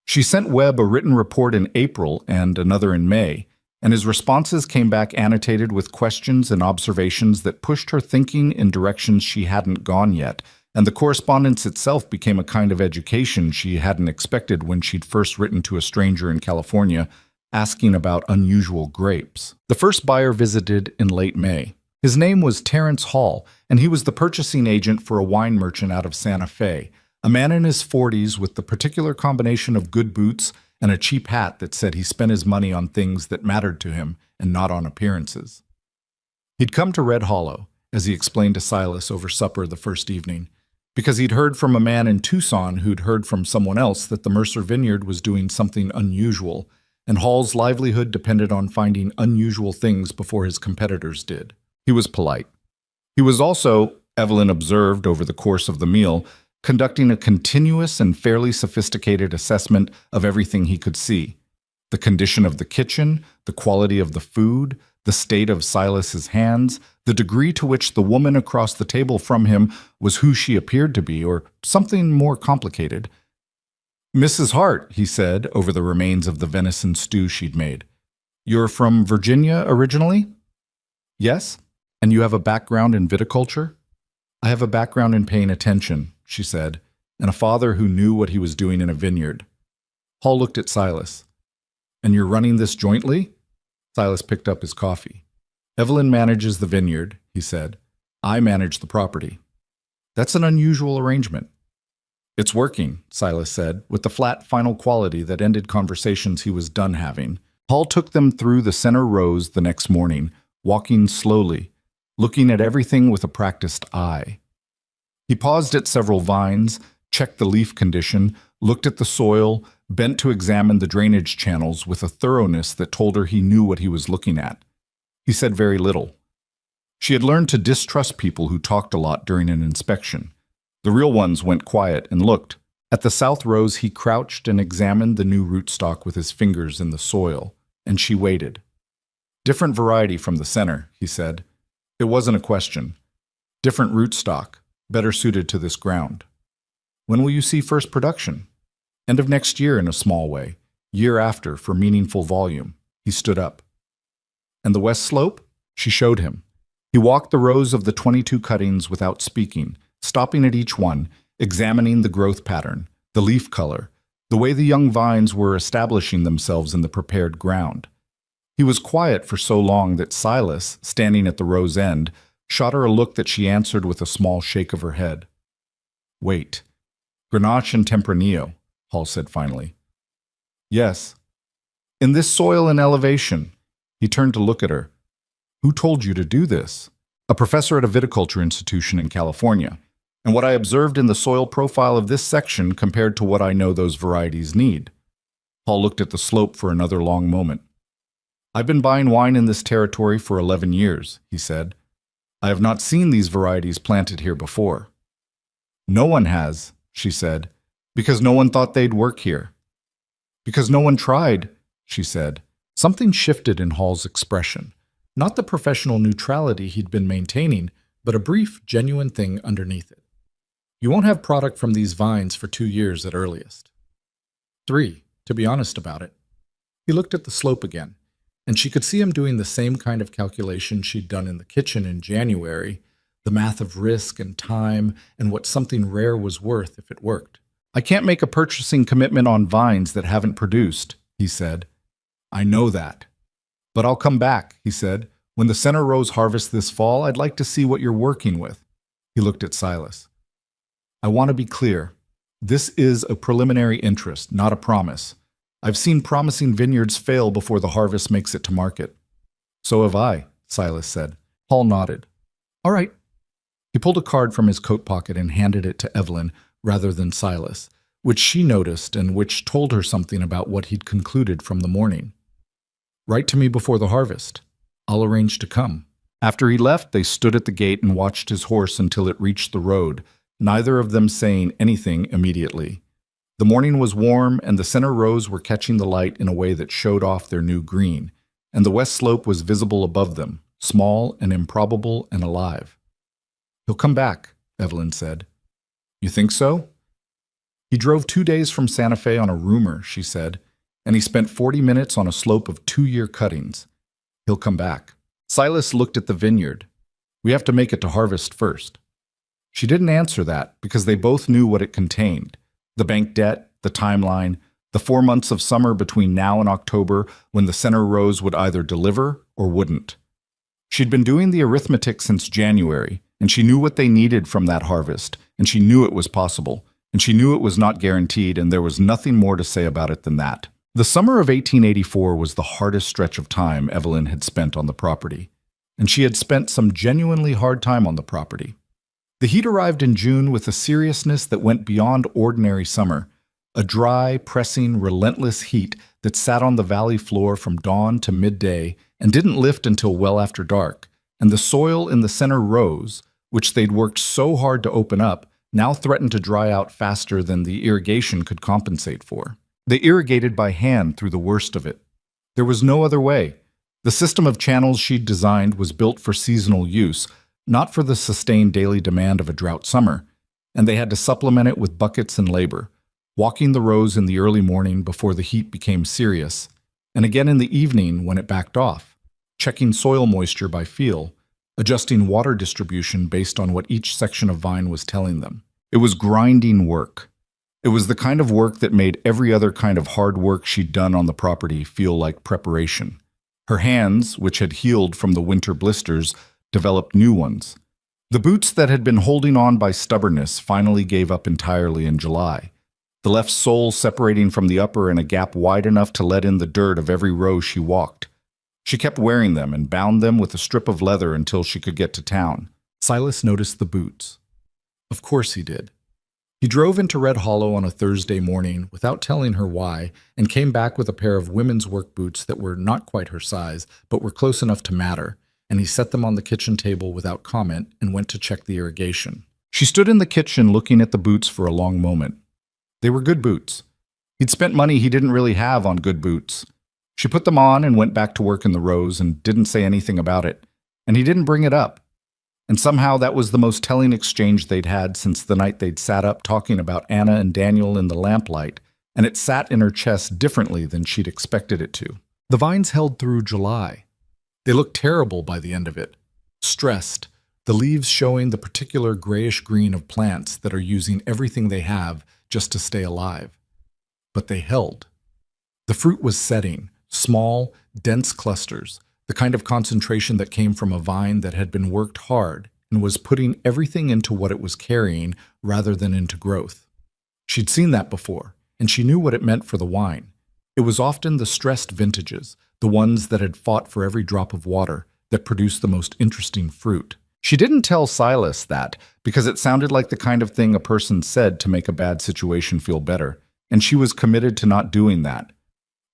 She sent Webb a written report in April and another in May, and his responses came back annotated with questions and observations that pushed her thinking in directions she hadn't gone yet, and the correspondence itself became a kind of education she hadn't expected when she'd first written to a stranger in California asking about unusual grapes. The first buyer visited in late May. His name was Terrence Hall, and he was the purchasing agent for a wine merchant out of Santa Fe, a man in his 40s with the particular combination of good boots and a cheap hat that said he spent his money on things that mattered to him and not on appearances. He'd come to Red Hollow, as he explained to Silas over supper the first evening, because he'd heard from a man in Tucson who'd heard from someone else that the Mercer Vineyard was doing something unusual, and Hall's livelihood depended on finding unusual things before his competitors did. He was polite. He was also, Evelyn observed over the course of the meal, conducting a continuous and fairly sophisticated assessment of everything he could see. The condition of the kitchen, the quality of the food, the state of Silas's hands, the degree to which the woman across the table from him was who she appeared to be, or something more complicated. "Mrs. Hart," he said over the remains of the venison stew she'd made. "You're from Virginia originally?" "Yes." "And you have a background in viticulture?" "I have a background in paying attention," she said, "and a father who knew what he was doing in a vineyard." Hall looked at Silas. "And you're running this jointly?" Silas picked up his coffee. "Evelyn manages the vineyard," he said. "I manage the property." "That's an unusual arrangement." "It's working," Silas said, with the flat final quality that ended conversations he was done having. Hall took them through the center rows the next morning, walking slowly, looking at everything with a practiced eye. He paused at several vines, checked the leaf condition, looked at the soil, bent to examine the drainage channels with a thoroughness that told her he knew what he was looking at. He said very little. She had learned to distrust people who talked a lot during an inspection. The real ones went quiet and looked. At the south rows he crouched and examined the new rootstock with his fingers in the soil, and she waited. "Different variety from the center," he said. It wasn't a question. "Different rootstock, better suited to this ground." "When will you see first production?" "End of next year in a small way. Year after for meaningful volume." He stood up. "And the west slope?" She showed him. He walked the rows of the 22 cuttings without speaking, stopping at each one, examining the growth pattern, the leaf color, the way the young vines were establishing themselves in the prepared ground. He was quiet for so long that Silas, standing at the row's end, shot her a look that she answered with a small shake of her head. "Wait. Grenache and Tempranillo," Hall said finally. "Yes. In this soil and elevation." He turned to look at her. "Who told you to do this?" "A professor at a viticulture institution in California. And what I observed in the soil profile of this section compared to what I know those varieties need." Hall looked at the slope for another long moment. "I've been buying wine in this territory for 11 years, he said. "I have not seen these varieties planted here before." "No one has," she said, "because no one thought they'd work here." "Because no one tried," she said. Something shifted in Hall's expression. Not the professional neutrality he'd been maintaining, but a brief, genuine thing underneath it. "You won't have product from these vines for 2 years at earliest. 3, to be honest about it." He looked at the slope again, and she could see him doing the same kind of calculation she'd done in the kitchen in January, the math of risk and time and what something rare was worth if it worked. "I can't make a purchasing commitment on vines that haven't produced," he said. "I know that. But I'll come back," he said. "When the center rows harvest this fall, I'd like to see what you're working with." He looked at Silas. "I want to be clear. This is a preliminary interest, not a promise. I've seen promising vineyards fail before the harvest makes it to market." "So have I," Silas said. Hall nodded. "All right." He pulled a card from his coat pocket and handed it to Evelyn rather than Silas, which she noticed and which told her something about what he'd concluded from the morning. "Write to me before the harvest. I'll arrange to come." After he left, they stood at the gate and watched his horse until it reached the road, neither of them saying anything immediately. The morning was warm, and the center rows were catching the light in a way that showed off their new green, and the west slope was visible above them, small and improbable and alive. "He'll come back," Evelyn said. "You think so?" "He drove 2 days from Santa Fe on a rumor," she said, "and he spent 40 minutes on a slope of 2-year cuttings. He'll come back." Silas looked at the vineyard. "We have to make it to harvest first." She didn't answer that because they both knew what it contained. The bank debt, the timeline, the 4 months of summer between now and October when the center rows would either deliver or wouldn't. She'd been doing the arithmetic since January, and she knew what they needed from that harvest, and she knew it was possible, and she knew it was not guaranteed, and there was nothing more to say about it than that. The summer of 1884 was the hardest stretch of time Evelyn had spent on the property, and she had spent some genuinely hard time on the property. The heat arrived in June with a seriousness that went beyond ordinary summer, a dry, pressing, relentless heat that sat on the valley floor from dawn to midday and didn't lift until well after dark, and the soil in the center rows, which they'd worked so hard to open up, now threatened to dry out faster than the irrigation could compensate for. They irrigated by hand through the worst of it. There was no other way. The system of channels she'd designed was built for seasonal use, not for the sustained daily demand of a drought summer, and they had to supplement it with buckets and labor, walking the rows in the early morning before the heat became serious, and again in the evening when it backed off, checking soil moisture by feel, adjusting water distribution based on what each section of vine was telling them. It was grinding work. It was the kind of work that made every other kind of hard work she'd done on the property feel like preparation. Her hands, which had healed from the winter blisters, developed new ones. The boots that had been holding on by stubbornness finally gave up entirely in July, the left sole separating from the upper in a gap wide enough to let in the dirt of every row she walked. She kept wearing them and bound them with a strip of leather until she could get to town. Silas noticed the boots. Of course he did. He drove into Red Hollow on a Thursday morning without telling her why and came back with a pair of women's work boots that were not quite her size but were close enough to matter, and he set them on the kitchen table without comment and went to check the irrigation. She stood in the kitchen looking at the boots for a long moment. They were good boots. He'd spent money he didn't really have on good boots. She put them on and went back to work in the rows and didn't say anything about it, and he didn't bring it up. And somehow that was the most telling exchange they'd had since the night they'd sat up talking about Anna and Daniel in the lamplight, and it sat in her chest differently than she'd expected it to. The vines held through July. They looked terrible by the end of it. Stressed, the leaves showing the particular grayish-green of plants that are using everything they have just to stay alive. But they held. The fruit was setting, small, dense clusters, the kind of concentration that came from a vine that had been worked hard and was putting everything into what it was carrying rather than into growth. She'd seen that before, and she knew what it meant for the wine. It was often the stressed vintages, the ones that had fought for every drop of water, that produced the most interesting fruit. She didn't tell Silas that because it sounded like the kind of thing a person said to make a bad situation feel better, and she was committed to not doing that.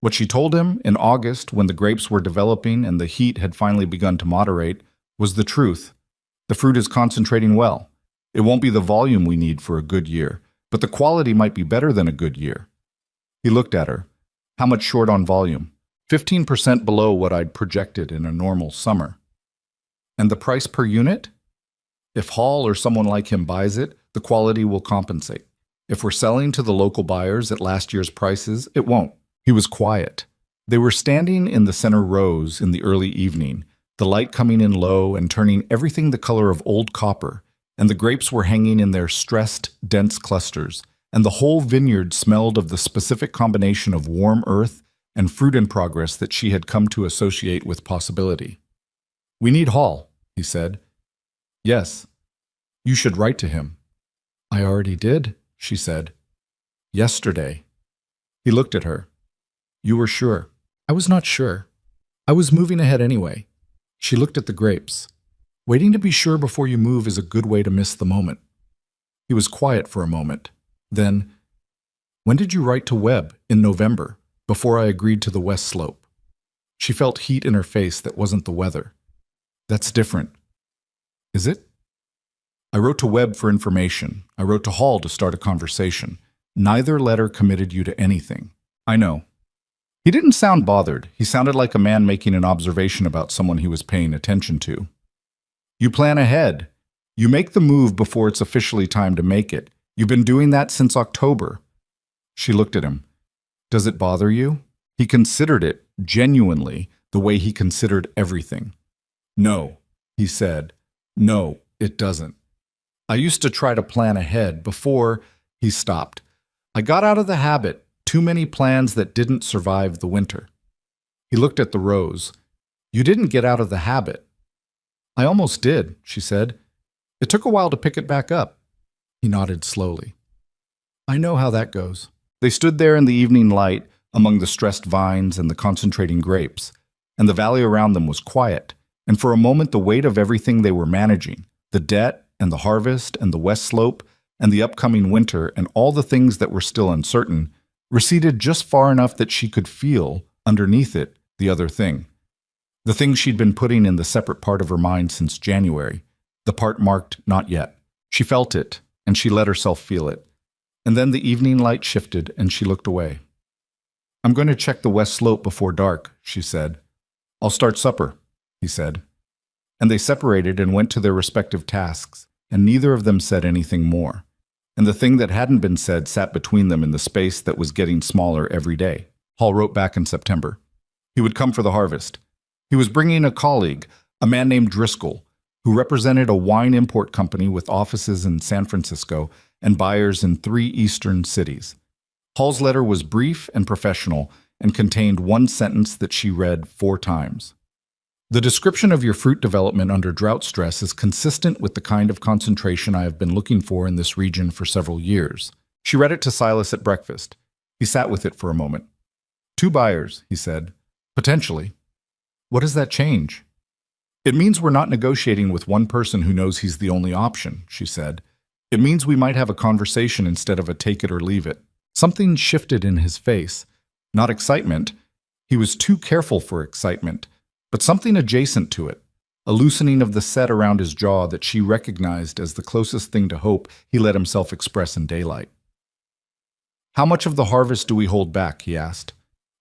What she told him in August, when the grapes were developing and the heat had finally begun to moderate, was the truth. The fruit is concentrating well. It won't be the volume we need for a good year, but the quality might be better than a good year. He looked at her. How much short on volume? 15% below what I'd projected in a normal summer. And the price per unit? If Hall or someone like him buys it, the quality will compensate. If we're selling to the local buyers at last year's prices, it won't. He was quiet. They were standing in the center rows in the early evening, the light coming in low and turning everything the color of old copper, and the grapes were hanging in their stressed, dense clusters, and the whole vineyard smelled of the specific combination of warm earth and fruit in progress that she had come to associate with possibility. "We need Hall," he said. "Yes. You should write to him." "I already did," she said. "Yesterday." He looked at her. "You were sure." "I was not sure. I was moving ahead anyway." She looked at the grapes. "Waiting to be sure before you move is a good way to miss the moment." He was quiet for a moment. Then, "When did you write to Webb?" "In November, before I agreed to the west slope." She felt heat in her face that wasn't the weather. "That's different." "Is it?" "I wrote to Webb for information. I wrote to Hall to start a conversation. Neither letter committed you to anything." "I know." He didn't sound bothered. He sounded like a man making an observation about someone he was paying attention to. "You plan ahead. You make the move before it's officially time to make it. You've been doing that since October." She looked at him. "Does it bother you?" He considered it, genuinely, the way he considered everything. "No," he said. "No, it doesn't." I used to try to plan ahead before he stopped. I got out of the habit, too many plans that didn't survive the winter. He looked at the rose. You didn't get out of the habit. I almost did, she said. It took a while to pick it back up. He nodded slowly. I know how that goes. They stood there in the evening light among the stressed vines and the concentrating grapes, and the valley around them was quiet, and for a moment the weight of everything they were managing, the debt and the harvest and the west slope and the upcoming winter and all the things that were still uncertain, receded just far enough that she could feel, underneath it, the other thing. The thing she'd been putting in the separate part of her mind since January, the part marked not yet. She felt it, and she let herself feel it. And then the evening light shifted, and she looked away. I'm going to check the west slope before dark, she said. I'll start supper, he said. And they separated and went to their respective tasks, and neither of them said anything more. And the thing that hadn't been said sat between them in the space that was getting smaller every day. Hall wrote back in September. He would come for the harvest. He was bringing a colleague, a man named Driscoll, who represented a wine import company with offices in San Francisco and buyers in 3 eastern cities. Hall's letter was brief and professional and contained one sentence that she read 4 times. The description of your fruit development under drought stress is consistent with the kind of concentration I have been looking for in this region for several years. She read it to Silas at breakfast. He sat with it for a moment. 2 buyers, he said. Potentially. What does that change? It means we're not negotiating with one person who knows he's the only option, she said. It means we might have a conversation instead of a take it or leave it. Something shifted in his face. Not excitement. He was too careful for excitement, but something adjacent to it. A loosening of the set around his jaw that she recognized as the closest thing to hope he let himself express in daylight. How much of the harvest do we hold back, he asked.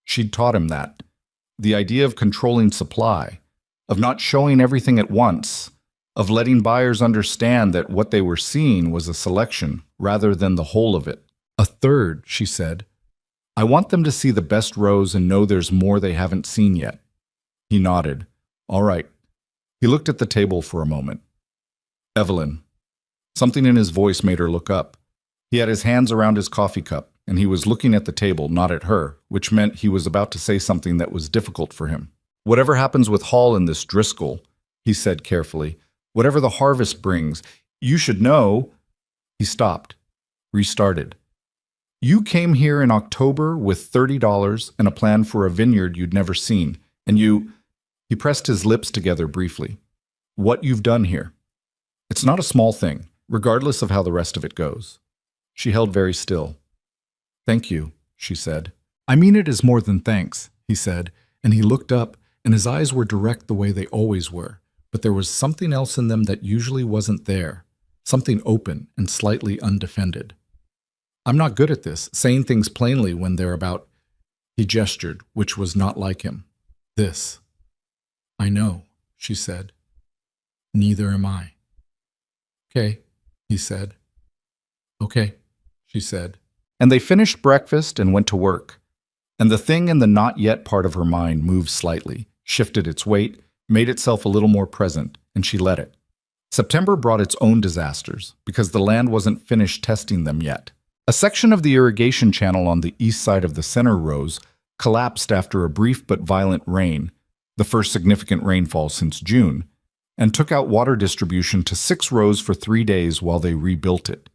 She'd taught him that. The idea of controlling supply, of not showing everything at once, of letting buyers understand that what they were seeing was a selection rather than the whole of it. A third, she said. I want them to see the best rows and know there's more they haven't seen yet. He nodded. All right. He looked at the table for a moment. Evelyn. Something in his voice made her look up. He had his hands around his coffee cup, and he was looking at the table, not at her, which meant he was about to say something that was difficult for him. Whatever happens with Hall and this Driscoll, he said carefully, whatever the harvest brings, you should know. He stopped, restarted. You came here in October with $30 and a plan for a vineyard you'd never seen, and he pressed his lips together briefly. What you've done here. It's not a small thing, regardless of how the rest of it goes. She held very still. Thank you, she said. I mean it as more than thanks, he said, and he looked up, and his eyes were direct the way they always were, but there was something else in them that usually wasn't there, something open and slightly undefended. I'm not good at this, saying things plainly when they're about... He gestured, which was not like him. This. I know, she said. Neither am I. Okay, he said. Okay, she said. And they finished breakfast and went to work. And the thing in the not yet part of her mind moved slightly, shifted its weight, made itself a little more present, and she let it. September brought its own disasters, because the land wasn't finished testing them yet. A section of the irrigation channel on the east side of the center rows collapsed after a brief but violent rain, the first significant rainfall since June, and took out water distribution to 6 rows for 3 days while they rebuilt it.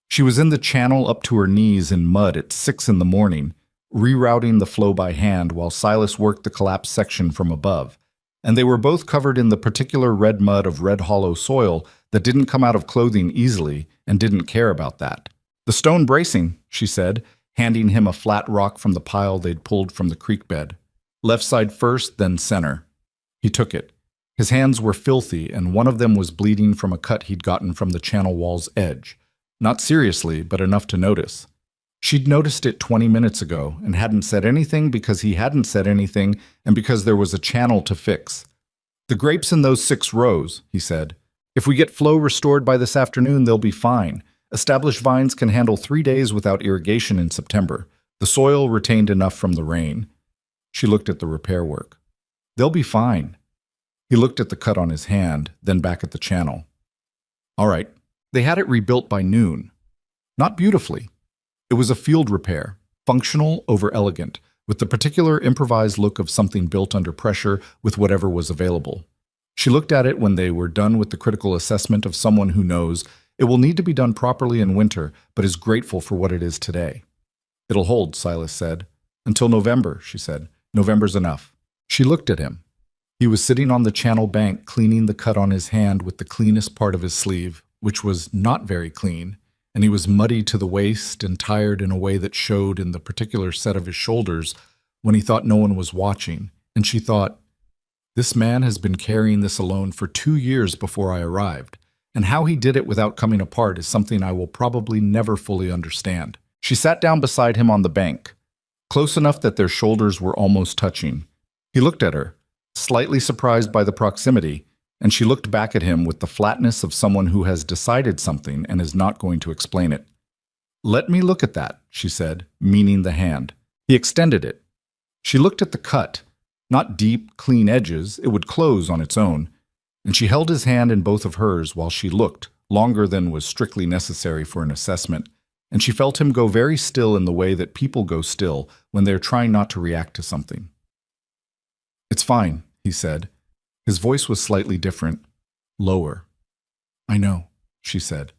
She was in the channel up to her knees in mud at 6 in the morning, rerouting the flow by hand while Silas worked the collapsed section from above, and they were both covered in the particular red mud of red hollow soil that didn't come out of clothing easily and didn't care about that. The stone bracing, she said, handing him a flat rock from the pile they'd pulled from the creek bed. Left side first, then center. He took it. His hands were filthy, and one of them was bleeding from a cut he'd gotten from the channel wall's edge. Not seriously, but enough to notice. She'd noticed it 20 minutes ago and hadn't said anything because he hadn't said anything and because there was a channel to fix. The grapes in those 6 rows, he said. If we get flow restored by this afternoon, they'll be fine. Established vines can handle 3 days without irrigation in September. The soil retained enough from the rain. She looked at the repair work. They'll be fine. He looked at the cut on his hand, then back at the channel. All right, They had it rebuilt by noon. Not beautifully. It was a field repair, functional over elegant, with the particular improvised look of something built under pressure with whatever was available. She looked at it when they were done with the critical assessment of someone who knows it will need to be done properly in winter, but is grateful for what it is today. "It'll hold," Silas said. "Until November," she said. "November's enough." She looked at him. He was sitting on the channel bank cleaning the cut on his hand with the cleanest part of his sleeve, which was not very clean, and he was muddy to the waist and tired in a way that showed in the particular set of his shoulders when he thought no one was watching, and she thought, "This man has been carrying this alone for 2 years before I arrived, and how he did it without coming apart is something I will probably never fully understand." She sat down beside him on the bank, close enough that their shoulders were almost touching. He looked at her, slightly surprised by the proximity, and she looked back at him with the flatness of someone who has decided something and is not going to explain it. "Let me look at that," she said, meaning the hand. He extended it. She looked at the cut. Not deep, clean edges, it would close on its own, and she held his hand in both of hers while she looked, longer than was strictly necessary for an assessment, and she felt him go very still in the way that people go still when they're trying not to react to something. "It's fine," he said. His voice was slightly different, lower. "I know," she said.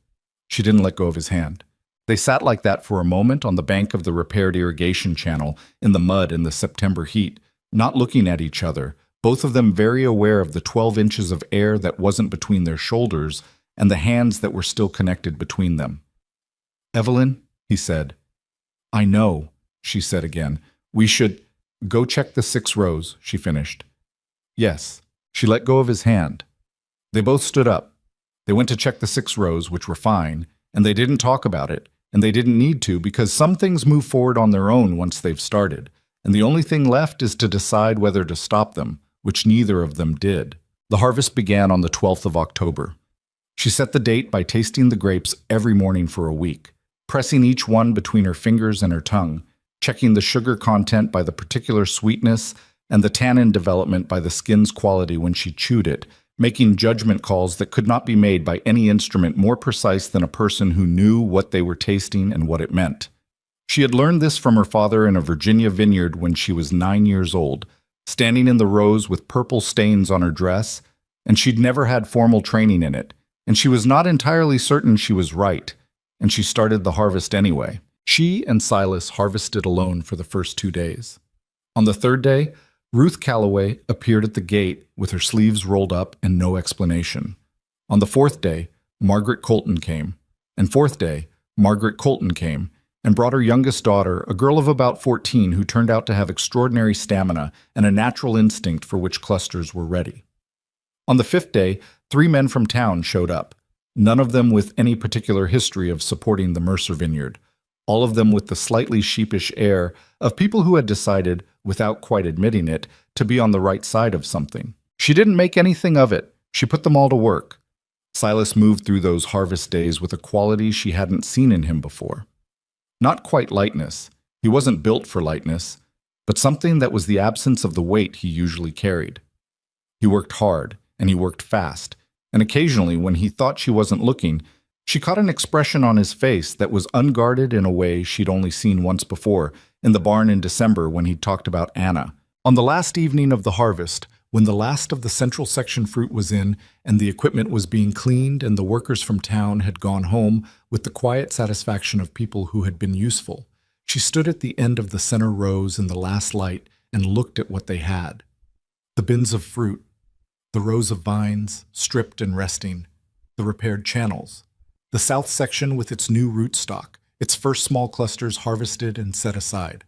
She didn't let go of his hand. They sat like that for a moment on the bank of the repaired irrigation channel in the mud in the September heat, not looking at each other, both of them very aware of the 12 inches of air that wasn't between their shoulders and the hands that were still connected between them. "Evelyn," he said. "I know," she said again. "We should go check the 6 rows," she finished. "Yes." She let go of his hand. They both stood up. They went to check the 6 rows, which were fine, and they didn't talk about it, and they didn't need to because some things move forward on their own once they've started, and the only thing left is to decide whether to stop them, which neither of them did. The harvest began on the 12th of October. She set the date by tasting the grapes every morning for a week, pressing each one between her fingers and her tongue, checking the sugar content by the particular sweetness and the tannin development by the skin's quality when she chewed it, making judgment calls that could not be made by any instrument more precise than a person who knew what they were tasting and what it meant. She had learned this from her father in a Virginia vineyard when she was 9 years old, standing in the rows with purple stains on her dress, and she'd never had formal training in it, and she was not entirely certain she was right, and she started the harvest anyway. She and Silas harvested alone for the first 2 days. On the 3rd day, Ruth Calloway appeared at the gate with her sleeves rolled up and no explanation. On the 4th day, Margaret Colton came, and 4th day, Margaret Colton came, and brought her youngest daughter, a girl of about 14 who turned out to have extraordinary stamina and a natural instinct for which clusters were ready. On the 5th day, 3 men from town showed up, none of them with any particular history of supporting the Mercer vineyard, all of them with the slightly sheepish air of people who had decided, without quite admitting it, to be on the right side of something. She didn't make anything of it. She put them all to work. Silas moved through those harvest days with a quality she hadn't seen in him before. Not quite lightness. He wasn't built for lightness, but something that was the absence of the weight he usually carried. He worked hard, and he worked fast, and occasionally, when he thought she wasn't looking, she caught an expression on his face that was unguarded in a way she'd only seen once before, in the barn in December when he talked about Anna. On the last evening of the harvest, when the last of the central section fruit was in and the equipment was being cleaned and the workers from town had gone home with the quiet satisfaction of people who had been useful, she stood at the end of the center rows in the last light and looked at what they had. The bins of fruit, the rows of vines, stripped and resting, the repaired channels, the south section with its new rootstock, its first small clusters harvested and set aside.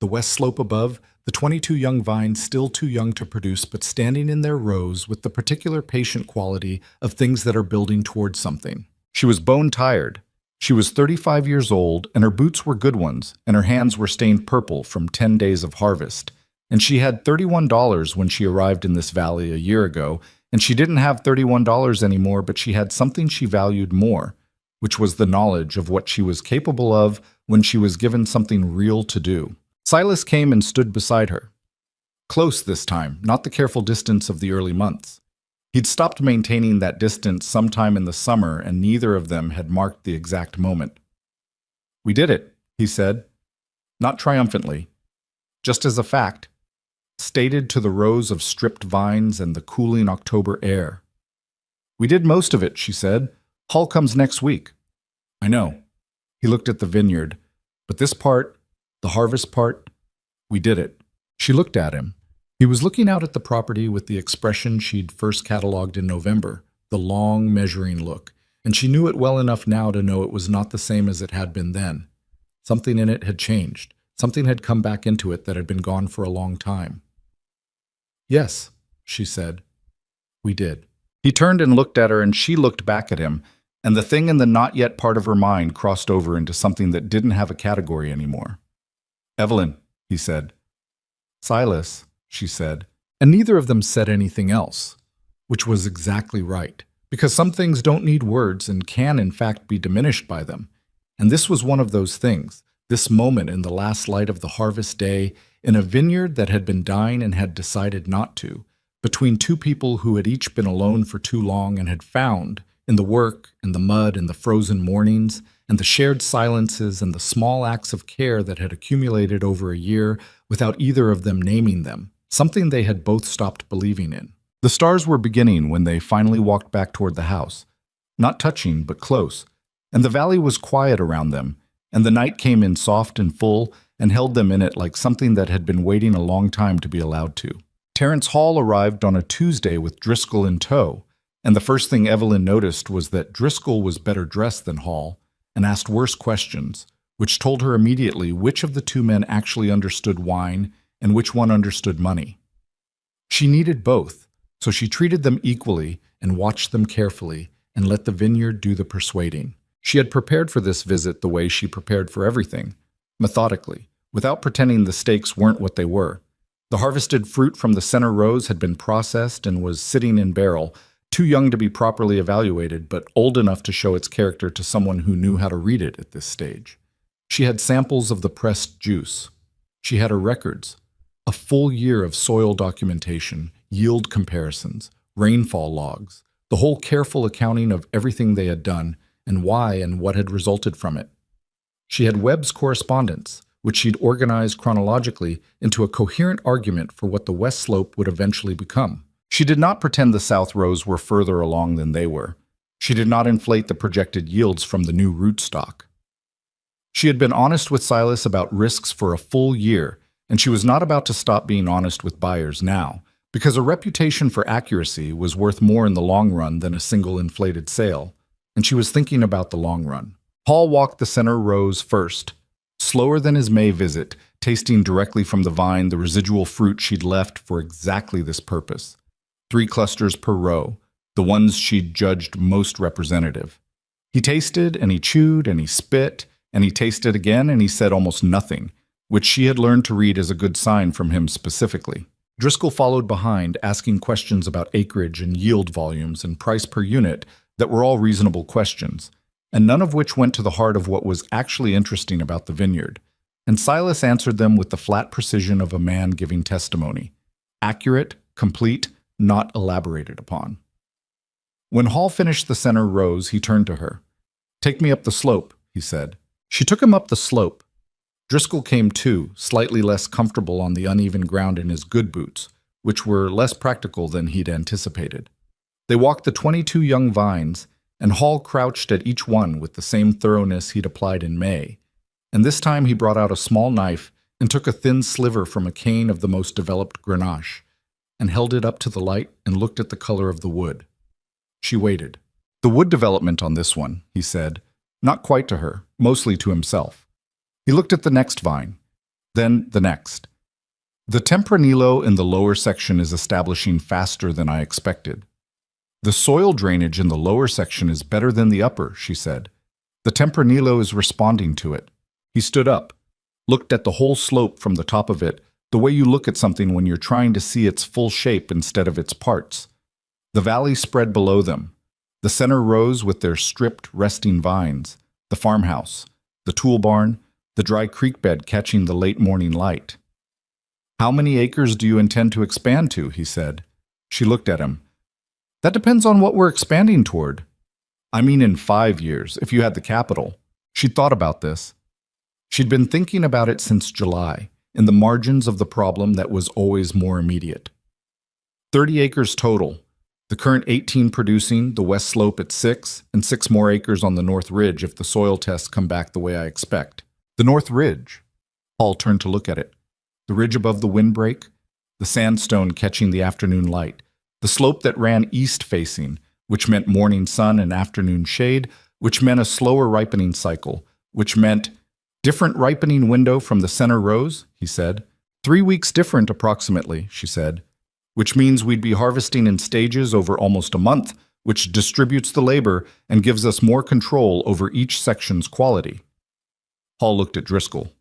The west slope above, the 22 young vines still too young to produce but standing in their rows with the particular patient quality of things that are building towards something. She was bone-tired. She was 35 years old, and her boots were good ones, and her hands were stained purple from 10 days of harvest. And she had $31 when she arrived in this valley a year ago, and she didn't have $31 anymore, but she had something she valued more, which was the knowledge of what she was capable of when she was given something real to do. Silas came and stood beside her. Close this time, not the careful distance of the early months. He'd stopped maintaining that distance sometime in the summer, and neither of them had marked the exact moment. "We did it," he said, not triumphantly, just as a fact, stated to the rows of stripped vines and the cooling October air. "We did most of it," she said. "Hull comes next week." "I know." He looked at the vineyard. "But this part, the harvest part, we did it." She looked at him. He was looking out at the property with the expression she'd first catalogued in November, the long, measuring look, and she knew it well enough now to know it was not the same as it had been then. Something in it had changed. Something had come back into it that had been gone for a long time. "Yes," she said. "We did." He turned and looked at her, and she looked back at him, and the thing in the not yet part of her mind crossed over into something that didn't have a category anymore. "Evelyn," he said. "Silas," she said, and neither of them said anything else, which was exactly right, because some things don't need words and can in fact be diminished by them, and this was one of those things, this moment in the last light of the harvest day, in a vineyard that had been dying and had decided not to, between two people who had each been alone for too long and had found, in the work, in the mud, in the frozen mornings, and the shared silences and the small acts of care that had accumulated over a year without either of them naming them, something they had both stopped believing in. The stars were beginning when they finally walked back toward the house, not touching but close, and the valley was quiet around them, and the night came in soft and full and held them in it like something that had been waiting a long time to be allowed to. Terrence Hall arrived on a Tuesday with Driscoll in tow, and the first thing Evelyn noticed was that Driscoll was better dressed than Hall and asked worse questions, which told her immediately which of the two men actually understood wine and which one understood money. She needed both, so she treated them equally and watched them carefully and let the vineyard do the persuading. She had prepared for this visit the way she prepared for everything, methodically, without pretending the stakes weren't what they were. The harvested fruit from the center rows had been processed and was sitting in barrel, too young to be properly evaluated, but old enough to show its character to someone who knew how to read it at this stage. She had samples of the pressed juice. She had her records, a full year of soil documentation, yield comparisons, rainfall logs, the whole careful accounting of everything they had done and why and what had resulted from it. She had Webb's correspondence, which she'd organized chronologically into a coherent argument for what the west slope would eventually become. She did not pretend the south rows were further along than they were. She did not inflate the projected yields from the new rootstock. She had been honest with Silas about risks for a full year, and she was not about to stop being honest with buyers now, because a reputation for accuracy was worth more in the long run than a single inflated sale, and she was thinking about the long run. Hall walked the center rows first, slower than his May visit, tasting directly from the vine the residual fruit she'd left for exactly this purpose. 3 clusters per row, the ones she'd judged most representative. He tasted, and he chewed, and he spit, and he tasted again, and he said almost nothing, which she had learned to read as a good sign from him specifically. Driscoll followed behind, asking questions about acreage and yield volumes and price per unit that were all reasonable questions, and none of which went to the heart of what was actually interesting about the vineyard. And Silas answered them with the flat precision of a man giving testimony. Accurate, complete, not elaborated upon. When Hall finished the center rows, he turned to her. "Take me up the slope," he said. She took him up the slope. Driscoll came too, slightly less comfortable on the uneven ground in his good boots, which were less practical than he'd anticipated. They walked the 22 young vines, and Hall crouched at each one with the same thoroughness he'd applied in May, and this time he brought out a small knife and took a thin sliver from a cane of the most developed Grenache, and held it up to the light and looked at the color of the wood. She waited. "The wood development on this one," he said, not quite to her, mostly to himself. He looked at the next vine, then the next. "The Tempranillo in the lower section is establishing faster than I expected. The soil drainage in the lower section is better than the upper," she said. "The Tempranillo is responding to it." He stood up, looked at the whole slope from the top of it, the way you look at something when you're trying to see its full shape instead of its parts. The valley spread below them, the center rows with their stripped, resting vines, the farmhouse, the tool barn, the dry creek bed catching the late morning light. "How many acres do you intend to expand to?" he said. She looked at him. That depends on what we're expanding toward. I mean in 5 years, if you had the capital. She'd thought about this. She'd been thinking about it since July, in the margins of the problem that was always more immediate. 30 acres total. The current 18 producing, the west slope at 6, and 6 more acres on the north ridge if the soil tests come back the way I expect. The north ridge. Paul turned to look at it. The ridge above the windbreak, the sandstone catching the afternoon light, the slope that ran east-facing, which meant morning sun and afternoon shade, which meant a slower ripening cycle, which meant different ripening window from the center rows, he said. 3 weeks different approximately, she said, which means we'd be harvesting in stages over almost a month, which distributes the labor and gives us more control over each section's quality. Paul looked at Driscoll.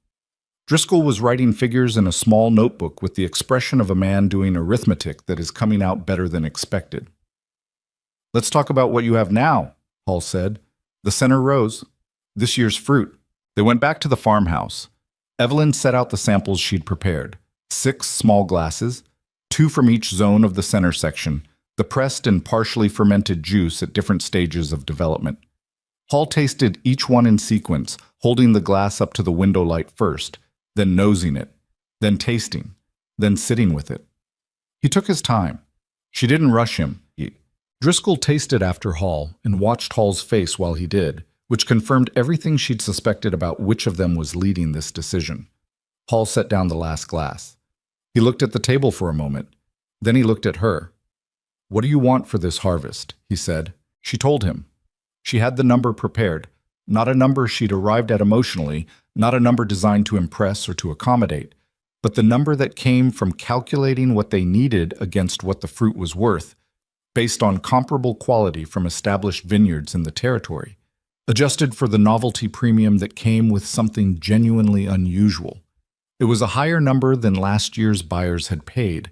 Driscoll was writing figures in a small notebook with the expression of a man doing arithmetic that is coming out better than expected. Let's talk about what you have now, Paul said. The center rows. This year's fruit. They went back to the farmhouse. Evelyn set out the samples she'd prepared. 6 small glasses, 2 from each zone of the center section, the pressed and partially fermented juice at different stages of development. Paul tasted each one in sequence, holding the glass up to the window light first, then nosing it, then tasting, then sitting with it. He took his time. She didn't rush him. Driscoll tasted after Hall and watched Hall's face while he did, which confirmed everything she'd suspected about which of them was leading this decision. Hall set down the last glass. He looked at the table for a moment. Then he looked at her. "What do you want for this harvest?" he said. She told him. She had the number prepared, not a number she'd arrived at emotionally, not a number designed to impress or to accommodate, but the number that came from calculating what they needed against what the fruit was worth, based on comparable quality from established vineyards in the territory, adjusted for the novelty premium that came with something genuinely unusual. It was a higher number than last year's buyers had paid.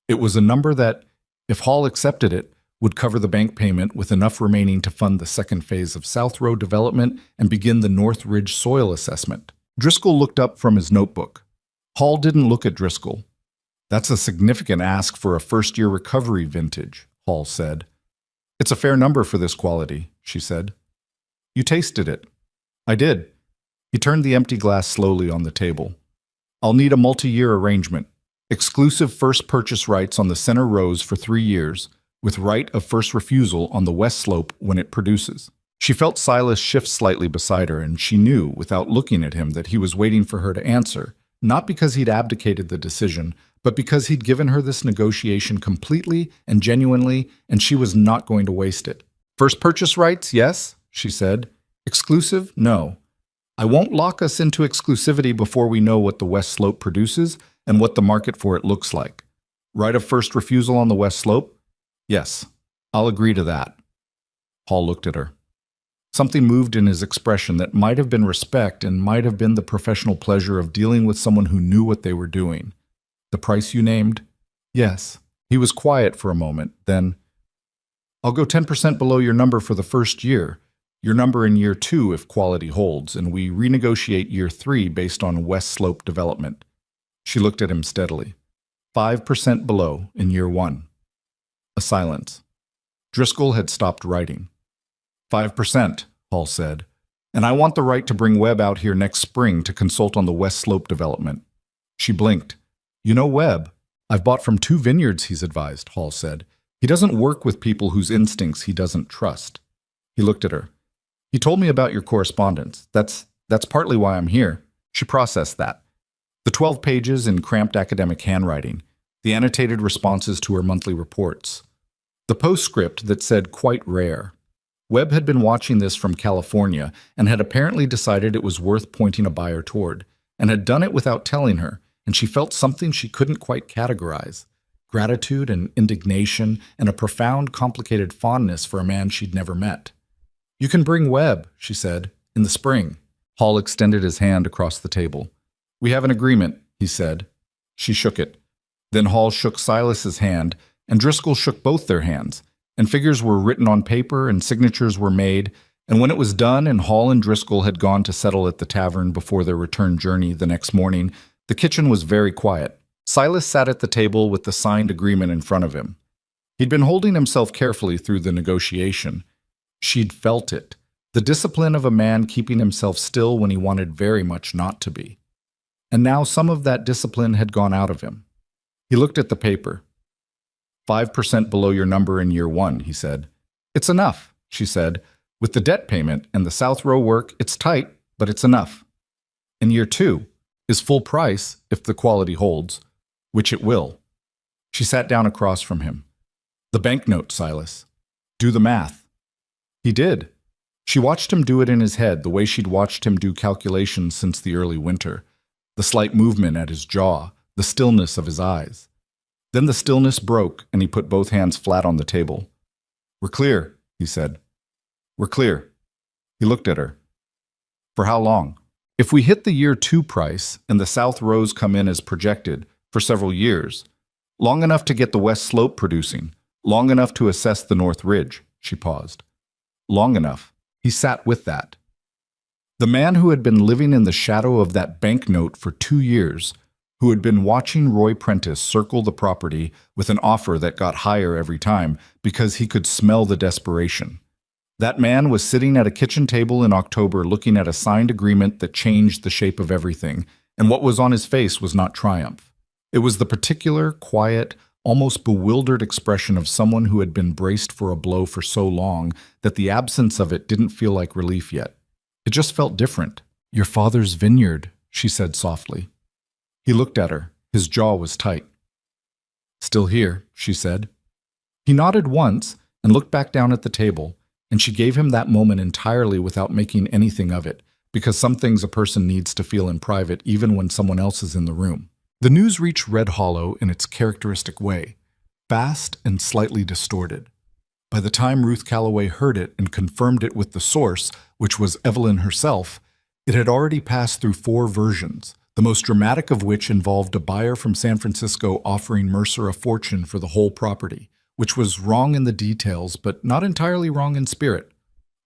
It was a number that, if Hall accepted it, would cover the bank payment with enough remaining to fund the second phase of South Row development and begin the North Ridge soil assessment. Driscoll looked up from his notebook. Hall didn't look at Driscoll. "That's a significant ask for a first-year recovery vintage," Hall said. "It's a fair number for this quality," she said. "You tasted it." "I did." He turned the empty glass slowly on the table. "I'll need a multi-year arrangement. Exclusive first purchase rights on the center rows for 3 years, with right of first refusal on the west slope when it produces." She felt Silas shift slightly beside her, and she knew, without looking at him, that he was waiting for her to answer, not because he'd abdicated the decision, but because he'd given her this negotiation completely and genuinely, and she was not going to waste it. "First purchase rights, yes," she said. "Exclusive, no. I won't lock us into exclusivity before we know what the west slope produces and what the market for it looks like. Right of first refusal on the west slope? Yes, I'll agree to that." Hall looked at her. Something moved in his expression that might have been respect and might have been the professional pleasure of dealing with someone who knew what they were doing. "The price you named?" "Yes." He was quiet for a moment, then, "I'll go 10% below your number for the first year, your number in year 2 if quality holds, and we renegotiate year 3 based on west slope development." She looked at him steadily. 5% below in year 1. A silence. Driscoll had stopped writing. 5%, Hall said, "and I want the right to bring Webb out here next spring to consult on the west slope development." She blinked. "You know Webb? I've bought from 2 vineyards," he's advised, Hall said. "He doesn't work with people whose instincts he doesn't trust." He looked at her. "He told me about your correspondence. That's partly why I'm here." She processed that. The 12 pages in cramped academic handwriting, the annotated responses to her monthly reports, the postscript that said "quite rare." Webb had been watching this from California and had apparently decided it was worth pointing a buyer toward, and had done it without telling her, and she felt something she couldn't quite categorize: gratitude and indignation and a profound, complicated fondness for a man she'd never met. "You can bring Webb," she said, "in the spring." Hall extended his hand across the table. "We have an agreement," he said. She shook it. Then Hall shook Silas's hand, and Driscoll shook both their hands, and figures were written on paper and signatures were made, and when it was done and Hall and Driscoll had gone to settle at the tavern before their return journey the next morning, the kitchen was very quiet. Silas sat at the table with the signed agreement in front of him. He'd been holding himself carefully through the negotiation. She'd felt it, the discipline of a man keeping himself still when he wanted very much not to be. And now some of that discipline had gone out of him. He looked at the paper. 5% below your number in year 1, he said. It's enough, she said. With the debt payment and the South Row work, it's tight, but it's enough. In year 2 is full price if the quality holds, which it will. She sat down across from him. The banknote, Silas. Do the math. He did. She watched him do it in his head, the way she'd watched him do calculations since the early winter. The slight movement at his jaw, the stillness of his eyes. Then the stillness broke, and he put both hands flat on the table. We're clear, he said. We're clear. He looked at her. For how long? If we hit the year 2 price, and the South Rows come in as projected, for several years, long enough to get the West Slope producing, long enough to assess the North Ridge, she paused. Long enough. He sat with that. The man who had been living in the shadow of that banknote for 2 years, who had been watching Roy Prentice circle the property with an offer that got higher every time because he could smell the desperation. That man was sitting at a kitchen table in October looking at a signed agreement that changed the shape of everything, and what was on his face was not triumph. It was the particular, quiet, almost bewildered expression of someone who had been braced for a blow for so long that the absence of it didn't feel like relief yet. It just felt different. Your father's vineyard, she said softly. He looked at her. His jaw was tight. Still here, she said. He nodded once and looked back down at the table, and she gave him that moment entirely without making anything of it, because some things a person needs to feel in private even when someone else is in the room. The news reached Red Hollow in its characteristic way, fast and slightly distorted. By the time Ruth Calloway heard it and confirmed it with the source, which was Evelyn herself, it had already passed through 4 versions, the most dramatic of which involved a buyer from San Francisco offering Mercer a fortune for the whole property, which was wrong in the details but not entirely wrong in spirit.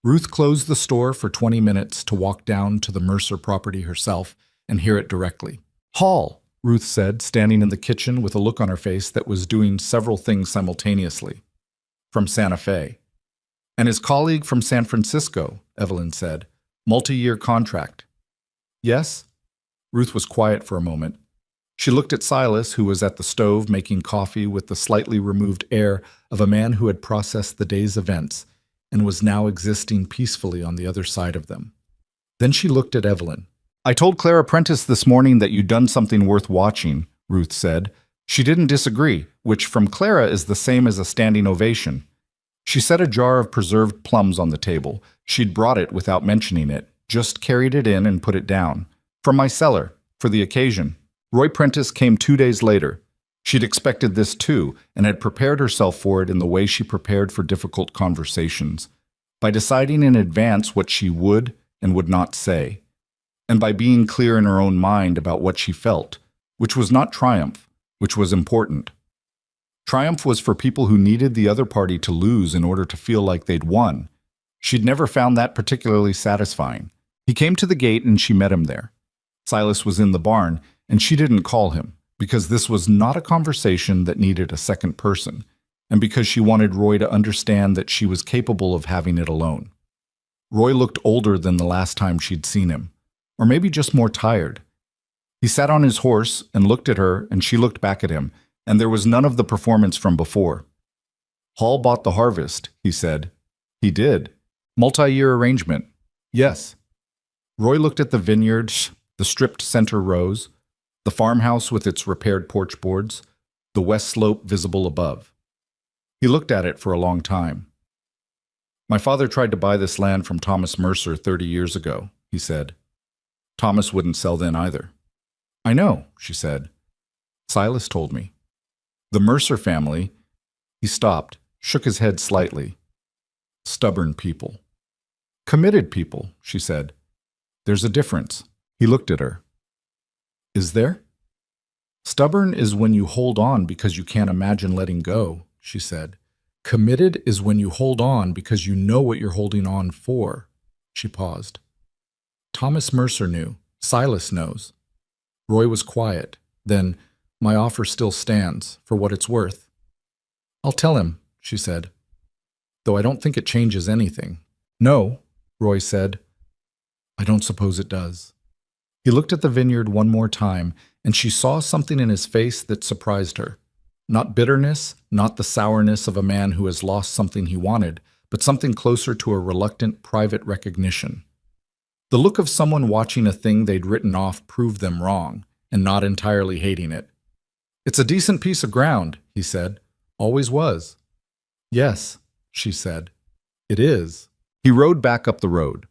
Ruth closed the store for 20 minutes to walk down to the Mercer property herself and hear it directly. Hall, Ruth said, standing in the kitchen with a look on her face that was doing several things simultaneously. From Santa Fe. And his colleague from San Francisco, Evelyn said. Multi-year contract. Yes? Ruth was quiet for a moment. She looked at Silas, who was at the stove making coffee with the slightly removed air of a man who had processed the day's events and was now existing peacefully on the other side of them. Then she looked at Evelyn. I told Clara Prentice this morning that you'd done something worth watching, Ruth said. She didn't disagree, which from Clara is the same as a standing ovation. She set a jar of preserved plums on the table. She'd brought it without mentioning it, just carried it in and put it down. From my cellar, for the occasion. Roy Prentice came 2 days later. She'd expected this too, and had prepared herself for it in the way she prepared for difficult conversations, by deciding in advance what she would and would not say, and by being clear in her own mind about what she felt, which was not triumph, which was important. Triumph was for people who needed the other party to lose in order to feel like they'd won. She'd never found that particularly satisfying. He came to the gate and she met him there. Silas was in the barn, and she didn't call him, because this was not a conversation that needed a second person, and because she wanted Roy to understand that she was capable of having it alone. Roy looked older than the last time she'd seen him, or maybe just more tired. He sat on his horse and looked at her, and she looked back at him, and there was none of the performance from before. Hall bought the harvest, he said. He did. Multi-year arrangement. Yes. Roy looked at the vineyard, the stripped center rows, the farmhouse with its repaired porch boards, the west slope visible above. He looked at it for a long time. My father tried to buy this land from Thomas Mercer 30 years ago, he said. Thomas wouldn't sell then either. I know, she said. Silas told me. The Mercer family, he stopped, shook his head slightly. Stubborn people. Committed people, she said. There's a difference. He looked at her. Is there? Stubborn is when you hold on because you can't imagine letting go, she said. Committed is when you hold on because you know what you're holding on for. She paused. Thomas Mercer knew. Silas knows. Roy was quiet. Then, my offer still stands, for what it's worth. I'll tell him, she said. "Though I don't think it changes anything." "No," Roy said. "I don't suppose it does." He looked at the vineyard one more time, and she saw something in his face that surprised her. Not bitterness, not the sourness of a man who has lost something he wanted, but something closer to a reluctant private recognition. The look of someone watching a thing they'd written off prove them wrong, and not entirely hating it. "It's a decent piece of ground," he said. "Always was." "Yes," she said. "It is." He rode back up the road.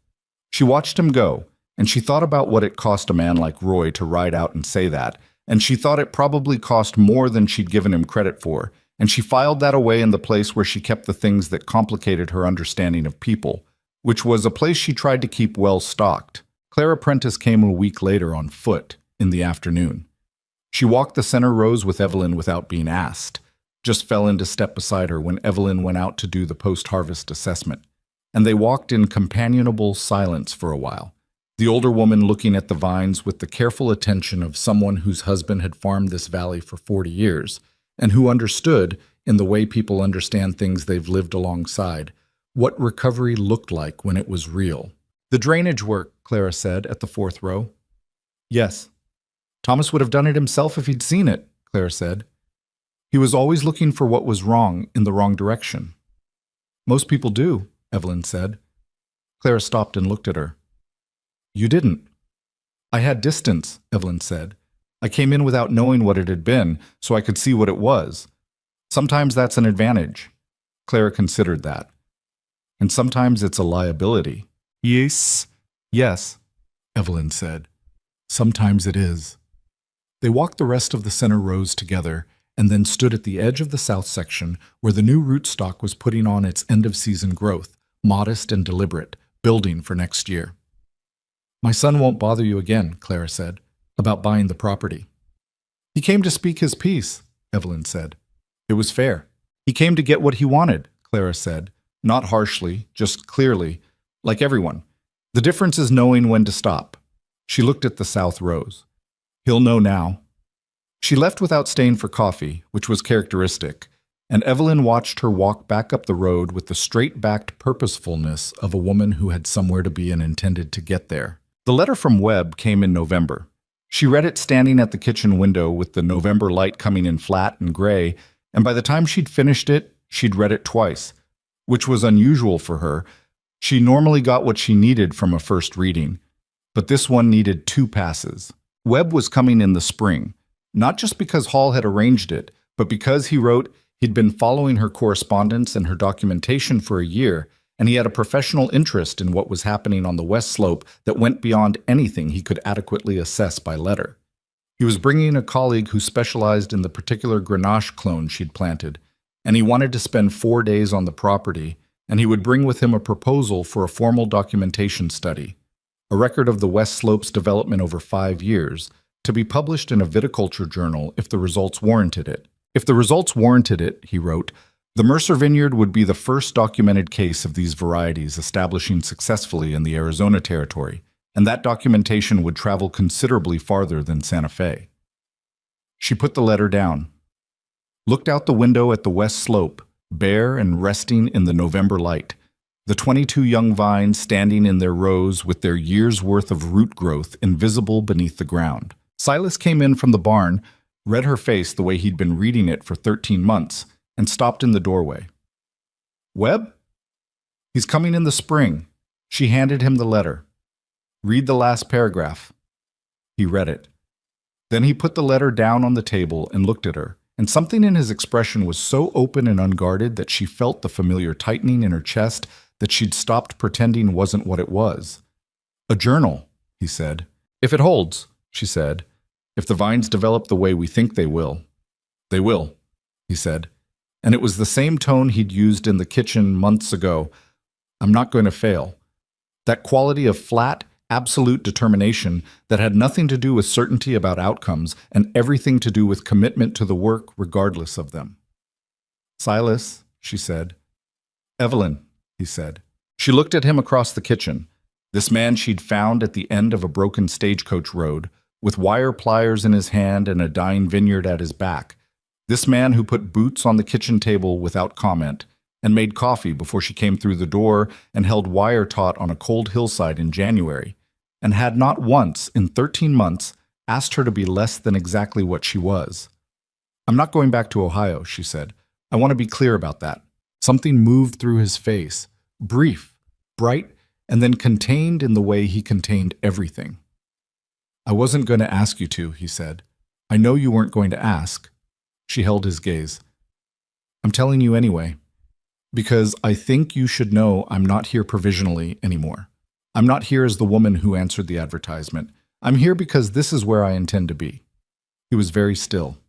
She watched him go, and she thought about what it cost a man like Roy to ride out and say that, and she thought it probably cost more than she'd given him credit for, and she filed that away in the place where she kept the things that complicated her understanding of people, which was a place she tried to keep well stocked. Clara Prentice came a week later on foot, in the afternoon. She walked the center rows with Evelyn without being asked, just fell into step beside her when Evelyn went out to do the post-harvest assessment, and they walked in companionable silence for a while. The older woman looking at the vines with the careful attention of someone whose husband had farmed this valley for 40 years, and who understood, in the way people understand things they've lived alongside, what recovery looked like when it was real. "The drainage work," Clara said at the fourth row. "Yes. Thomas would have done it himself if he'd seen it," Clara said. "He was always looking for what was wrong in the wrong direction." "Most people do," Evelyn said. Clara stopped and looked at her. "You didn't." "I had distance," Evelyn said. "I came in without knowing what it had been, so I could see what it was. Sometimes that's an advantage." Clara considered that. "And sometimes it's a liability." "Yes." "Yes," Evelyn said. "Sometimes it is." They walked the rest of the center rows together, and then stood at the edge of the south section where the new rootstock was putting on its end-of-season growth, modest and deliberate, building for next year. "My son won't bother you again," Clara said, "about buying the property." "He came to speak his piece," Evelyn said. "It was fair. He came to get what he wanted," Clara said, not harshly, just clearly, like everyone. "The difference is knowing when to stop." She looked at the south rows. "He'll know now." She left without staying for coffee, which was characteristic, and Evelyn watched her walk back up the road with the straight-backed purposefulness of a woman who had somewhere to be and intended to get there. The letter from Webb came in November. She read it standing at the kitchen window with the November light coming in flat and gray, and by the time she'd finished it, she'd read it twice, which was unusual for her. She normally got what she needed from a first reading, but this one needed 2 passes. Webb was coming in the spring, not just because Hall had arranged it, but because, he wrote, he'd been following her correspondence and her documentation for a year, and he had a professional interest in what was happening on the west slope that went beyond anything he could adequately assess by letter. He was bringing a colleague who specialized in the particular Grenache clone she'd planted, and he wanted to spend 4 days on the property, and he would bring with him a proposal for a formal documentation study, a record of the west slope's development over 5 years, to be published in a viticulture journal if the results warranted it. If the results warranted it, he wrote, the Mercer Vineyard would be the first documented case of these varieties establishing successfully in the Arizona territory, and that documentation would travel considerably farther than Santa Fe. She put the letter down, looked out the window at the west slope, bare and resting in the November light, the 22 young vines standing in their rows with their year's worth of root growth invisible beneath the ground. Silas came in from the barn, read her face the way he'd been reading it for 13 months, and stopped in the doorway. "Webb? He's coming in the spring." She handed him the letter. "Read the last paragraph." He read it. Then he put the letter down on the table and looked at her, and something in his expression was so open and unguarded that she felt the familiar tightening in her chest that she'd stopped pretending wasn't what it was. "A journal," he said. "If it holds," she said. "If the vines develop the way we think they will." "They will," he said. And it was the same tone he'd used in the kitchen months ago. "I'm not going to fail." That quality of flat, absolute determination that had nothing to do with certainty about outcomes and everything to do with commitment to the work regardless of them. "Silas," she said. "Evelyn," he said. She looked at him across the kitchen, this man she'd found at the end of a broken stagecoach road, with wire pliers in his hand and a dying vineyard at his back, This man who put boots on the kitchen table without comment and made coffee before she came through the door and held wire taut on a cold hillside in January, and had not once in 13 months asked her to be less than exactly what she was. "I'm not going back to Ohio," she said. "I want to be clear about that." Something moved through his face, brief, bright, and then contained in the way he contained everything. "I wasn't going to ask you to," he said. "I know you weren't going to ask." She held his gaze. "I'm telling you anyway, because I think you should know I'm not here provisionally anymore. I'm not here as the woman who answered the advertisement. I'm here because this is where I intend to be." He was very still.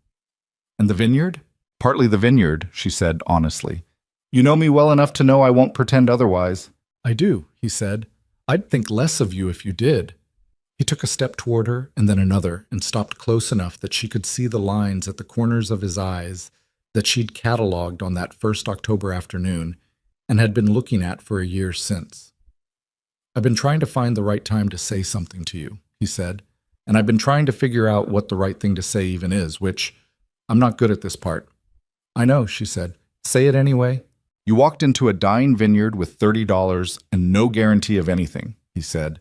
"And the vineyard?" "Partly the vineyard," she said honestly. "You know me well enough to know I won't pretend otherwise." "I do," he said. "I'd think less of you if you did." He took a step toward her and then another and stopped close enough that she could see the lines at the corners of his eyes that she'd catalogued on that first October afternoon and had been looking at for a year since. "I've been trying to find the right time to say something to you," he said, "and I've been trying to figure out what the right thing to say even is, which I'm not good at this part." "I know," she said. "Say it anyway." "You walked into a dying vineyard with $30 and no guarantee of anything," he said.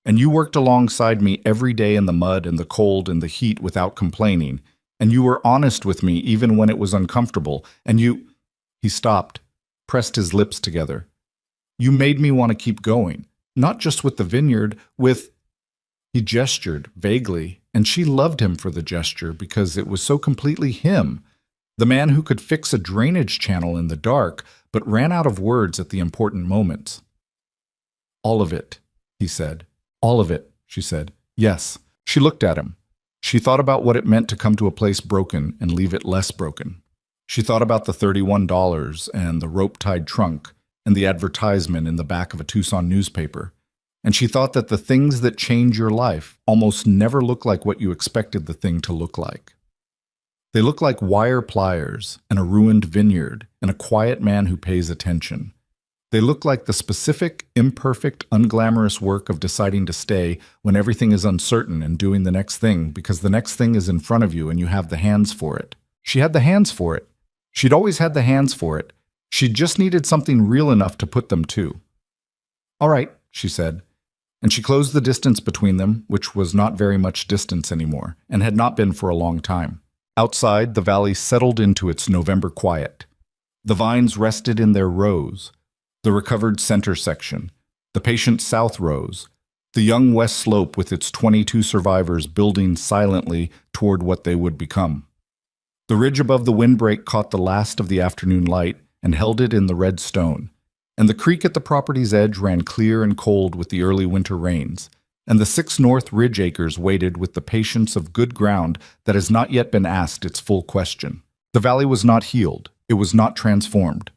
"And you worked alongside me every day in the mud and the cold and the heat without complaining. And you were honest with me even when it was uncomfortable. And you—" He stopped, pressed his lips together. "You made me want to keep going, not just with the vineyard, with—" He gestured vaguely, and she loved him for the gesture because it was so completely him, the man who could fix a drainage channel in the dark, but ran out of words at the important moments. "All of it," he said. "All of it," she said. "Yes." She looked at him. She thought about what it meant to come to a place broken and leave it less broken. She thought about the $31 and the rope-tied trunk and the advertisement in the back of a Tucson newspaper. And she thought that the things that change your life almost never look like what you expected the thing to look like. They look like wire pliers and a ruined vineyard and a quiet man who pays attention. They look like the specific, imperfect, unglamorous work of deciding to stay when everything is uncertain and doing the next thing because the next thing is in front of you and you have the hands for it. She had the hands for it. She'd always had the hands for it. She just needed something real enough to put them to. "All right," she said. And she closed the distance between them, which was not very much distance anymore, and had not been for a long time. Outside, the valley settled into its November quiet. The vines rested in their rows. The recovered center section, the patient south rows, the young west slope with its 22 survivors building silently toward what they would become. The ridge above the windbreak caught the last of the afternoon light and held it in the red stone, and the creek at the property's edge ran clear and cold with the early winter rains, and the 6 North Ridge acres waited with the patience of good ground that has not yet been asked its full question. The valley was not healed. It was not transformed.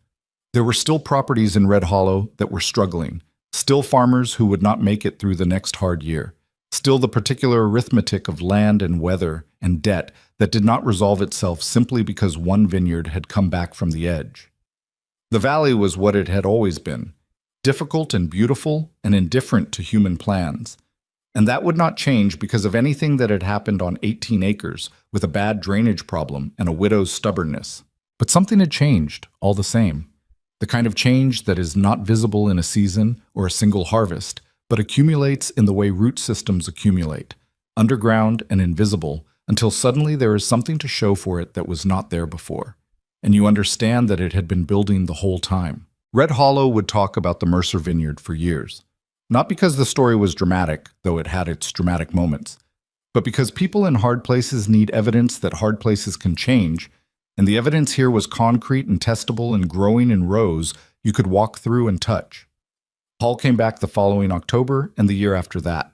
There were still properties in Red Hollow that were struggling, still farmers who would not make it through the next hard year, still the particular arithmetic of land and weather and debt that did not resolve itself simply because one vineyard had come back from the edge. The valley was what it had always been, difficult and beautiful and indifferent to human plans. And that would not change because of anything that had happened on 18 acres with a bad drainage problem and a widow's stubbornness. But something had changed, all the same. The kind of change that is not visible in a season or a single harvest, but accumulates in the way root systems accumulate, underground and invisible, until suddenly there is something to show for it that was not there before. And you understand that it had been building the whole time. Red Hollow would talk about the Mercer Vineyard for years. Not because the story was dramatic, though it had its dramatic moments, but because people in hard places need evidence that hard places can change, and the evidence here was concrete and testable and growing in rows you could walk through and touch. Hall came back the following October and the year after that.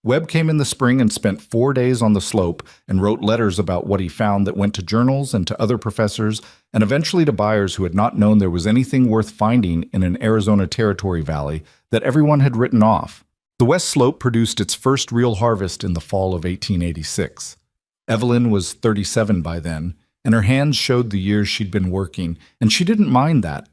Webb came in the spring and spent 4 days on the slope and wrote letters about what he found that went to journals and to other professors and eventually to buyers who had not known there was anything worth finding in an Arizona Territory valley that everyone had written off. The West Slope produced its first real harvest in the fall of 1886. Evelyn was 37 by then, and her hands showed the years she'd been working, and she didn't mind that.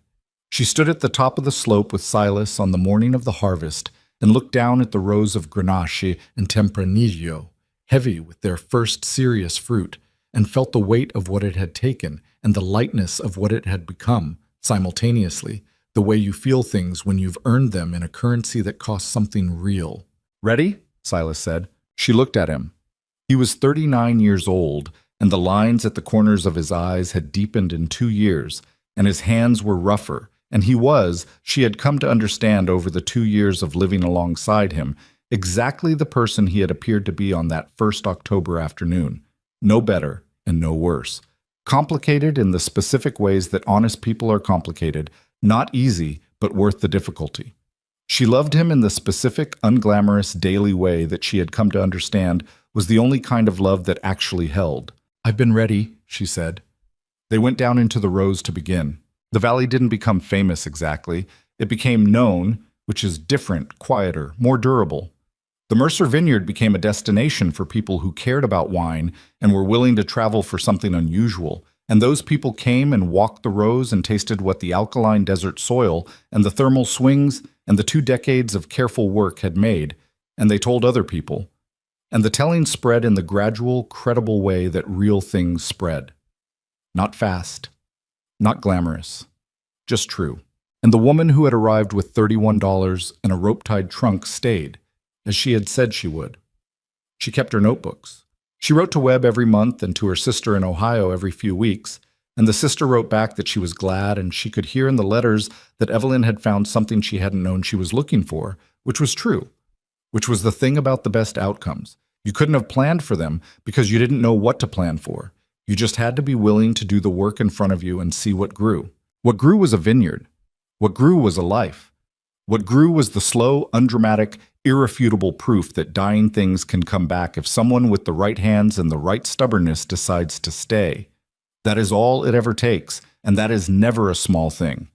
She stood at the top of the slope with Silas on the morning of the harvest and looked down at the rows of Grenache and Tempranillo, heavy with their first serious fruit, and felt the weight of what it had taken and the lightness of what it had become simultaneously, the way you feel things when you've earned them in a currency that costs something real. "Ready?" Silas said. She looked at him. He was 39 years old, and the lines at the corners of his eyes had deepened in 2 years, and his hands were rougher, and she had come to understand over the 2 years of living alongside him, exactly the person he had appeared to be on that first October afternoon. No better and no worse. Complicated in the specific ways that honest people are complicated, not easy, but worth the difficulty. She loved him in the specific, unglamorous, daily way that she had come to understand was the only kind of love that actually held. "I've been ready," she said. They went down into the rows to begin. The valley didn't become famous exactly. It became known, which is different, quieter, more durable. The Mercer Vineyard became a destination for people who cared about wine and were willing to travel for something unusual, and those people came and walked the rows and tasted what the alkaline desert soil and the thermal swings and the 2 decades of careful work had made, and they told other people. And the telling spread in the gradual, credible way that real things spread. Not fast, not glamorous, just true. And the woman who had arrived with $31 and a rope-tied trunk stayed, as she had said she would. She kept her notebooks. She wrote to Webb every month and to her sister in Ohio every few weeks, and the sister wrote back that she was glad, and she could hear in the letters that Evelyn had found something she hadn't known she was looking for, which was true, which was the thing about the best outcomes. You couldn't have planned for them because you didn't know what to plan for. You just had to be willing to do the work in front of you and see what grew. What grew was a vineyard. What grew was a life. What grew was the slow, undramatic, irrefutable proof that dying things can come back if someone with the right hands and the right stubbornness decides to stay. That is all it ever takes, and that is never a small thing.